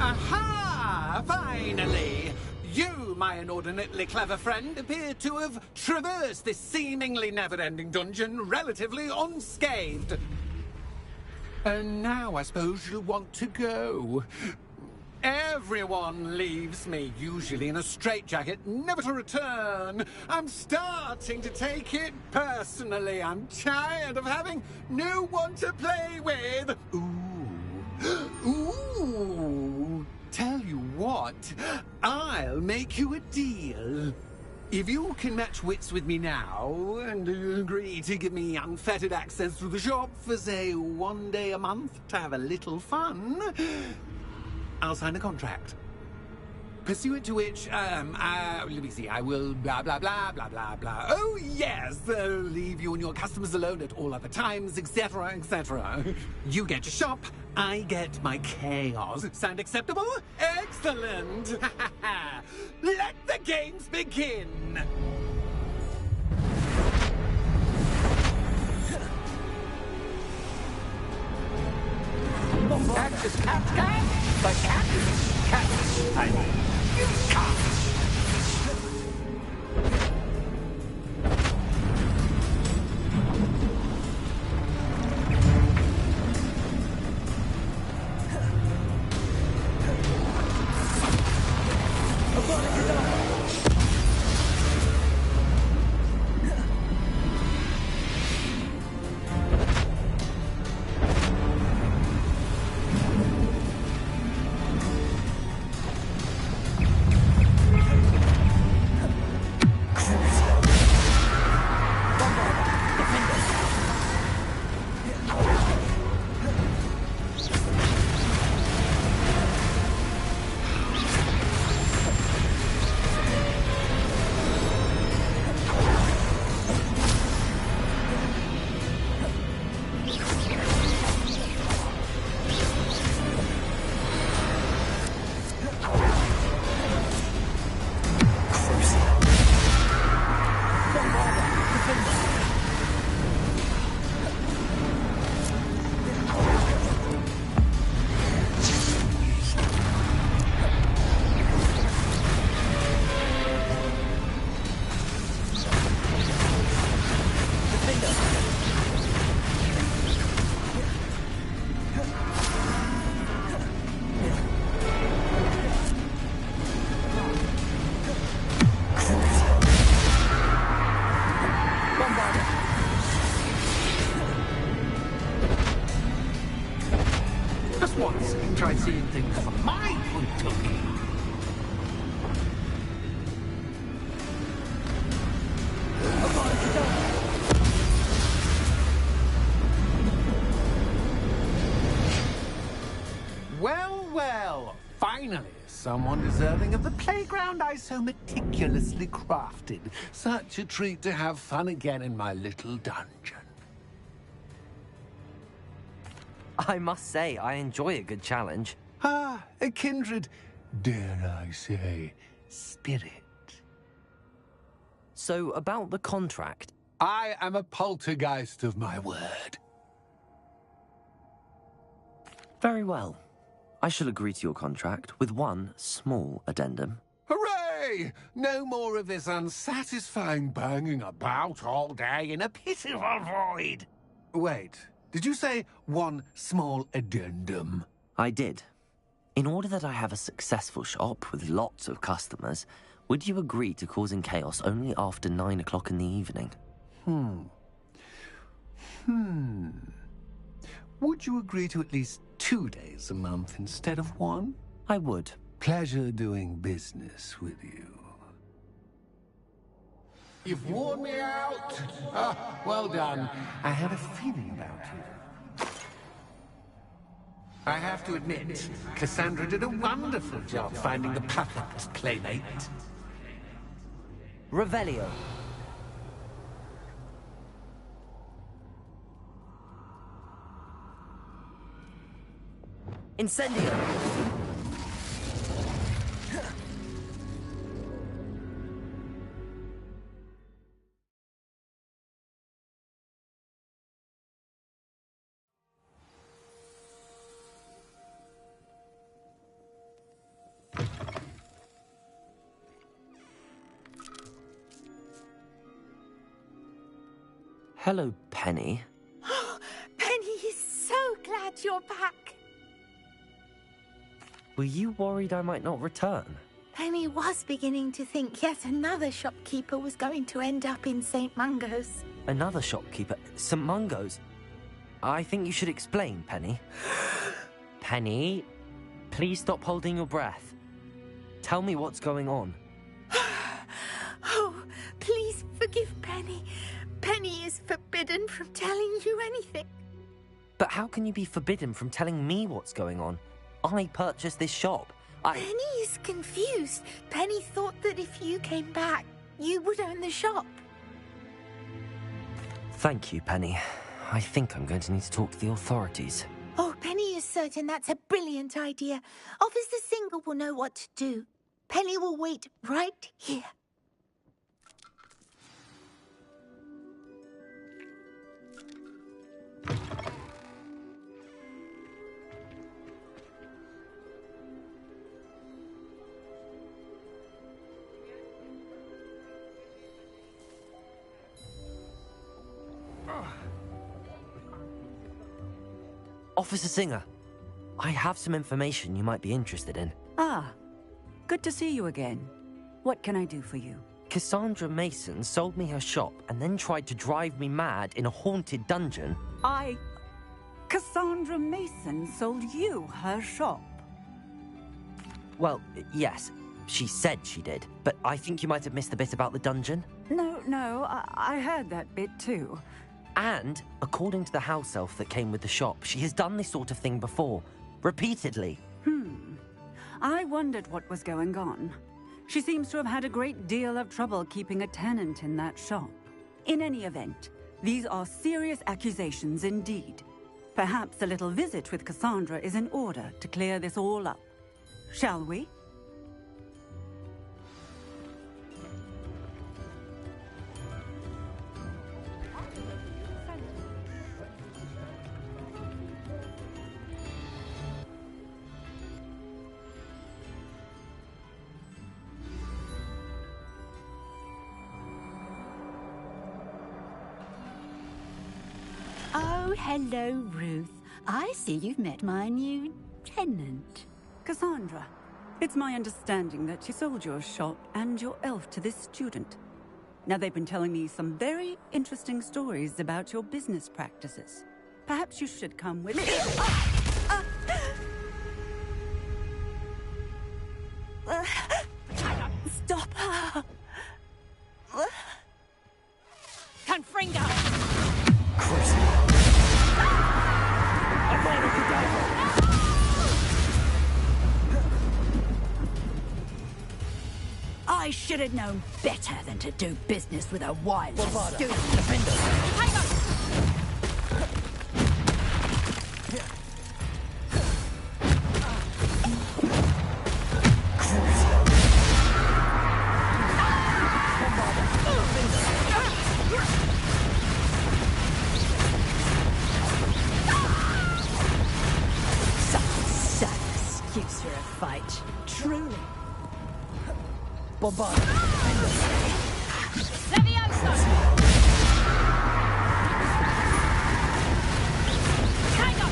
Aha! Finally! You, my inordinately clever friend, appear to have traversed this seemingly never-ending dungeon relatively unscathed. And now I suppose you'll want to go. Everyone leaves me, usually in a straitjacket, never to return. I'm starting to take it personally. I'm tired of having no one to play with. Ooh. Tell you what, I'll make you a deal. If you can match wits with me now and agree to give me unfettered access to the shop for, say, 1 day a month to have a little fun, I'll sign a contract. Pursuant to which, let me see, I will blah, blah, blah, blah, blah, blah. Oh, yes, leave you and your customers alone at all other times, etc., etc. You get your shop, I get my chaos. Sound acceptable? Excellent! Let the games begin! That is cat, but cat, I mean, you can't. Just once, try seeing things from my point of view. Well, well, finally, someone deserving of the playground I so meticulously crafted. Such a treat to have fun again in my little dungeon. I must say, I enjoy a good challenge. Ah, a kindred, dare I say, spirit. So, about the contract. I am a poltergeist of my word. Very well. I shall agree to your contract with one small addendum. Hooray! No more of this unsatisfying banging about all day in a pitiful void. Wait, did you say one small addendum? I did. In order that I have a successful shop with lots of customers, would you agree to causing chaos only after 9 o'clock in the evening? Would you agree to at least 2 days a month instead of 1? I would. Pleasure doing business with you. You've worn me out. Ah, well done. I had a feeling about you. I have to admit, Cassandra did a wonderful job finding the perfect playmate. Revelio. Incendio. Hello, Penny. Penny is so glad you're back. Were you worried I might not return? Penny was beginning to think yet another shopkeeper was going to end up in St. Mungo's. Another shopkeeper? St. Mungo's? I think you should explain, Penny. Penny, please stop holding your breath. Tell me what's going on. Oh, Penny is forbidden from telling you anything. But how can you be forbidden from telling me what's going on? I purchased this shop. Penny is confused. Penny thought that if you came back, you would own the shop. Thank you, Penny. I think I'm going to need to talk to the authorities. Oh, Penny is certain that's a brilliant idea. Officer Singer will know what to do. Penny will wait right here. Officer Singer, I have some information you might be interested in. Ah, good to see you again. What can I do for you? Cassandra Mason sold me her shop and then tried to drive me mad in a haunted dungeon. Cassandra Mason sold you her shop? Well, yes, she said she did, but I think you might have missed the bit about the dungeon. No, I heard that bit too. And, according to the house elf that came with the shop, she has done this sort of thing before. Repeatedly. I wondered what was going on. She seems to have had a great deal of trouble keeping a tenant in that shop. In any event, these are serious accusations indeed. Perhaps a little visit with Cassandra is in order to clear this all up. Shall we? Oh, hello, Ruth. I see you've met my new tenant. Cassandra, it's my understanding that you sold your shop and your elf to this student. Now, they've been telling me some very interesting stories about your business practices. Perhaps you should come with me. Stop her! Confringo! I should have known better than to do business with a wireless student. Excuse for a fight, truly. Bombarda. Levioso! Hang on!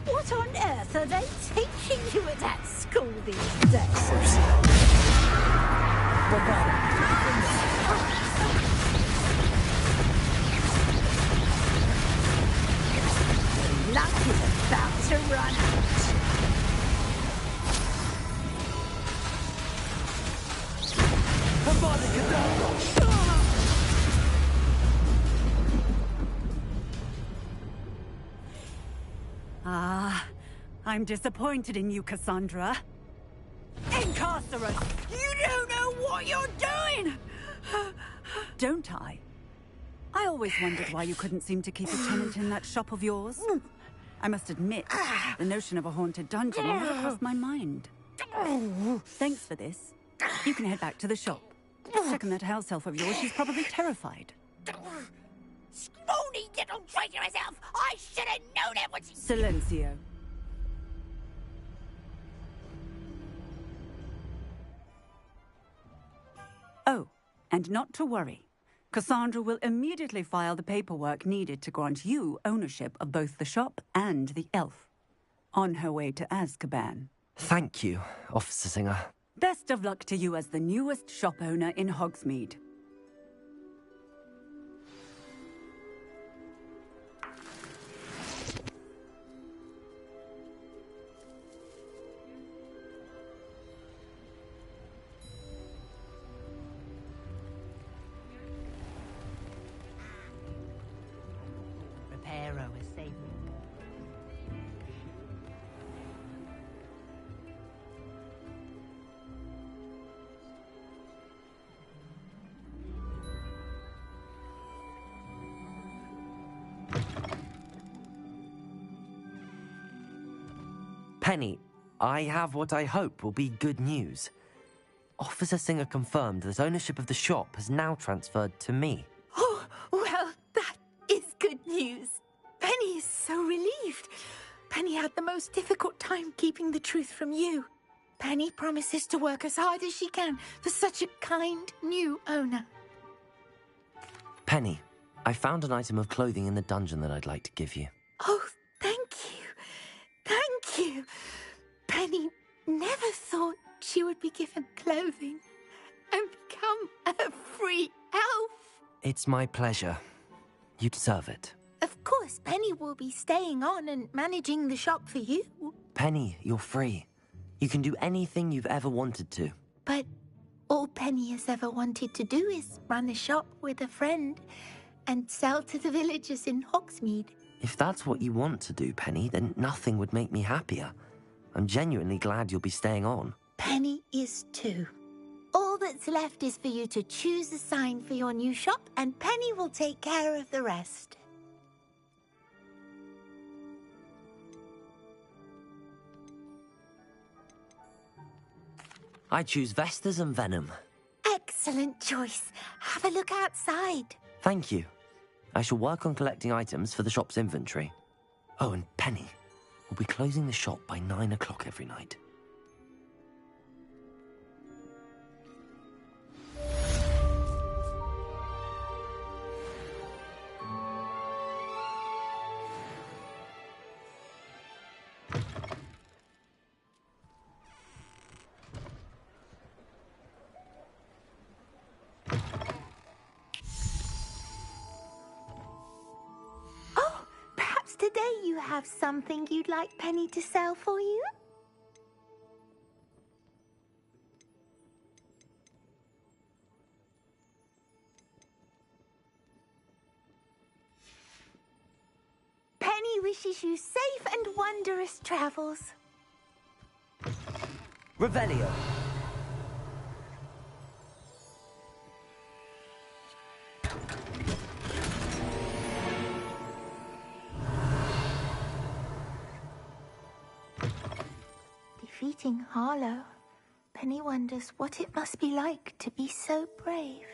What on earth are they teaching you at that school these days? Luck is about to run out. I'm disappointed in you, Cassandra. Incarcerate! You don't know what you're doing! Don't I? I always wondered why you couldn't seem to keep a tenant in that shop of yours. I must admit, the notion of a haunted dungeon never crossed my mind. Thanks for this. You can head back to the shop. Check on that house elf of yours. She's probably terrified. Scrawny little traitor herself! I should have known it when she... Silencio. Oh, and not to worry. Cassandra will immediately file the paperwork needed to grant you ownership of both the shop and the elf. On her way to Azkaban. Thank you, Officer Singer. Best of luck to you as the newest shop owner in Hogsmeade. Penny, I have what I hope will be good news. Officer Singer confirmed that ownership of the shop has now transferred to me. Oh, well, that is good news. Penny is so relieved. Penny had the most difficult time keeping the truth from you. Penny promises to work as hard as she can for such a kind new owner. Penny, I found an item of clothing in the dungeon that I'd like to give you. Oh, thank you. Thank you. Penny never thought she would be given clothing and become a free elf. It's my pleasure. You deserve it. Of course, Penny will be staying on and managing the shop for you. Penny, you're free. You can do anything you've ever wanted to. But all Penny has ever wanted to do is run a shop with a friend and sell to the villagers in Hogsmeade. If that's what you want to do, Penny, then nothing would make me happier. I'm genuinely glad you'll be staying on. Penny is too. All that's left is for you to choose a sign for your new shop, and Penny will take care of the rest. I choose Vestas and Venom. Excellent choice. Have a look outside. Thank you. I shall work on collecting items for the shop's inventory. Oh, and Penny, we'll be closing the shop by 9 o'clock every night. Today you have something you'd like Penny to sell for you? Penny wishes you safe and wondrous travels. Revelio. Defeating Harlow, Penny wonders what it must be like to be so brave.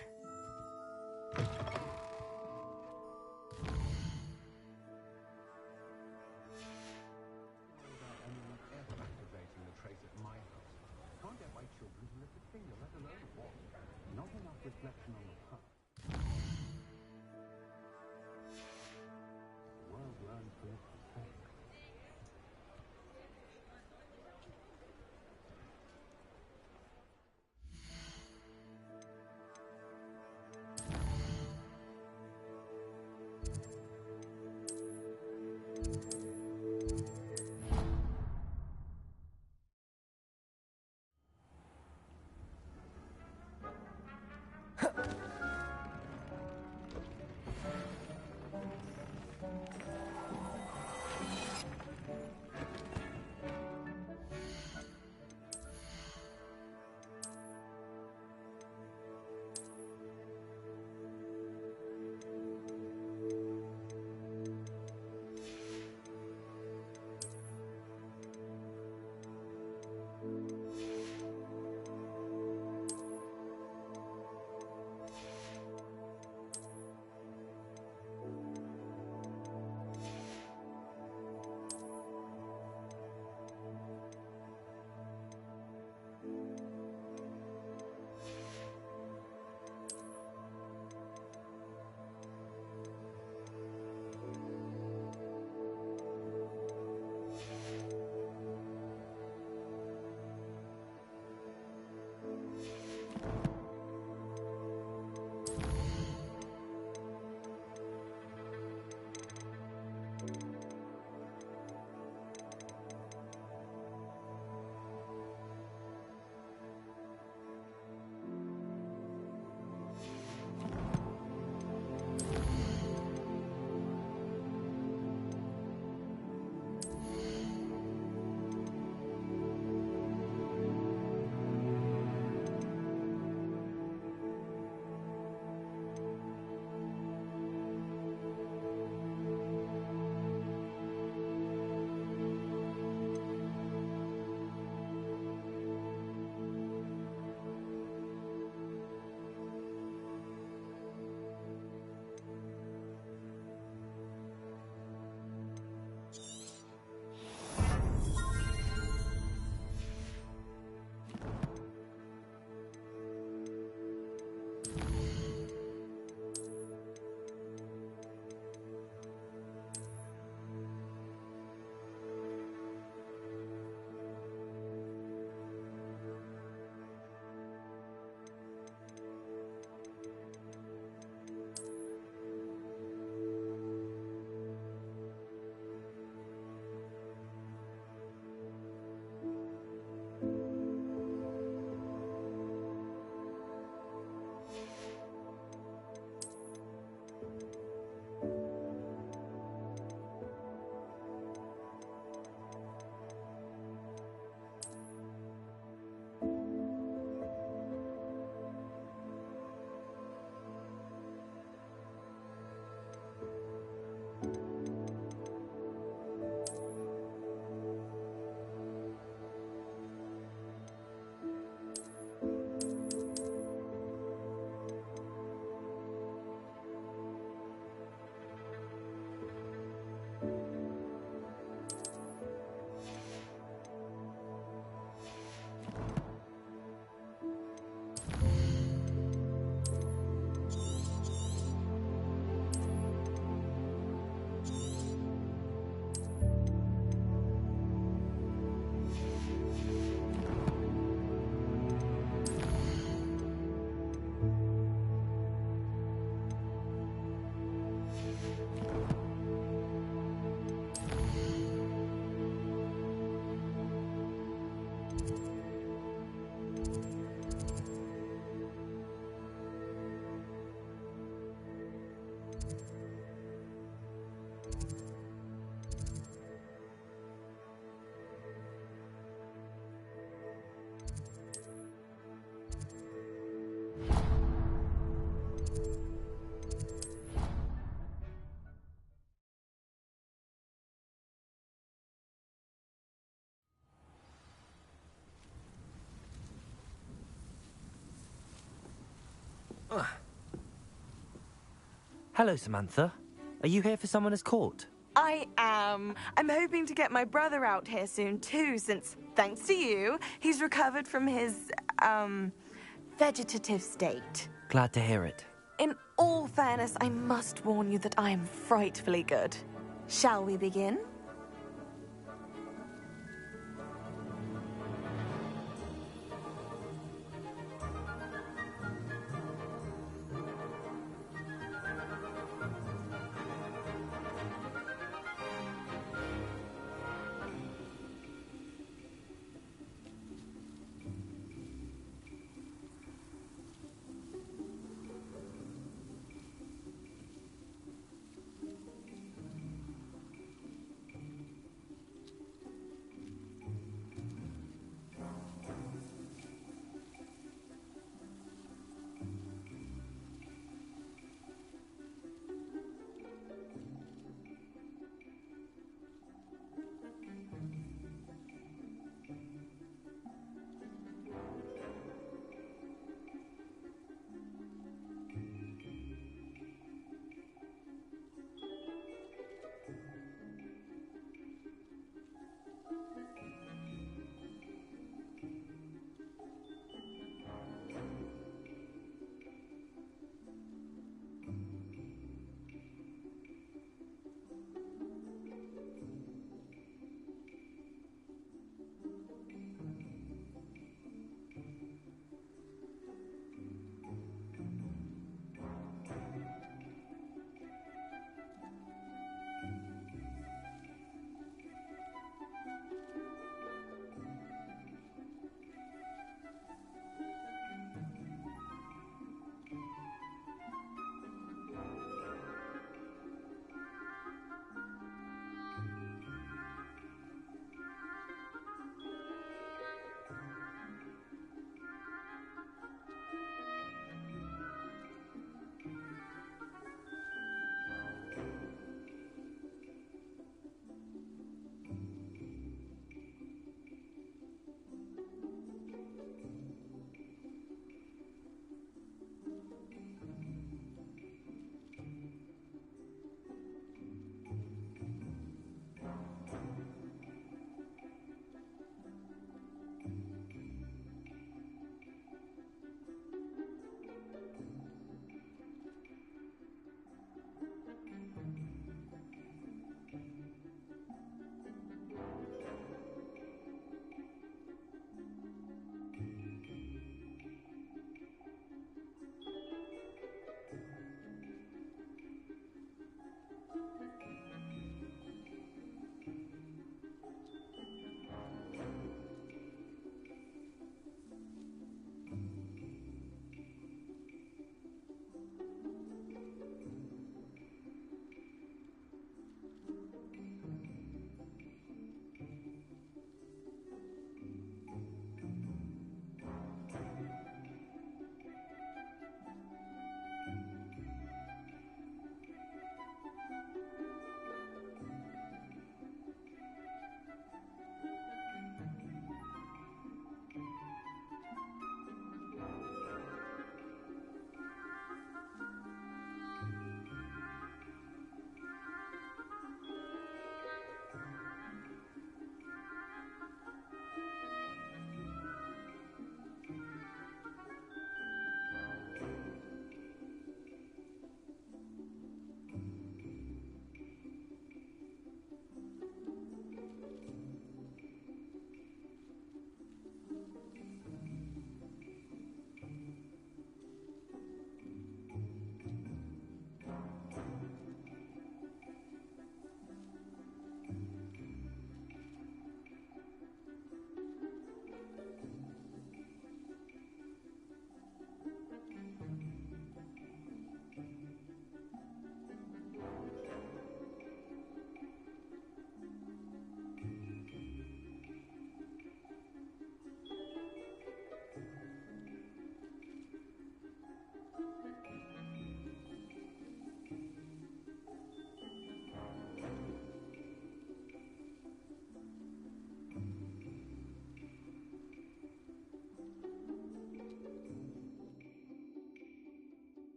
Hello, Samantha. Are you here for Summoner's Court? I am. I'm hoping to get my brother out here soon too, since, thanks to you, he's recovered from his, vegetative state. Glad to hear it. In all fairness, I must warn you that I am frightfully good. Shall we begin?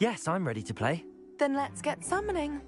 Yes, I'm ready to play. Then let's get summoning.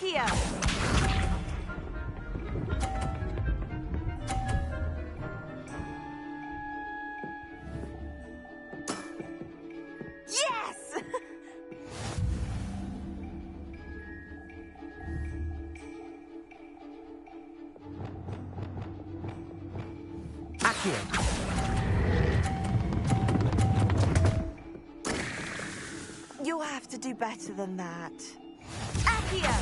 Accio! Yes! Accio! You'll have to do better than that. Accio!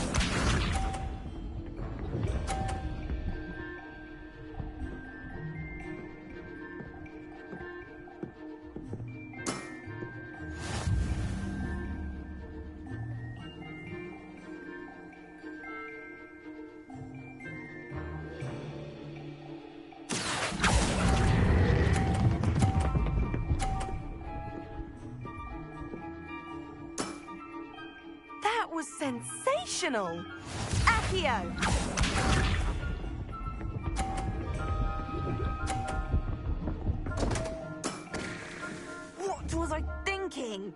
That was sensational! Accio! What was I thinking?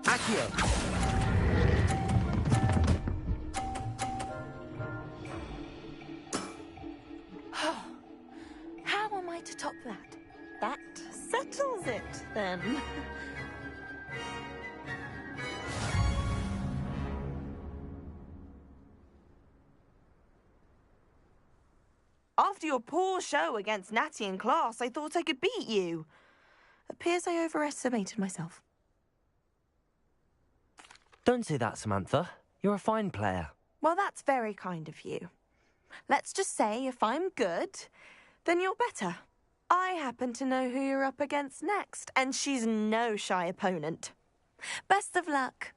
Accio! How am I to top that? That settles it, then. After your poor show against Natty in class, I thought I could beat you. Appears I overestimated myself. Don't say that, Samantha. You're a fine player. Well, that's very kind of you. Let's just say if I'm good, then you're better. I happen to know who you're up against next, and she's no shy opponent. Best of luck.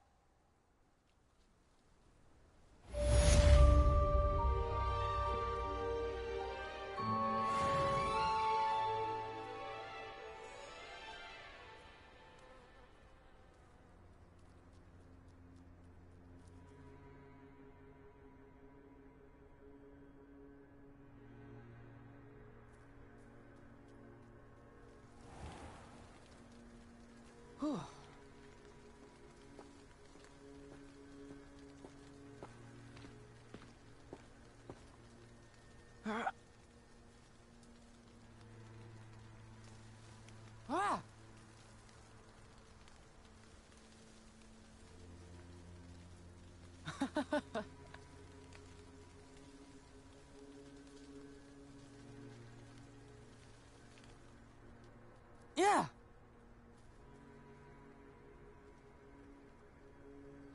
Yeah.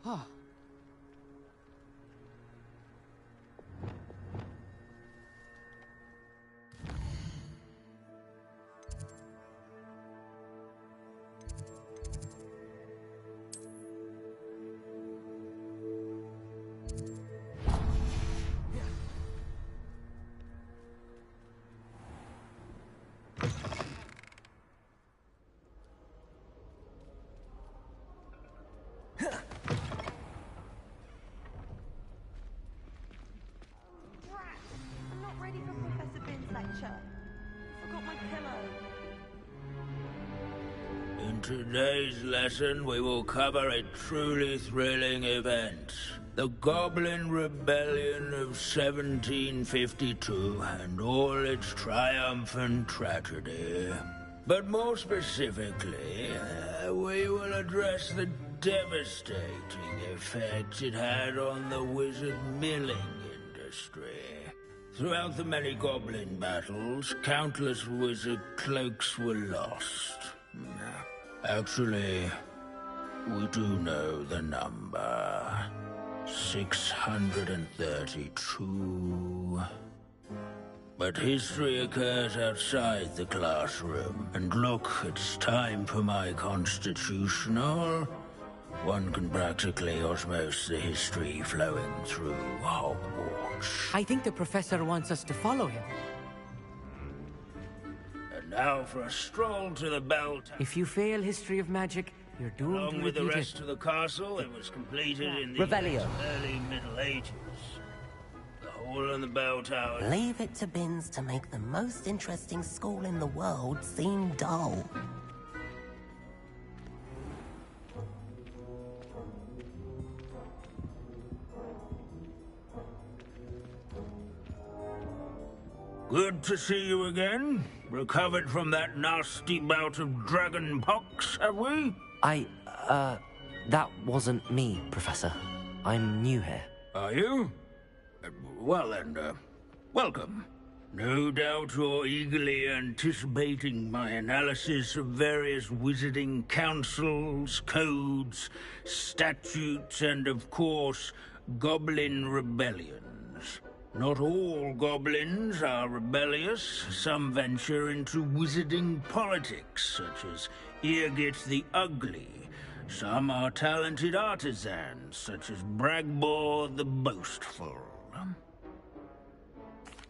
Huh. In today's lesson, we will cover a truly thrilling event. The Goblin Rebellion of 1752 and all its triumphant tragedy. But more specifically, we will address the devastating effect it had on the wizard milling industry. Throughout the many goblin battles, countless wizard cloaks were lost. Actually, we do know the number. 632. But history occurs outside the classroom. And look, it's time for my constitutional. One can practically osmose the history flowing through Hogwarts. I think the professor wants us to follow him. And now for a stroll to the bell tower. If you fail history of magic, you're doomed to Along with the repeat rest it. of the castle, it was completed in the Revelio. early Middle Ages. The hole in the bell tower. Leave it to Binns to make the most interesting school in the world seem dull. Good to see you again. Recovered from that nasty bout of dragon pox, have we? That wasn't me, Professor. I'm new here. Are you? Well then, welcome. No doubt you're eagerly anticipating my analysis of various wizarding councils, codes, statutes, and of course, goblin rebellions. Not all goblins are rebellious. Some venture into wizarding politics, such as Eargit the Ugly. Some are talented artisans, such as Bragbor the Boastful.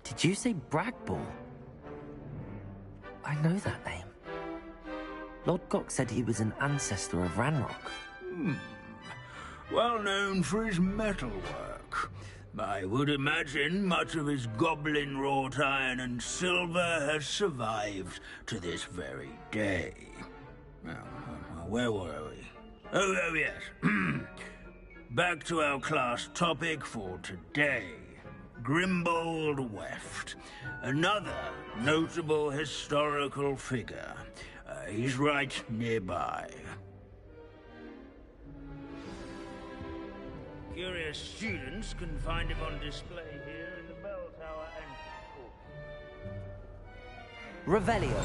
Did you say Bragbor? I know that name. Lord Gok said he was an ancestor of Ranrock. Well known for his metalwork. I would imagine much of his goblin-wrought iron and silver has survived to this very day. Now, where were we? Oh yes. Back to our class topic for today. Grimbold Weft. Another notable historical figure. He's right nearby. Curious students can find him on display here in the bell tower entrance. Revelio.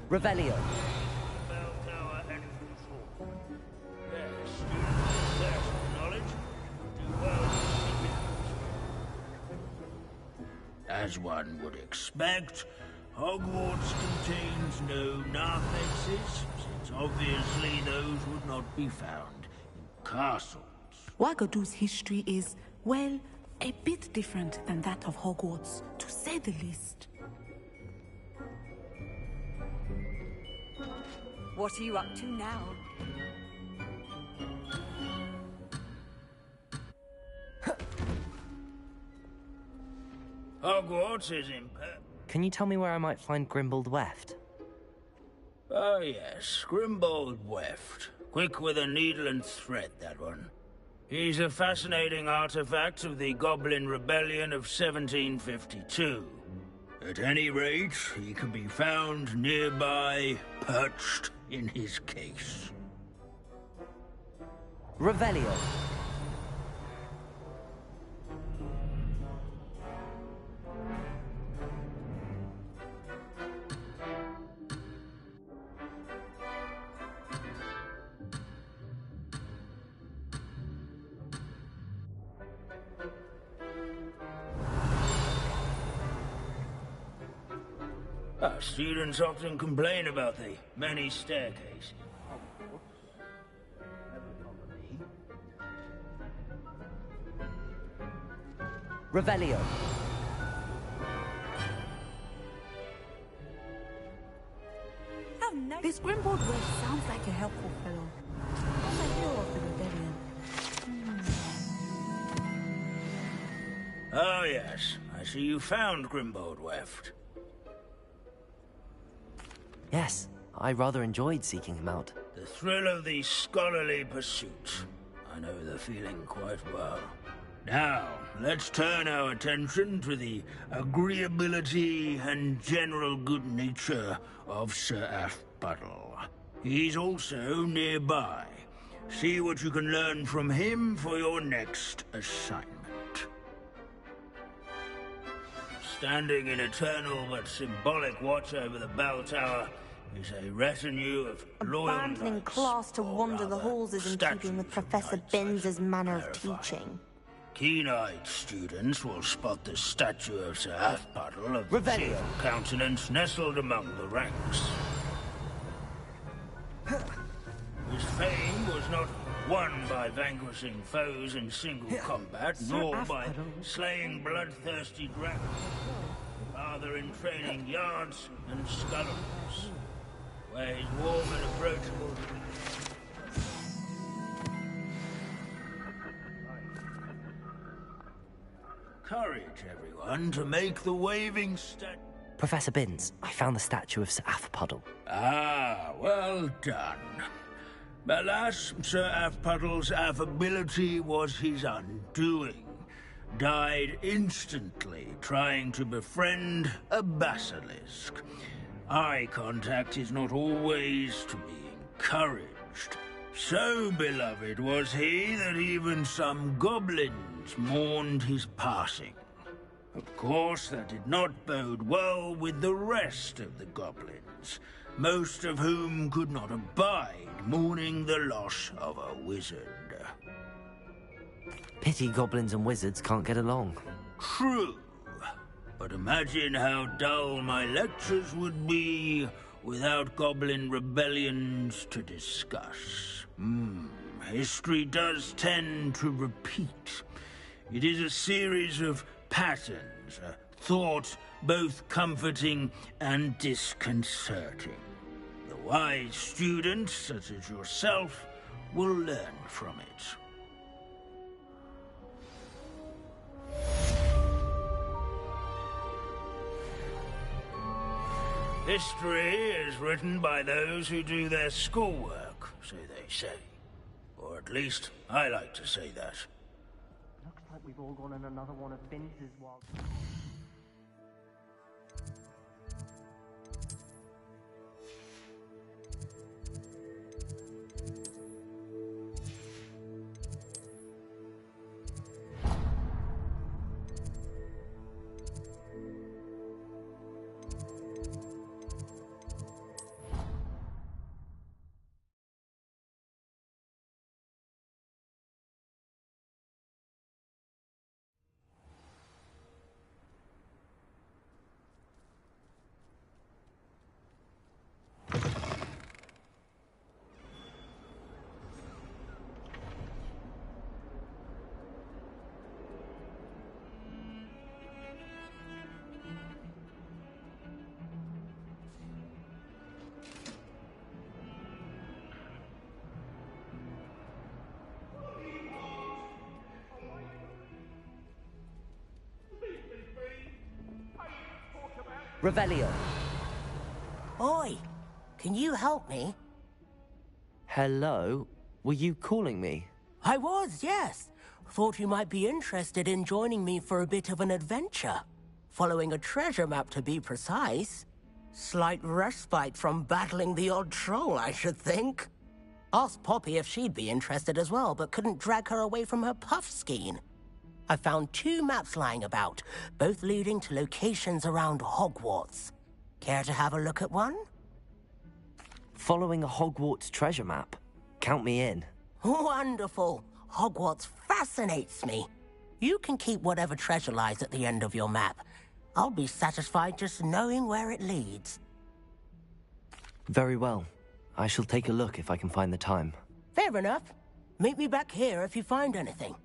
Revelio. Bell tower entrance hall. There, students thirst for knowledge do well to seek it. As one would expect, Hogwarts contains no narthexes, since obviously those would not be found in castles. Wagadu's history is, well, a bit different than that of Hogwarts, to say the least. What are you up to now? Hogwarts is Can you tell me where I might find Grimbold Weft? Oh yes, Grimbold Weft. Quick with a needle and thread, that one. He's a fascinating artifact of the Goblin Rebellion of 1752. At any rate, he can be found nearby, perched in his case. Revelio. Students often complain about the many staircases. Revelio. Oh, no. This Grimbold West sounds like a helpful fellow. I'm a hero of the rebellion. Oh, yes. I see you found Grimbold Weft. Yes, I rather enjoyed seeking him out. The thrill of the scholarly pursuit. I know the feeling quite well. Now, let's turn our attention to the agreeability and general good nature of Sir Aphbuttle. He's also nearby. See what you can learn from him for your next assignment. Standing in eternal but symbolic watch over the bell tower is a retinue of loyal Abandoning knights, class to wander the halls is in keeping with Professor Binns' manner of teaching. Keen-eyed students will spot the statue of Sir Aphbuttle of the Revelio. cheerful countenance nestled among the ranks. His fame was not won by vanquishing foes in single combat, nor by slaying bloodthirsty dragons, rather in training yards and sculleries, where his warm and approachable courage, everyone, to make the waving statue. Professor Binns, I found the statue of Sir Aphbuttle. Ah, well done. Alas, Sir Aphbuttle's affability was his undoing. Died instantly trying to befriend a basilisk. Eye contact is not always to be encouraged. So beloved was he that even some goblins mourned his passing. Of course, that did not bode well with the rest of the goblins, most of whom could not abide mourning the loss of a wizard. Pity goblins and wizards can't get along. True. But imagine how dull my lectures would be without goblin rebellions to discuss. History does tend to repeat. It is a series of patterns, a thought both comforting and disconcerting. The wise students, such as yourself, will learn from it. History is written by those who do their schoolwork, so they say. Or at least, I like to say that. Looks like we've all gone on another one of Binns's wild... Revelio. Oi, can you help me? Hello? Were you calling me? I was, yes. Thought you might be interested in joining me for a bit of an adventure. Following a treasure map, to be precise. Slight respite from battling the odd troll, I should think. Asked Poppy if she'd be interested as well, but couldn't drag her away from her puff skein. I found 2 maps lying about, both leading to locations around Hogwarts. Care to have a look at one? Following a Hogwarts treasure map? Count me in. Wonderful. Hogwarts fascinates me. You can keep whatever treasure lies at the end of your map. I'll be satisfied just knowing where it leads. Very well. I shall take a look if I can find the time. Fair enough. Meet me back here if you find anything.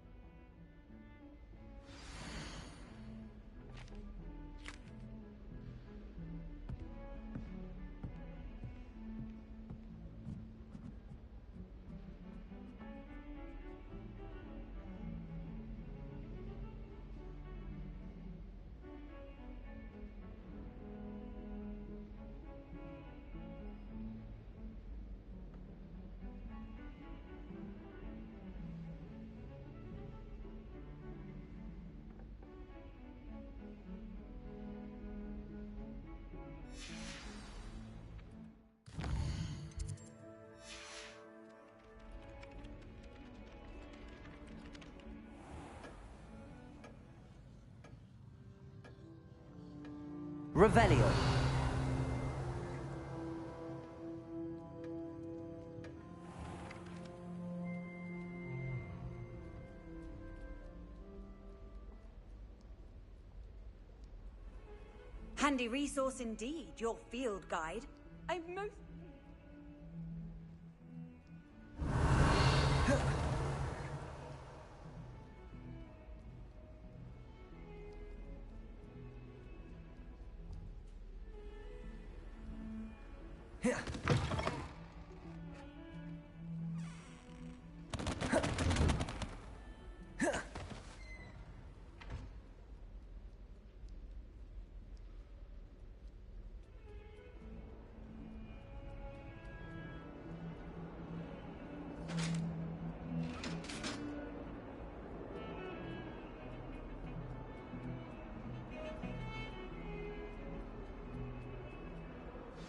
Revelio. Handy resource indeed, your field guide. I'm most...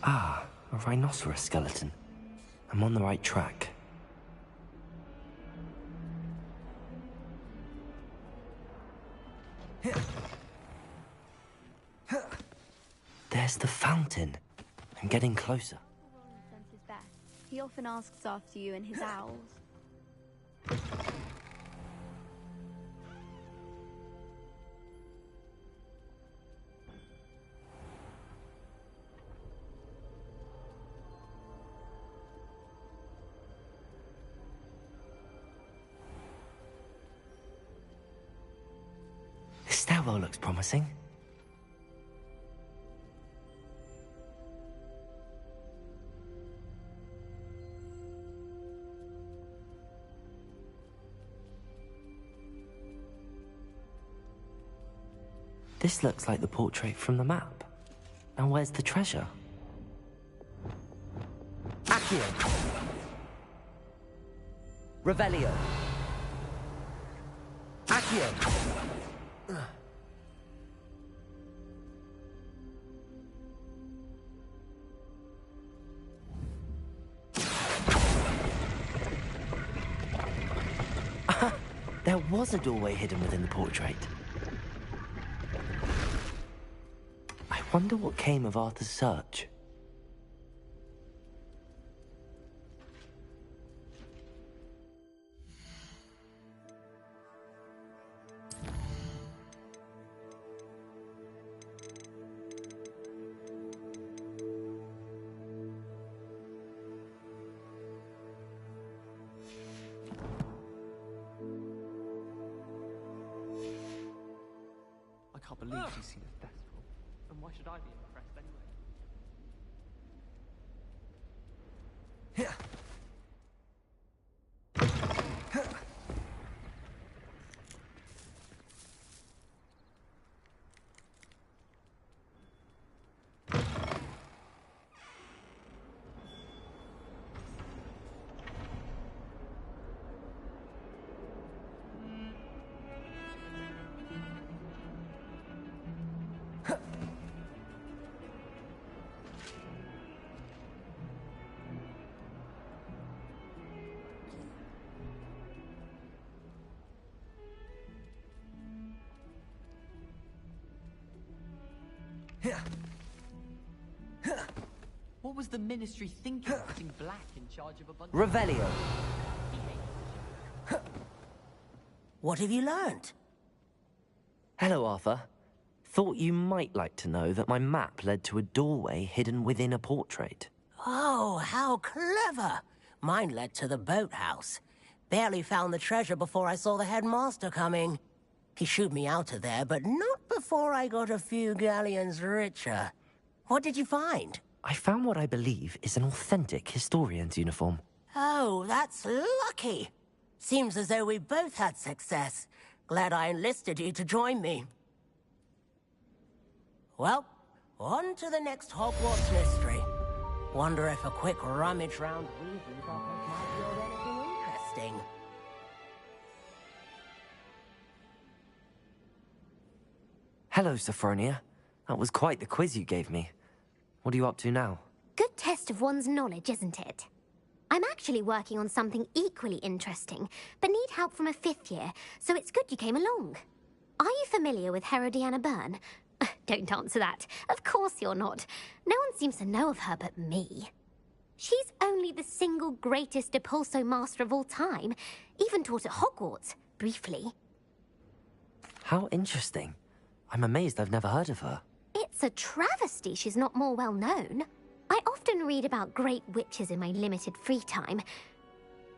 Ah, a rhinoceros skeleton. I'm on the right track. There's the fountain. I'm getting closer. Senses best. He often asks after you and his owls. This stairwell looks promising. This looks like the portrait from the map. Now where's the treasure? Accio. Revelio. Accio. There was a doorway hidden within the portrait. I wonder what came of Arthur's search. I can't believe she's seen a festival. And why should I be impressed anyway? What was the Ministry thinking, putting Black in charge of a bunch Revelio. What have you learned? Hello, Arthur. thought you might like to know that my map led to a doorway hidden within a portrait. Oh, how clever! Mine led to the boathouse. Barely found the treasure before I saw the headmaster coming. He shooed me out of there, but not before I got a few galleons richer. What did you find? I found what I believe is an authentic historian's uniform. Oh, that's lucky. Seems as though we both had success. Glad I enlisted you to join me. Well, on to the next Hogwarts mystery. Wonder if a quick rummage round Weasley's office might yield anything interesting. Hello, Sophronia. That was quite the quiz you gave me. What are you up to now? Good test of one's knowledge, isn't it? I'm actually working on something equally interesting, but need help from a 5th year, so it's good you came along. Are you familiar with Herodiana Byrne? Don't answer that. Of course you're not. No one seems to know of her but me. She's only the single greatest Depulso master of all time. Even taught at Hogwarts, briefly. How interesting. I'm amazed I've never heard of her. It's a travesty she's not more well known. I often read about great witches in my limited free time.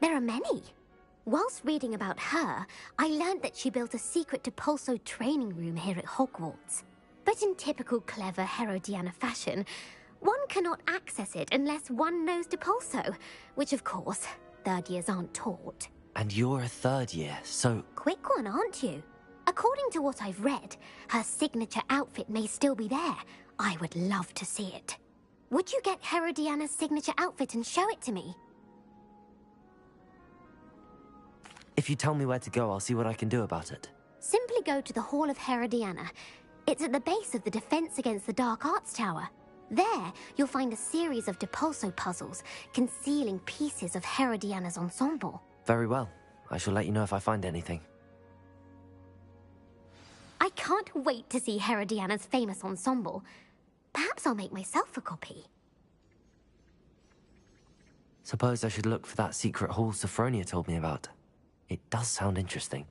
There are many. Whilst reading about her, I learned that she built a secret Depulso training room here at Hogwarts. But in typical clever Herodiana fashion, one cannot access it unless one knows Depulso, which of course, 3rd years aren't taught. And you're a 3rd year, so... Quick one, aren't you? According to what I've read, her signature outfit may still be there. I would love to see it. Would you get Herodiana's signature outfit and show it to me? If you tell me where to go, I'll see what I can do about it. Simply go to the Hall of Herodiana. It's at the base of the Defense Against the Dark Arts Tower. There, you'll find a series of Depulso puzzles concealing pieces of Herodiana's ensemble. Very well. I shall let you know if I find anything. I can't wait to see Herodiana's famous ensemble. Perhaps I'll make myself a copy. Suppose I should look for that secret hall Sophronia told me about. It does sound interesting.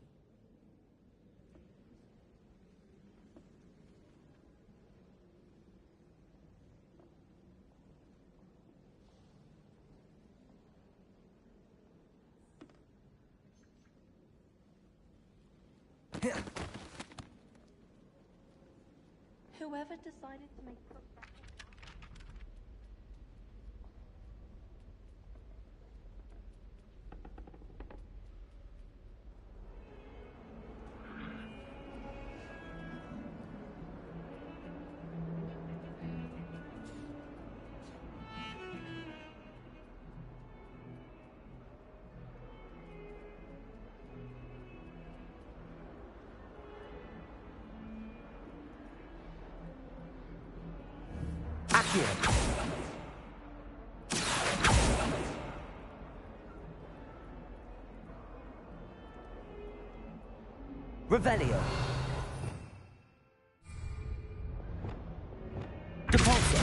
Whoever decided to make... Revelio. Depulso.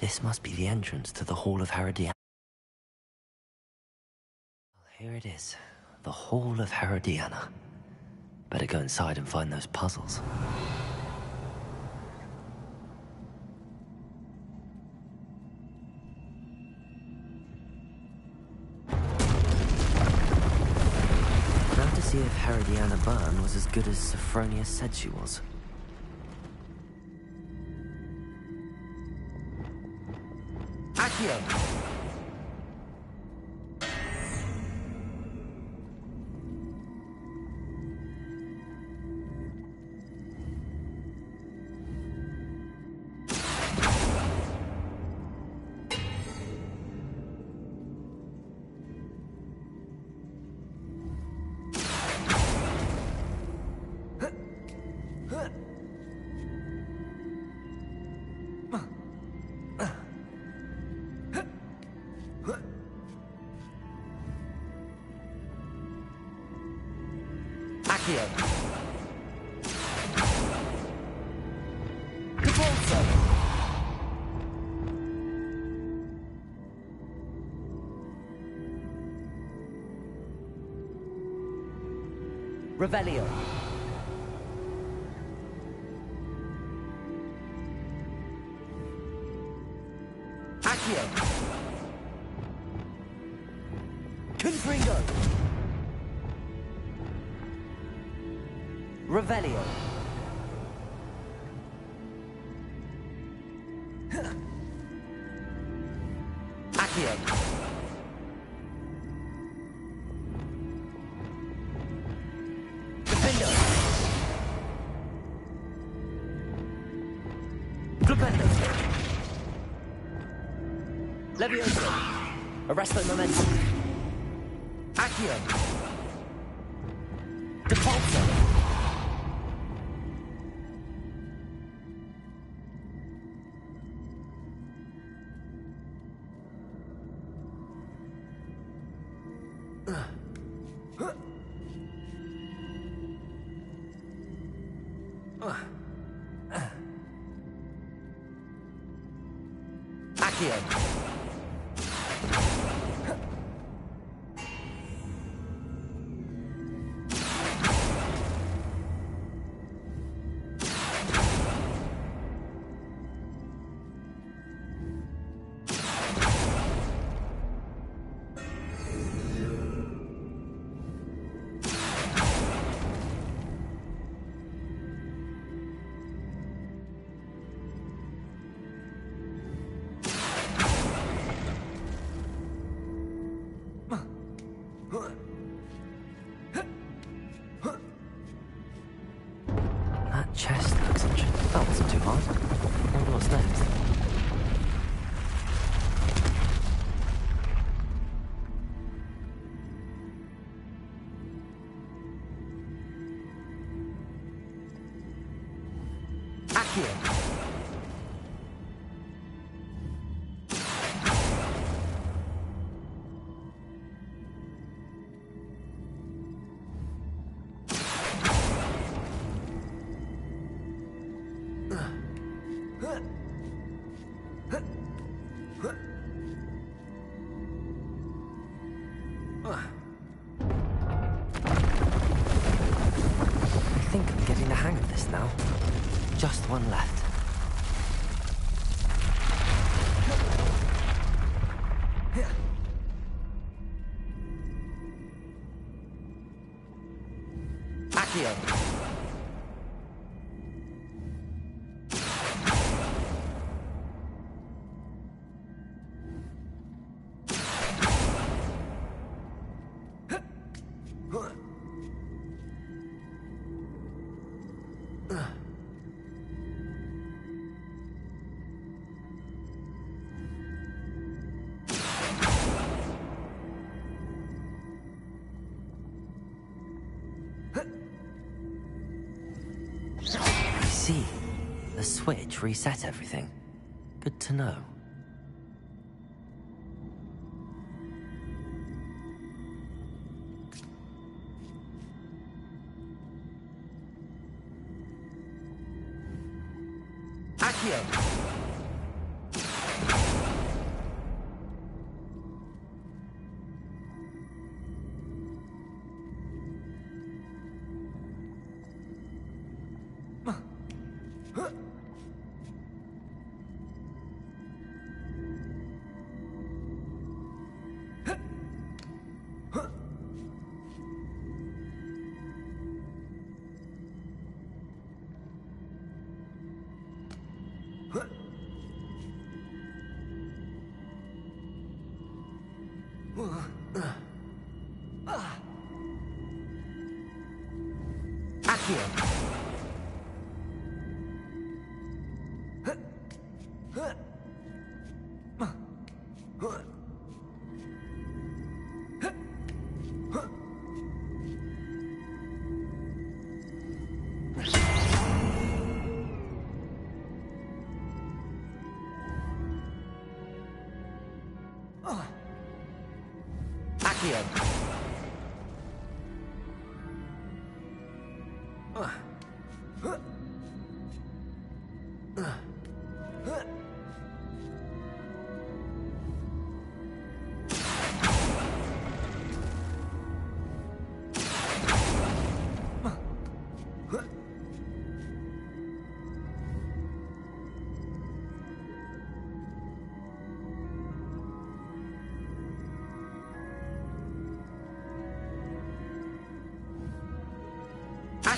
This must be the entrance to the Hall of Herodiana. Well, here it is. The Hall of Herodiana. Better go inside and find those puzzles. Now to see if Herodiana Byrne was as good as Sophronia said she was. Accio. Accio. Depulso. Revelio. Accio. Confringo. Revelio. Accio. Defendo. Flipendo. Levioso. Arresto momentum. Accio. Depulso. Accio. That chest looks interesting. That wasn't too hard. I wonder what's next. Accio. I think I'm getting the hang of this now. Just one left. Accio. I see. The switch reset everything. Good to know. Accio. Accio. Accio.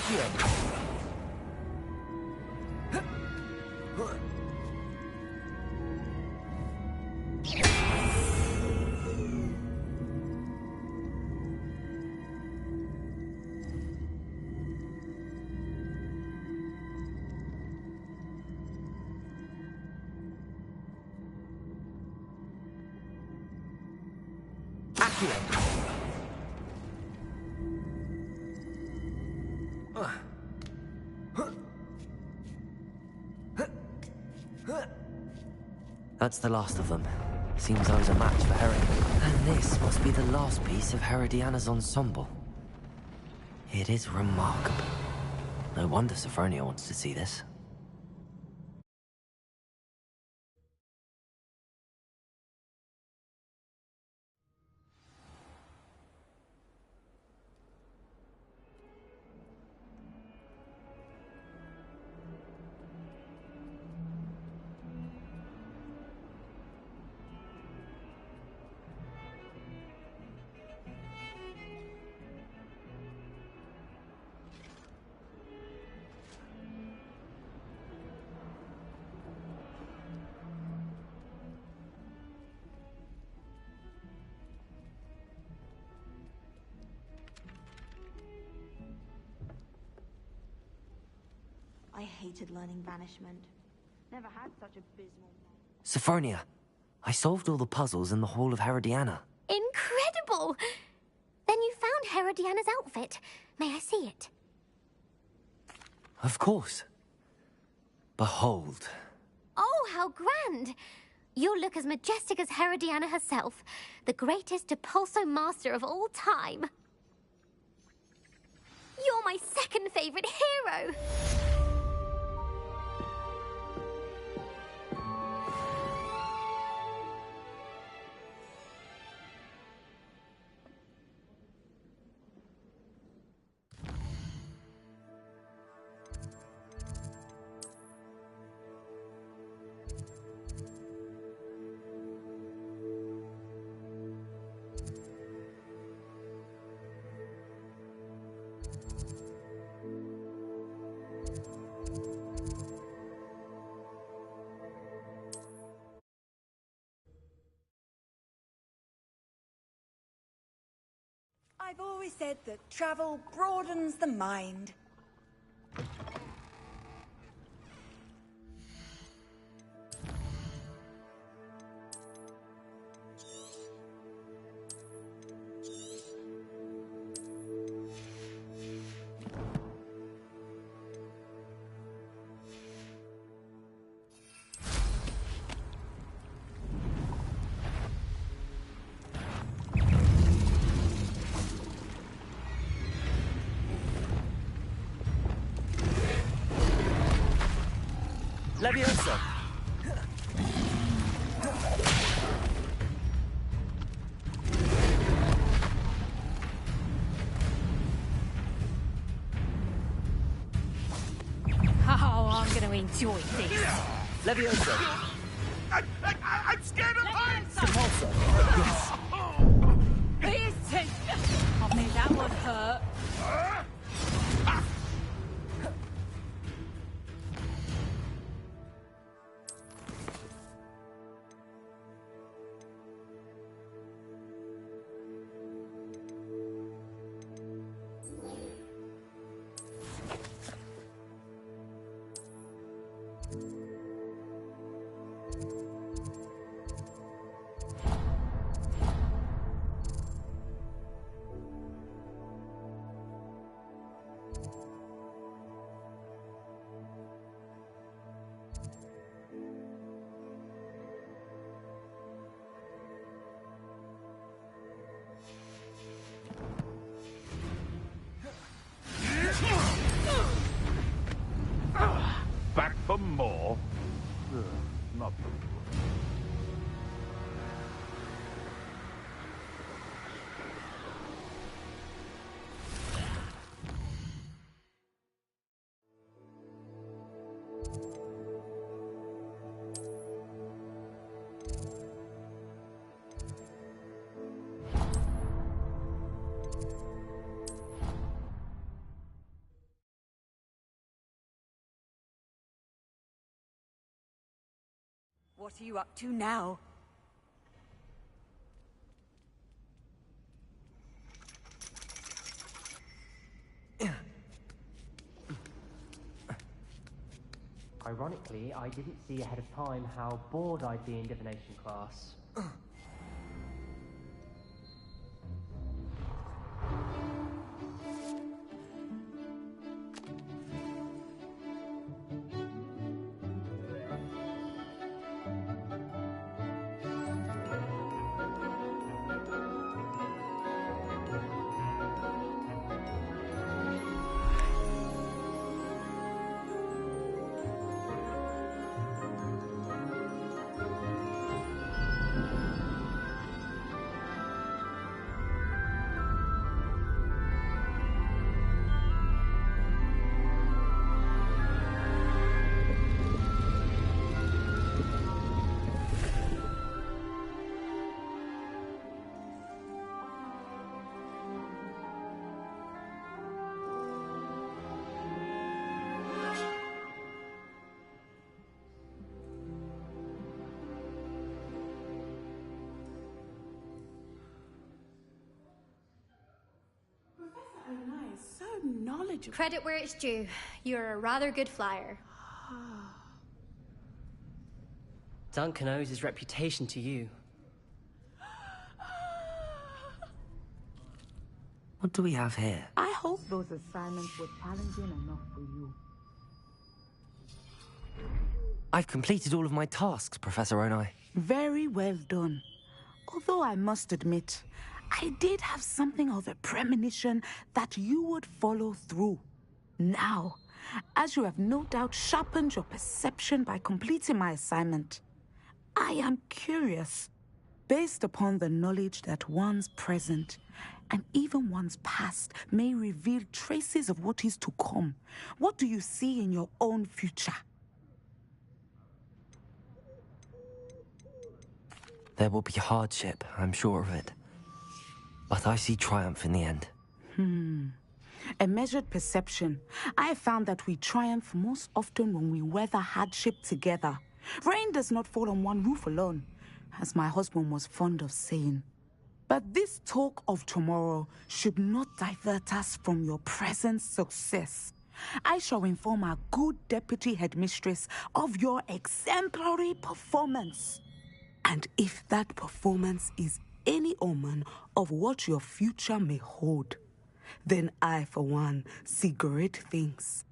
Accio. That's the last of them. Seems I was a match for Herod. And this must be the last piece of Herodiana's ensemble. It is remarkable. No wonder Sophronia wants to see this. I hated learning banishment. Never had such abysmal... Sophronia, I solved all the puzzles in the Hall of Herodiana. Incredible! Then you found Herodiana's outfit. May I see it? Of course. Behold. Oh, how grand! You'll look as majestic as Herodiana herself, the greatest Depulso master of all time. You're my second favorite hero! I've always said that travel broadens the mind. Leviosa! Oh, I'm going to enjoy this. Leviosa! I'm scared of heights! Depulso! Yes! Listen! I think that would hurt. Back for more? Not for What are you up to now? Ironically, I didn't see ahead of time how bored I'd be in divination class. So knowledgeable. Credit where it's due. You're a rather good flyer. Duncan owes his reputation to you. What do we have here? I hope those assignments were challenging enough for you. I've completed all of my tasks, Professor Onai. Very well done. Although I must admit, I did have something of a premonition that you would follow through. Now, as you have no doubt sharpened your perception by completing my assignment, I am curious, based upon the knowledge that one's present and even one's past may reveal traces of what is to come. What do you see in your own future? There will be hardship, I'm sure of it. But I see triumph in the end. A measured perception. I have found that we triumph most often when we weather hardship together. Rain does not fall on one roof alone, as my husband was fond of saying. But this talk of tomorrow should not divert us from your present success. I shall inform our good deputy headmistress of your exemplary performance. And if that performance is any omen of what your future may hold, then I, for one, see great things.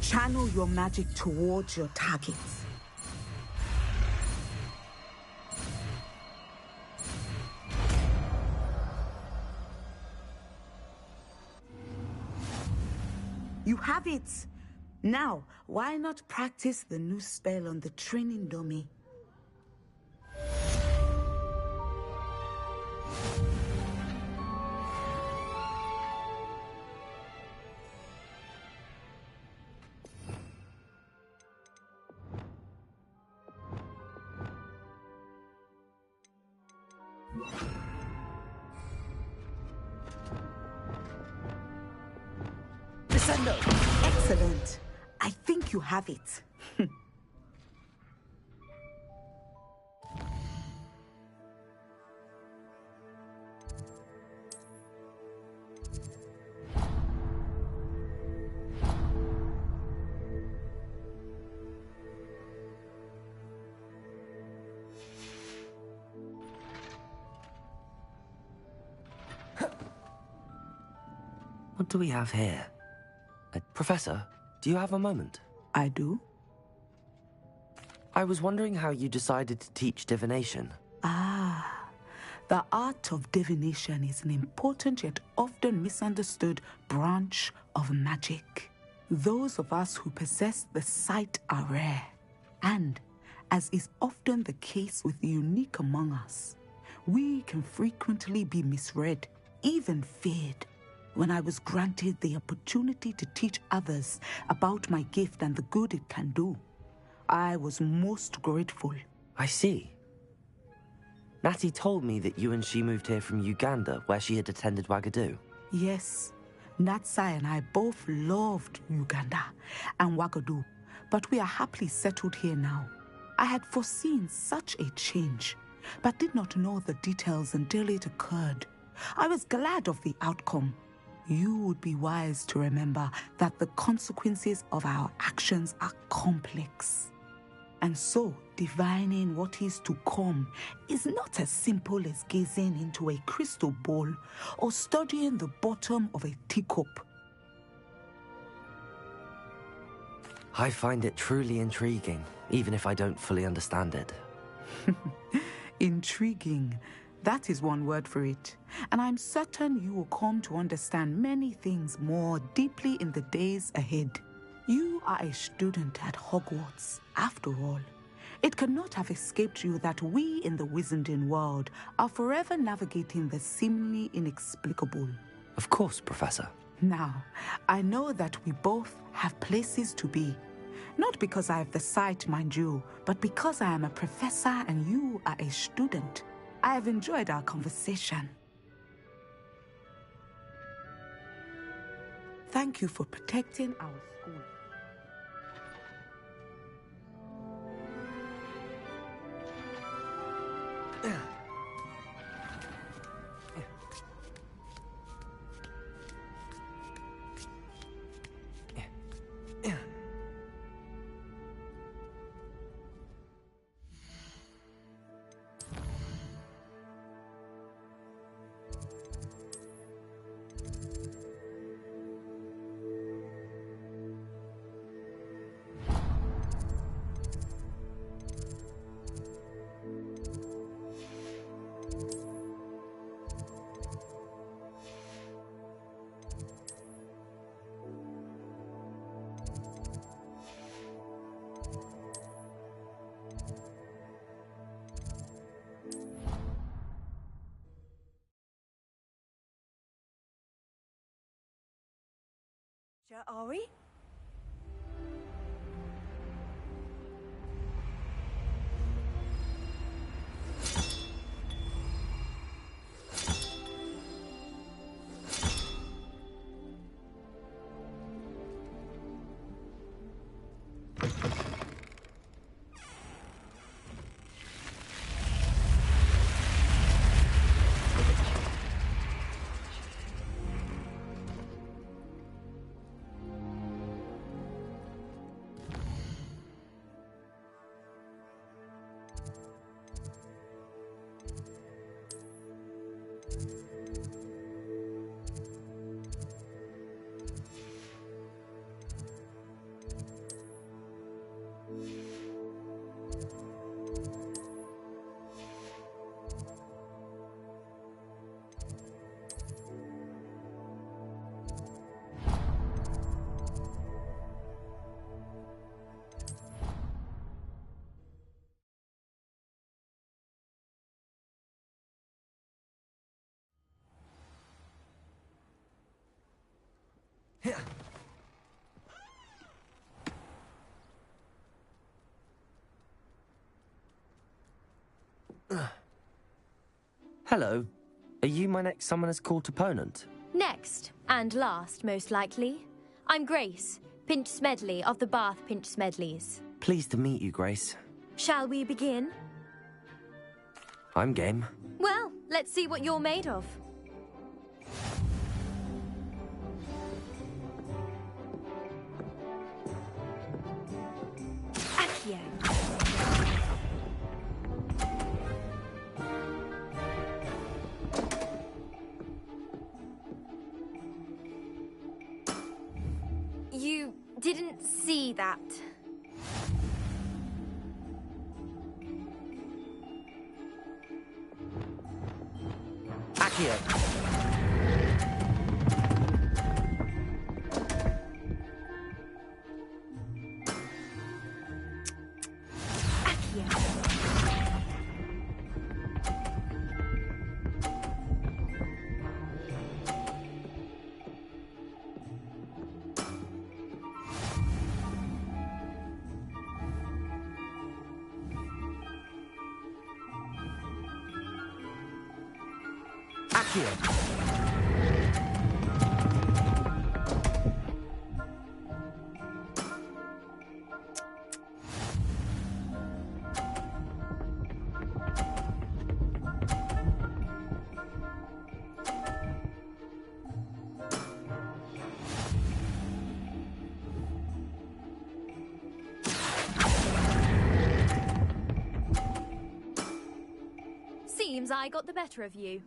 Channel your magic towards your targets. You have it! Now, why not practice the new spell on the training dummy? Descendo! Excellent. I think you have it. What do we have here? Professor, do you have a moment? I do. I was wondering how you decided to teach divination. The art of divination is an important yet often misunderstood branch of magic. Those of us who possess the sight are rare. And, as is often the case with the unique among us, we can frequently be misread, even feared. When I was granted the opportunity to teach others about my gift and the good it can do, I was most grateful. I see. Natty told me that you and she moved here from Uganda, where she had attended Wagadu. Yes, Natsai and I both loved Uganda and Wagadu, but we are happily settled here now. I had foreseen such a change, but did not know the details until it occurred. I was glad of the outcome. You would be wise to remember that the consequences of our actions are complex. And so, divining what is to come is not as simple as gazing into a crystal ball or studying the bottom of a teacup. I find it truly intriguing, even if I don't fully understand it. Intriguing. That is one word for it. And I'm certain you will come to understand many things more deeply in the days ahead. You are a student at Hogwarts, after all. It cannot have escaped you that we in the Wizarding world are forever navigating the seemingly inexplicable. Of course, Professor. Now, I know that we both have places to be. Not because I have the sight, mind you, but because I am a professor and you are a student. I have enjoyed our conversation. Thank you for protecting our school. Are we? Hello. Are you my next summoner's court opponent? Next, and last, most likely. I'm Grace, Pinch Smedley of the Bath Pinch Smedleys. Pleased to meet you, Grace. Shall we begin? I'm game. Well, let's see what you're made of. Accio. You didn't see that. Accio. Seems I got the better of you.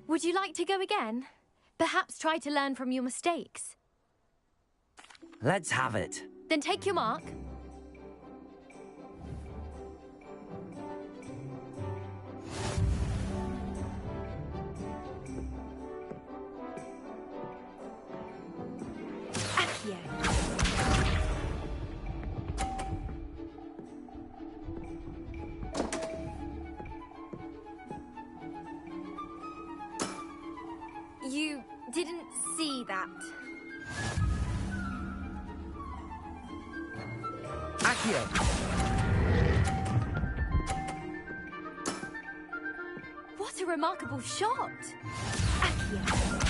Would you like to go again? Perhaps try to learn from your mistakes. Let's have it. Then take your mark. Accio. You didn't see that. Accio! What a remarkable shot! Accio.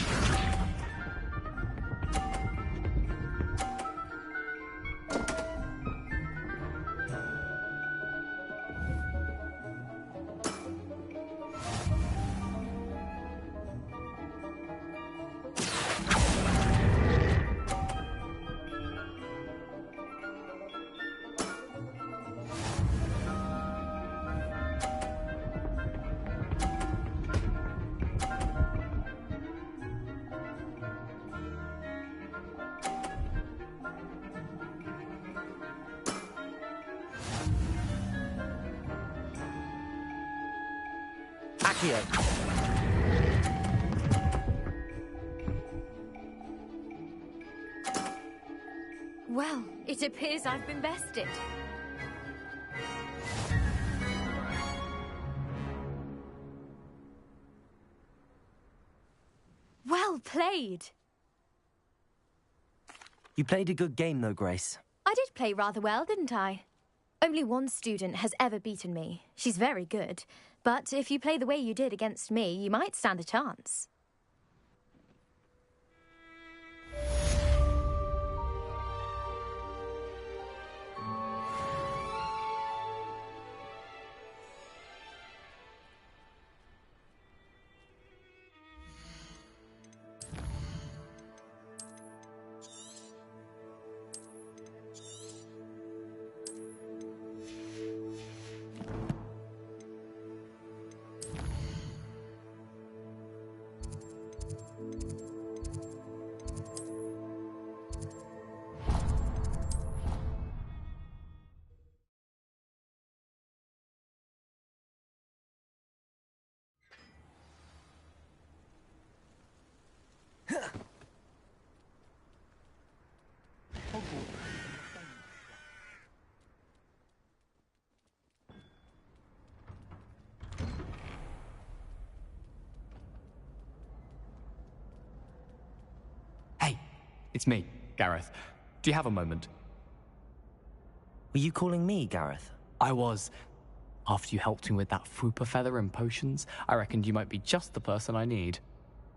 Accio. Well, it appears I've been bested. Well played. You played a good game though, Grace. I did play rather well, didn't I? Only one student has ever beaten me. She's very good. But if you play the way you did against me, you might stand a chance. Hey, it's me, Gareth. Do you have a moment? Were you calling me, Gareth? I was. After you helped me with that Fupa feather and potions, I reckoned you might be just the person I need.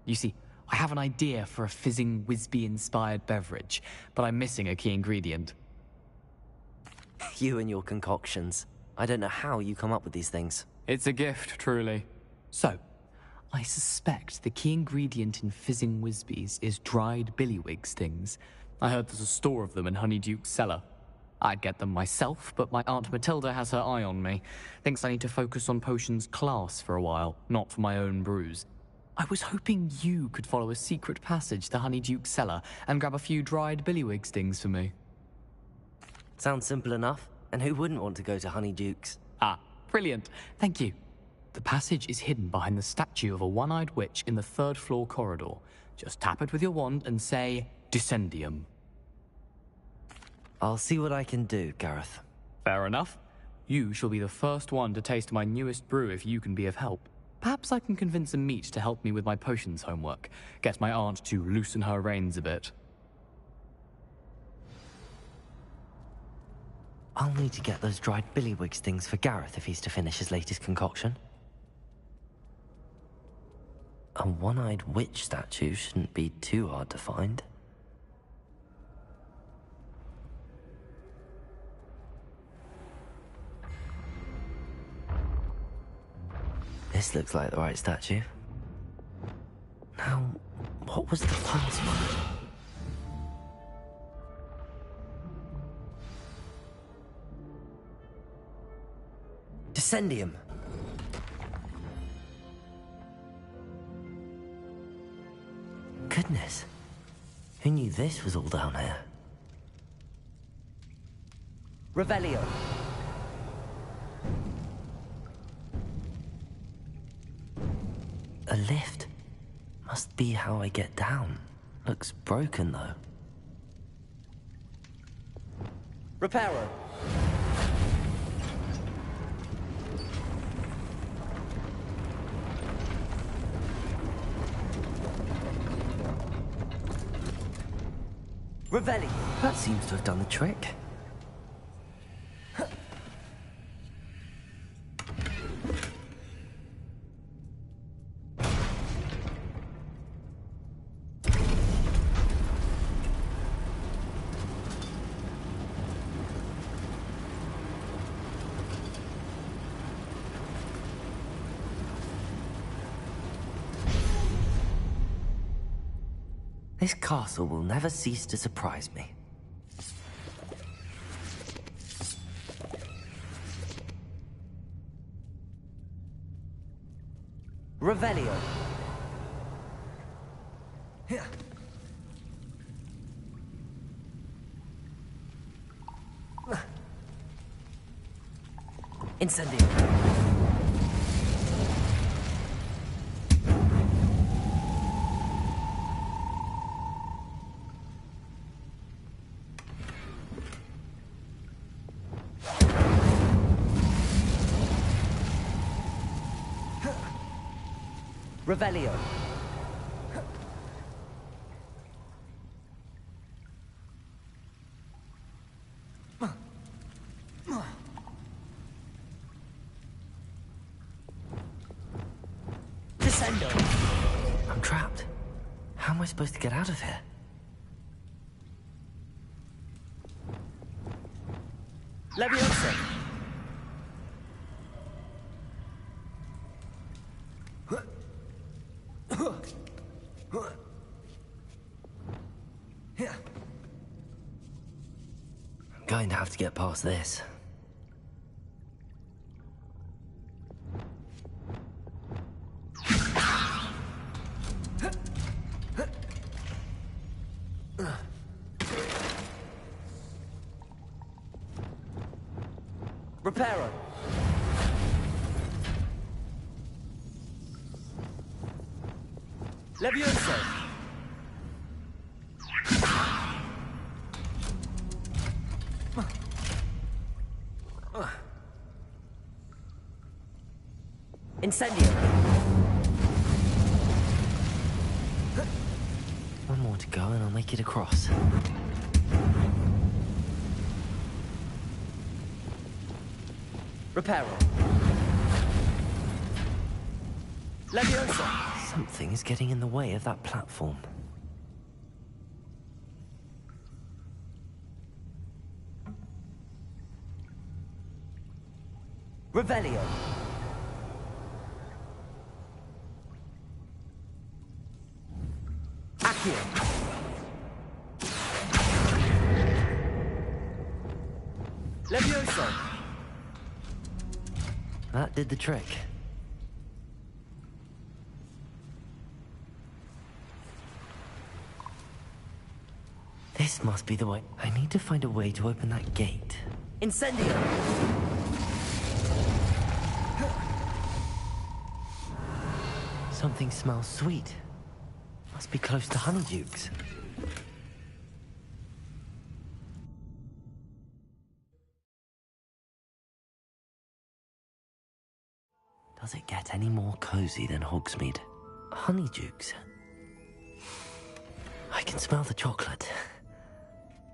You see, I have an idea for a fizzing Wisby-inspired beverage, but I'm missing a key ingredient. You and your concoctions. I don't know how you come up with these things. It's a gift, truly. So, I suspect the key ingredient in fizzing Wisbies is dried billywig stings. I heard there's a store of them in Honeyduke's cellar. I'd get them myself, but my Aunt Matilda has her eye on me. Thinks I need to focus on potions class for a while, not for my own brews. I was hoping you could follow a secret passage to Honeyduke's cellar and grab a few dried billywig stings for me. Sounds simple enough. And who wouldn't want to go to Honeyduke's? Ah, brilliant. Thank you. The passage is hidden behind the statue of a one-eyed witch in the third-floor corridor. Just tap it with your wand and say, Descendium. I'll see what I can do, Gareth. Fair enough. You shall be the first one to taste my newest brew if you can be of help. Perhaps I can convince a meat to help me with my potions homework. Get my aunt to loosen her reins a bit. I'll need to get those dried billywig things for Gareth if he's to finish his latest concoction. A one-eyed witch statue shouldn't be too hard to find. This looks like the right statue. Now, what was the password? Incendium! Goodness. Who knew this was all down here? Revelio! A lift. Must be how I get down. Looks broken, though. Reparo! Revelli! That seems to have done the trick. This castle will never cease to surprise me. Revelio. Incendio. Revelio. Descendo. I'm trapped. How am I supposed to get out of here? Leviosa. I'm going to have to get past this. Reparo. Leviosa. Incendio. One more to go and I'll make it across. Reparo. Leviosa. Something is getting in the way of that platform. Revelio. Accio. Leviosa. That did the trick. This must be the way. I need to find a way to open that gate. Incendio! Something smells sweet. Must be close to Honeydukes. Does it get any more cozy than Hogsmeade? Honeydukes. I can smell the chocolate.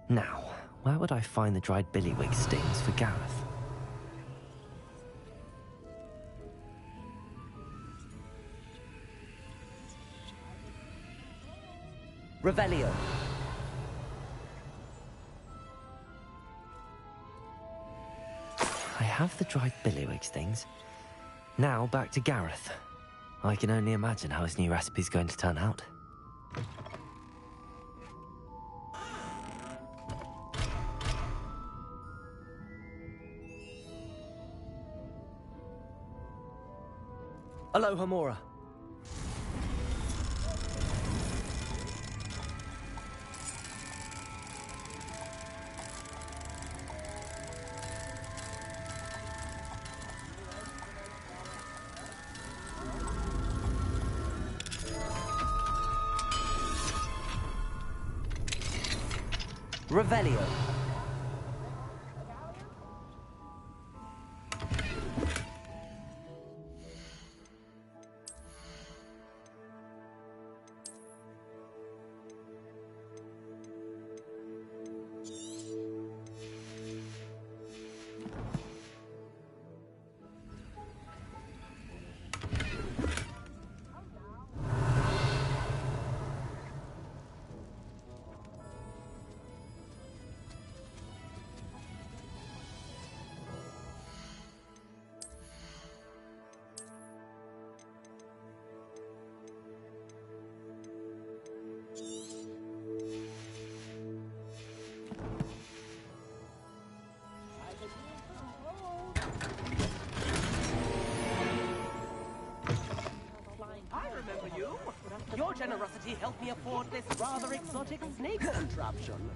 Now, where would I find the dried billywig stings for Gareth? Revelio. I have the dried billywig stings. Now back to Gareth. I can only imagine how his new recipe's going to turn out. Aloha, Mora. Revelio. Your generosity helped me afford this rather exotic snake contraption.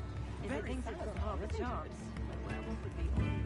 Very sad, half a chance. Werewolf would be on.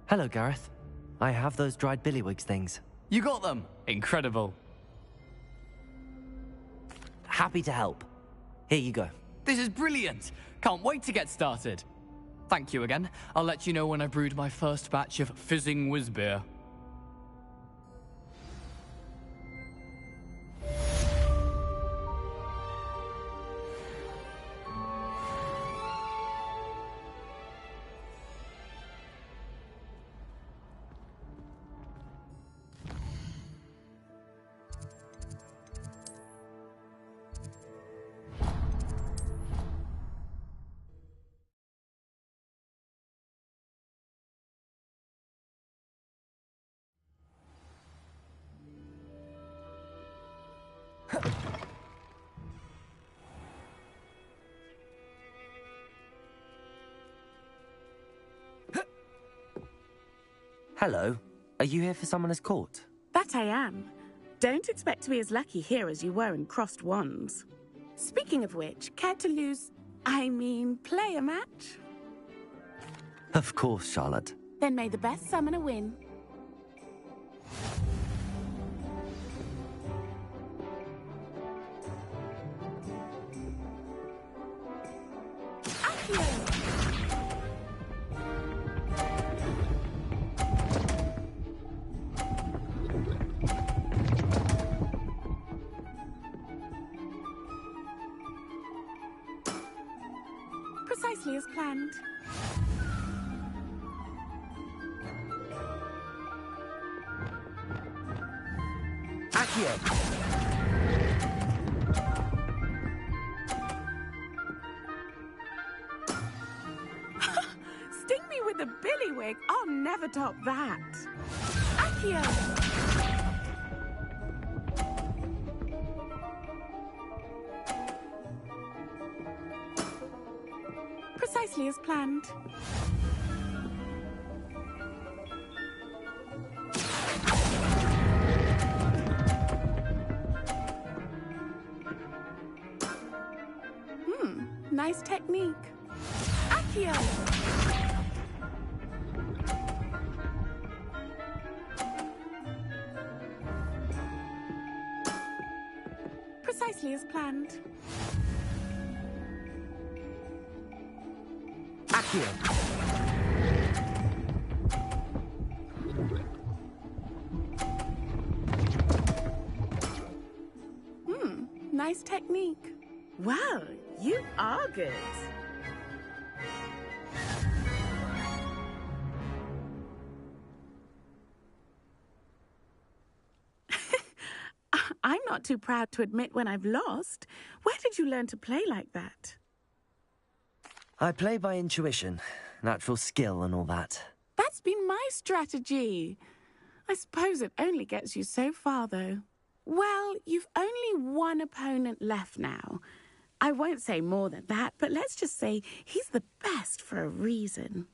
Hello, Gareth. I have those dried billywigs things. You got them! Incredible. Happy to help. Here you go. This is brilliant! Can't wait to get started. Thank you again. I'll let you know when I brewed my first batch of fizzing whizbeer. Hello. Are you here for Summoner's Court? That I am. Don't expect to be as lucky here as you were in Crossed Wands. Speaking of which, care to play a match? Of course, Charlotte. Then may the best summoner win. Precisely as planned. Accio! Sting me with a billywig. I'll never top that. Accio! Precisely as planned. Nice technique. Accio! Precisely as planned. Accio! Nice technique. Well, you are good. I'm not too proud to admit when I've lost. Where did you learn to play like that? I play by intuition, natural skill and all that. That's been my strategy. I suppose it only gets you so far, though. Well, you've only one opponent left now. I won't say more than that, but let's just say he's the best for a reason.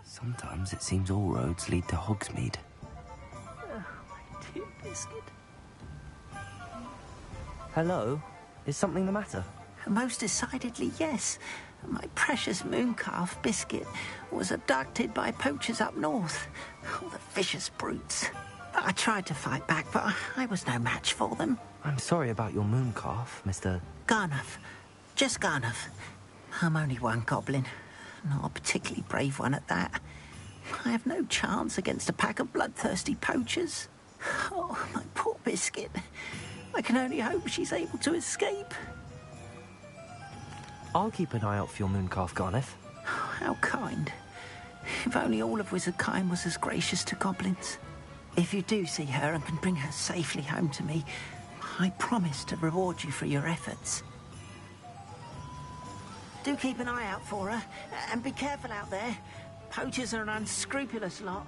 Sometimes it seems all roads lead to Hogsmeade. Oh, my dear Biscuit. Hello? Is something the matter? Most decidedly, yes. My precious mooncalf, Biscuit, was abducted by poachers up north. Oh, the vicious brutes. I tried to fight back, but I was no match for them. I'm sorry about your mooncalf, Mr. Garnuff. Just Garnuff. I'm only one goblin. Not a particularly brave one at that. I have no chance against a pack of bloodthirsty poachers. Oh, my poor Biscuit. I can only hope she's able to escape. I'll keep an eye out for your mooncalf, Garniff. Oh, how kind. If only all of Wizardkind was as gracious to goblins. If you do see her and can bring her safely home to me, I promise to reward you for your efforts. Do keep an eye out for her, and be careful out there. Poachers are an unscrupulous lot.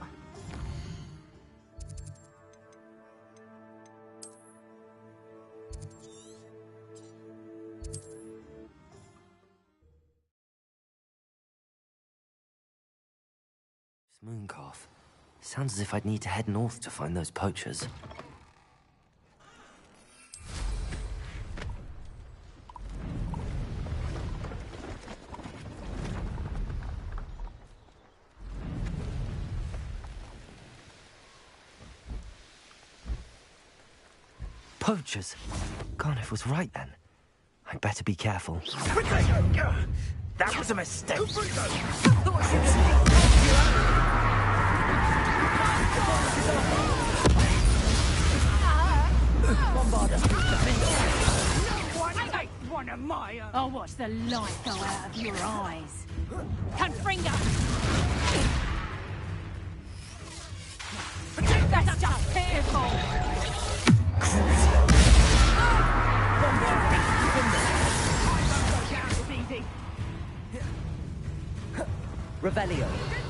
Mooncalf. Sounds as if I'd need to head north to find those poachers. Poachers? Garniff was right then. I'd better be careful. That was a mistake. I'll watch the light go out of your eyes. Confringo! That's just fearful! Revelio.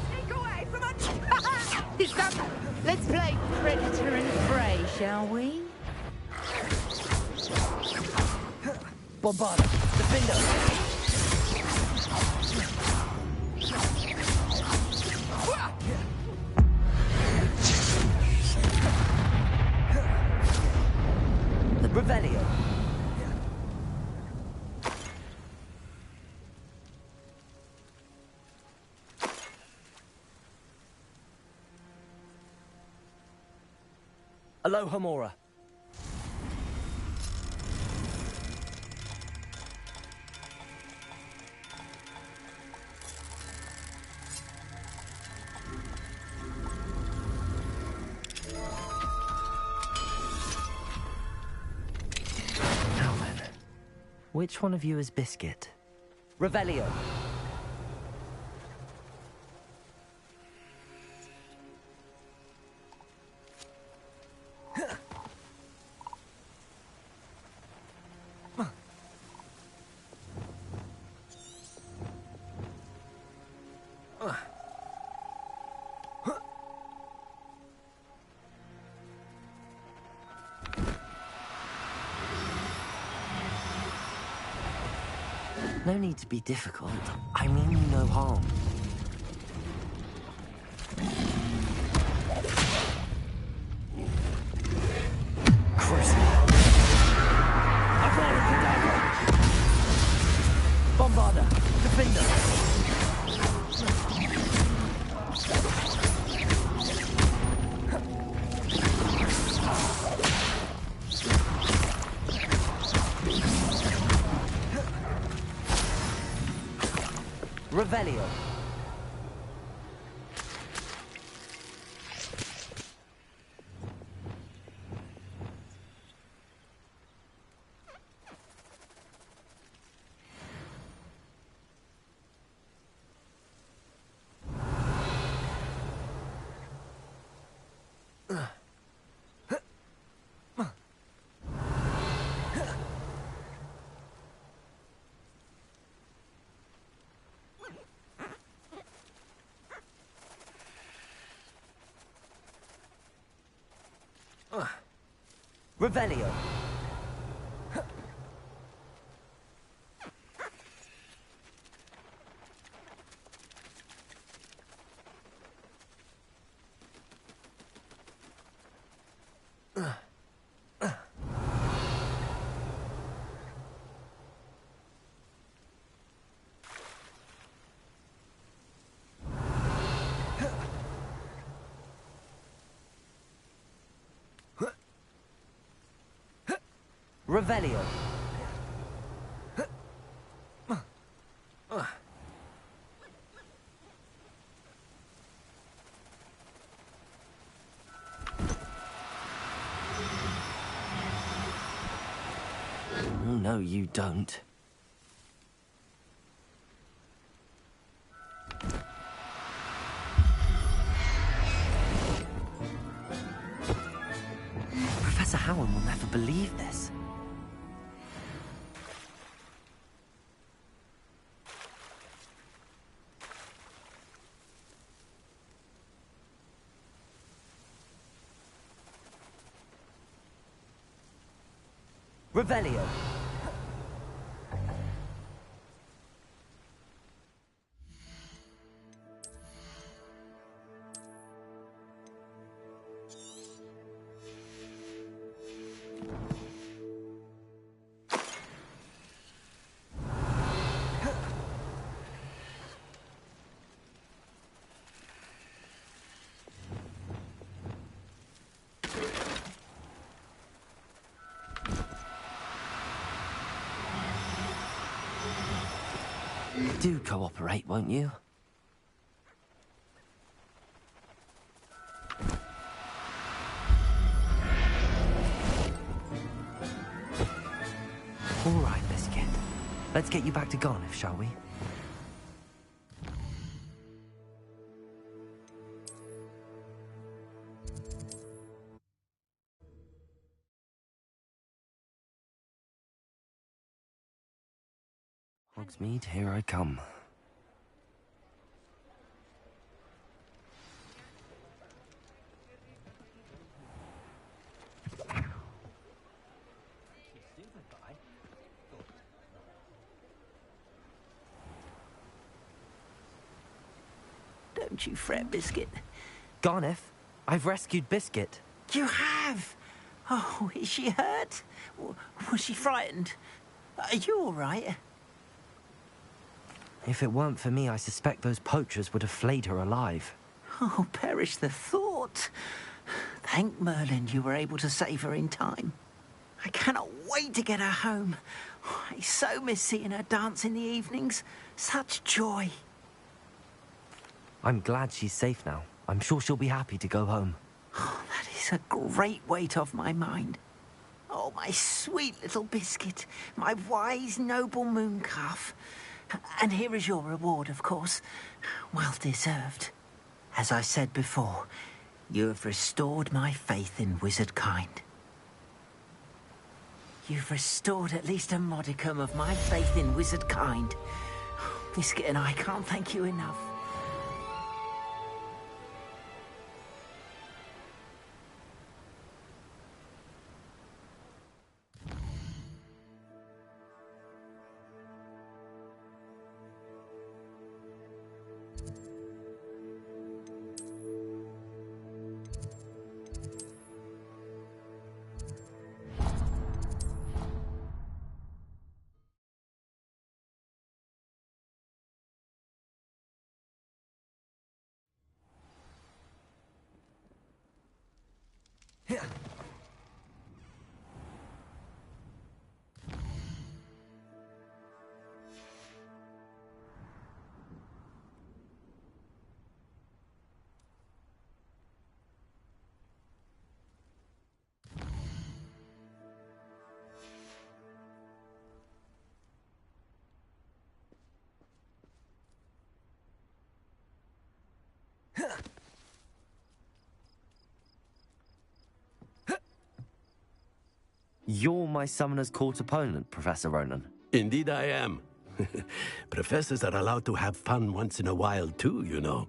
Sneak away from us! Let's play predator and prey, shall we? Bombarda. Defender. Revelio. Aloha Mora. Now then, which one of you is Biscuit? Revelio. No need to be difficult. I mean you no harm. Bombarda, Defender. Revelio. Revelio. Revelio. Oh, no, you don't. Professor Howard will never believe this. Revelio. Do cooperate, won't you? All right, Biscuit. Let's get you back to Garniff, shall we? Hogsmeade, here I come. Don't you fret, Biscuit. Garniff, I've rescued Biscuit. You have? Oh, is she hurt? Was she frightened? Are you all right? If it weren't for me, I suspect those poachers would have flayed her alive. Oh, perish the thought. Thank Merlin you were able to save her in time. I cannot wait to get her home. I so miss seeing her dance in the evenings. Such joy. I'm glad she's safe now. I'm sure she'll be happy to go home. Oh, that is a great weight off my mind. Oh, my sweet little Biscuit, my wise, noble mooncalf. And here is your reward, of course. Well deserved. As I said before, you have restored my faith in wizard kind. You've restored at least a modicum of my faith in wizard kind. Biscuit and I can't thank you enough. You're my Summoner's Court opponent, Professor Ronan. Indeed I am. Professors are allowed to have fun once in a while too, you know.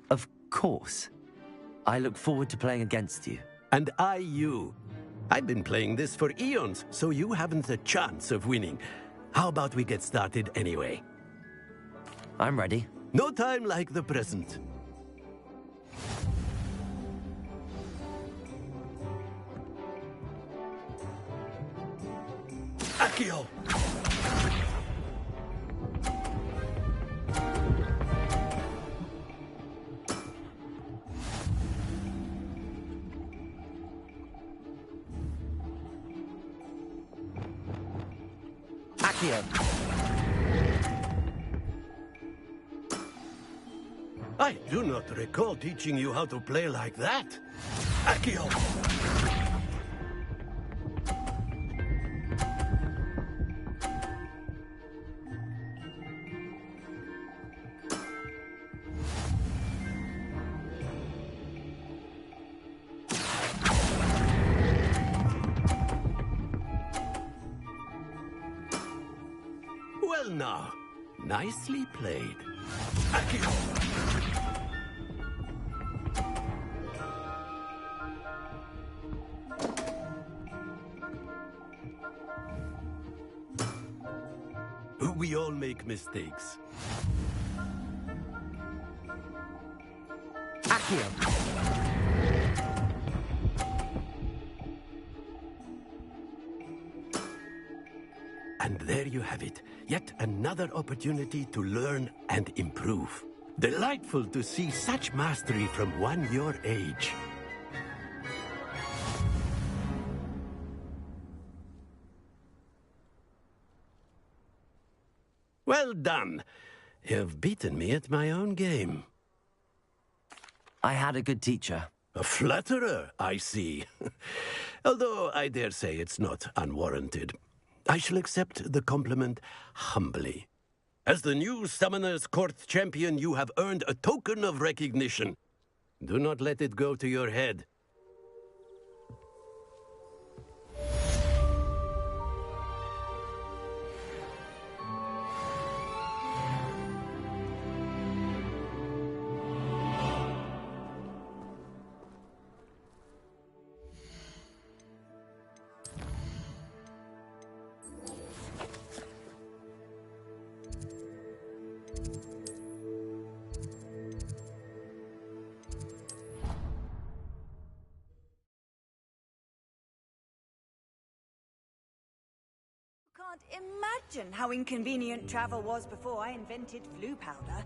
Of course. I look forward to playing against you. And I you. I've been playing this for eons, so you haven't a chance of winning. How about we get started anyway? I'm ready. No time like the present. Accio! Accio. I do not recall teaching you how to play like that. Accio! Well now, nicely played. Accio! We all make mistakes. Accio. And there you have it. Yet another opportunity to learn and improve. Delightful to see such mastery from one your age. Well done. You've beaten me at my own game. I had a good teacher. A flatterer, I see. Although I dare say it's not unwarranted. I shall accept the compliment humbly. As the new Summoner's Court champion, you have earned a token of recognition. Do not let it go to your head. Can't imagine how inconvenient travel was before I invented flu powder.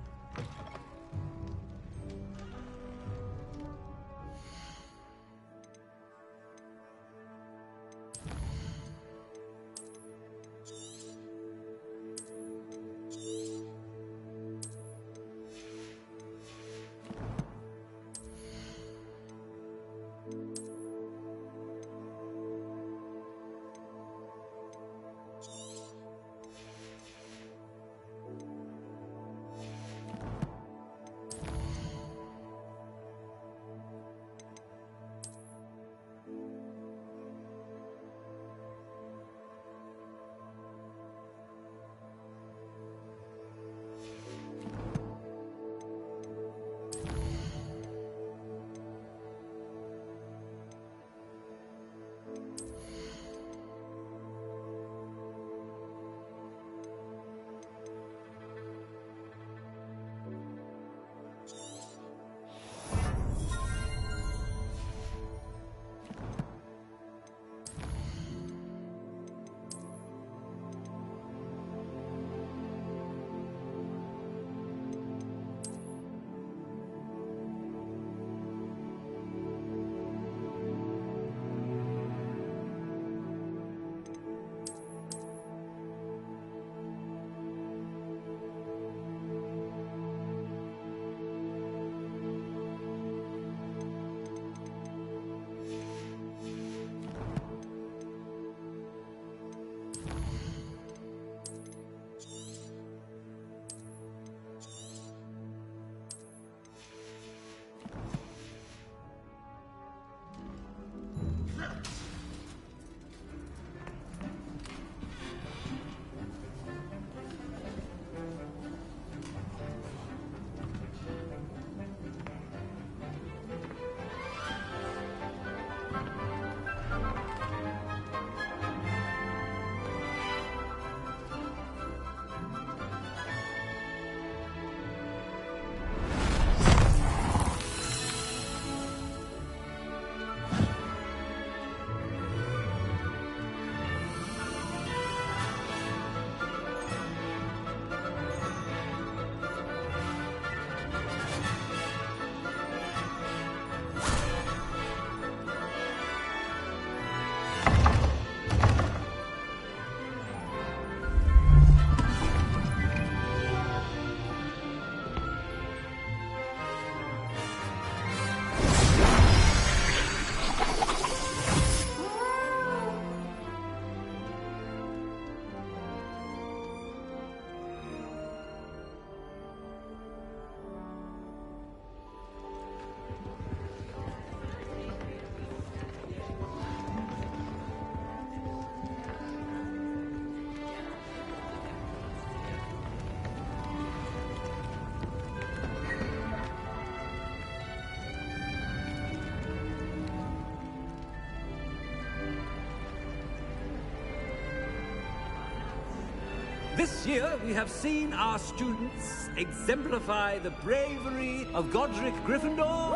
This year, we have seen our students exemplify the bravery of Godric Gryffindor.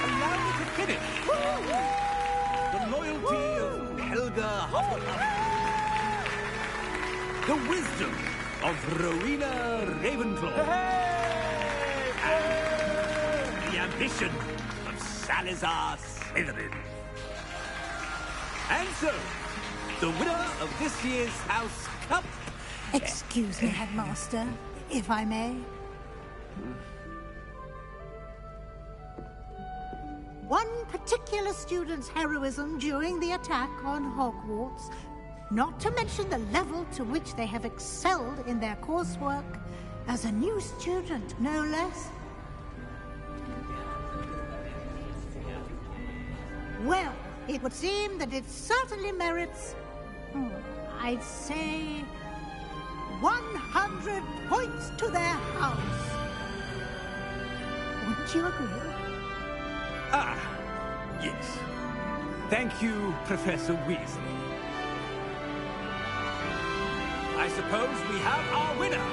Allow me to finish. The loyalty of Helga Hufflepuff. The wisdom of Rowena Ravenclaw. And the ambition of Salazar Slytherin. And so, the winner of this year's House Cup... Excuse me, Headmaster, if I may. One particular student's heroism during the attack on Hogwarts, not to mention the level to which they have excelled in their coursework, as a new student, no less. Well, it would seem that it certainly merits, I'd say, 100 points to their house. Wouldn't you agree? Ah, yes. Thank you, Professor Weasley. I suppose we have our winner.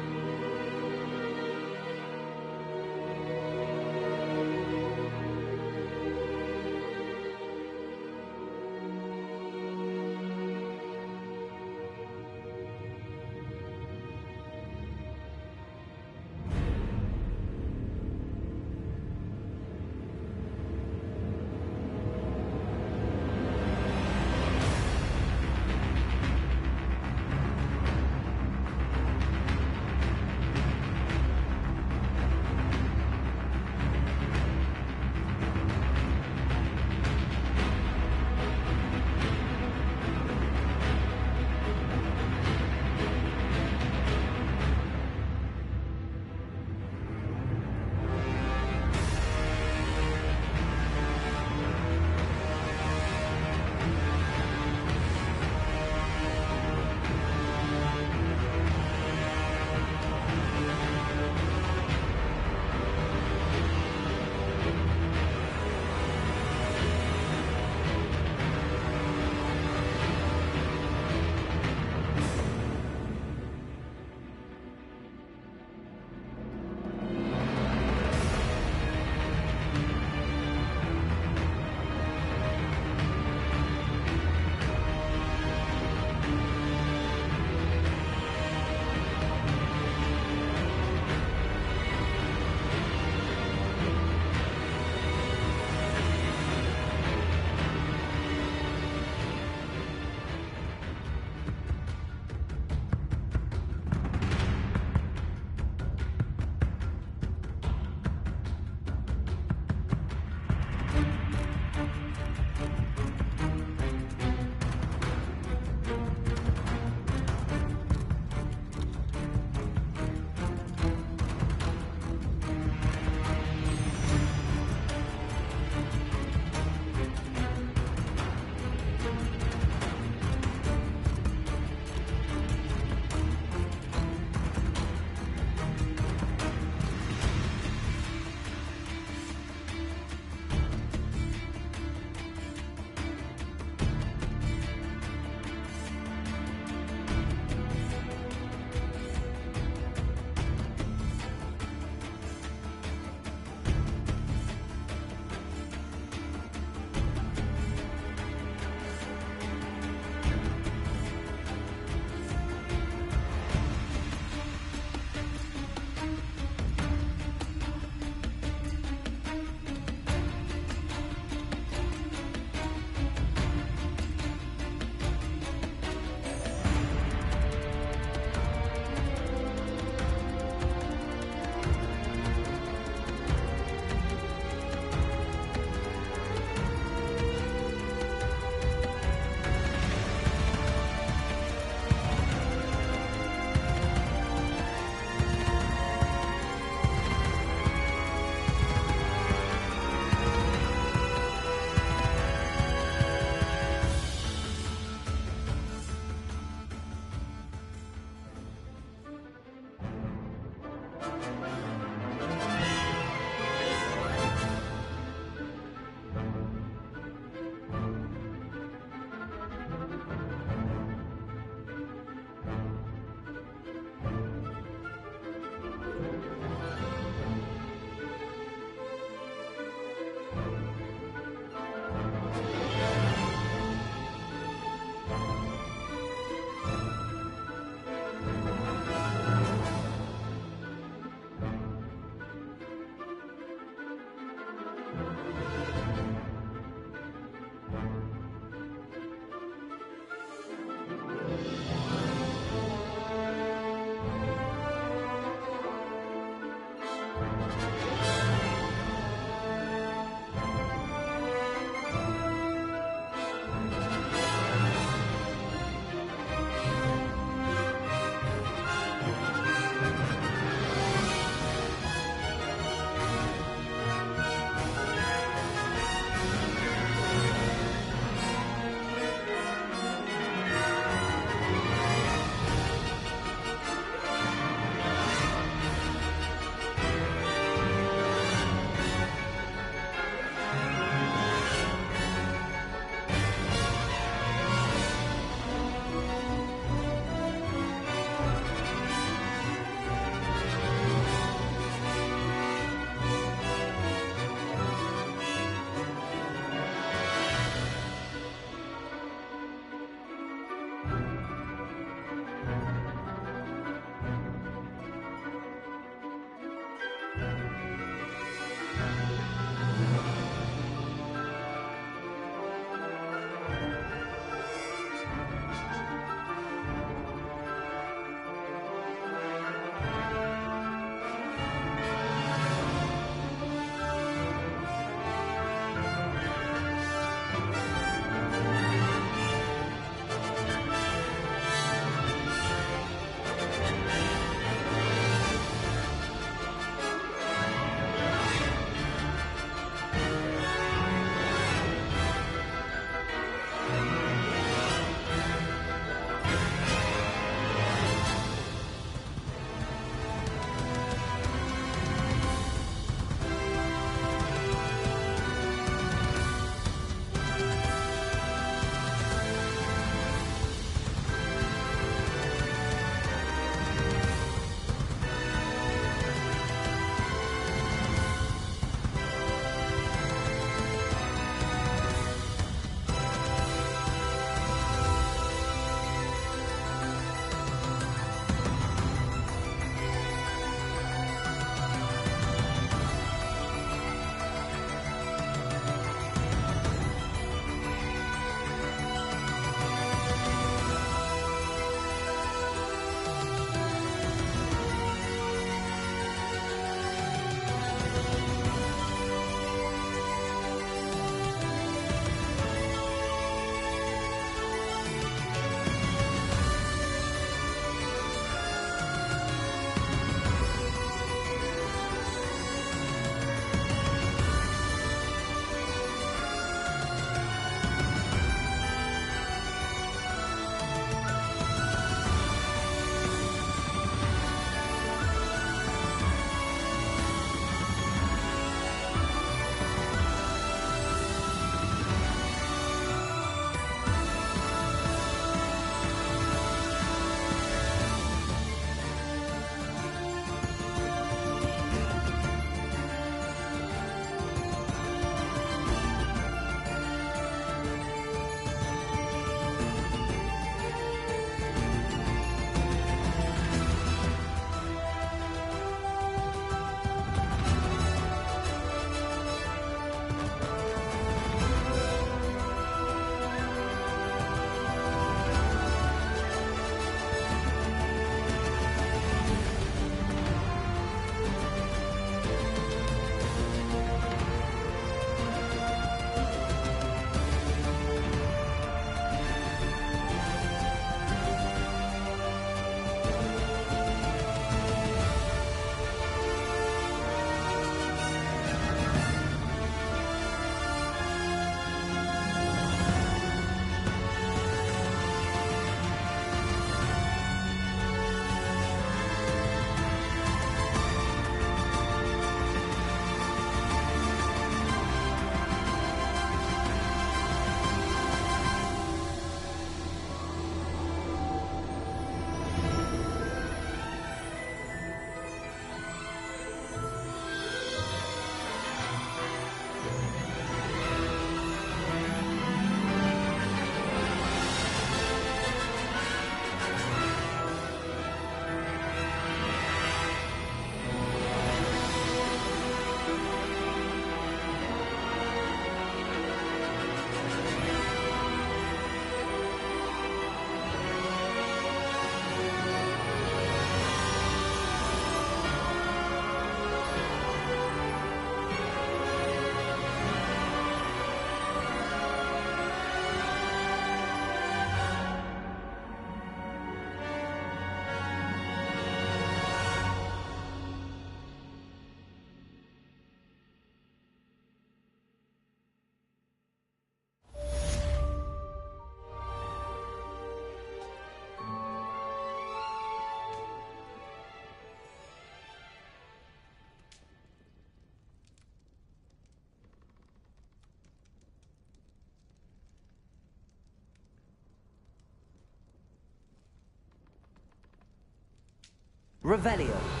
Revelio.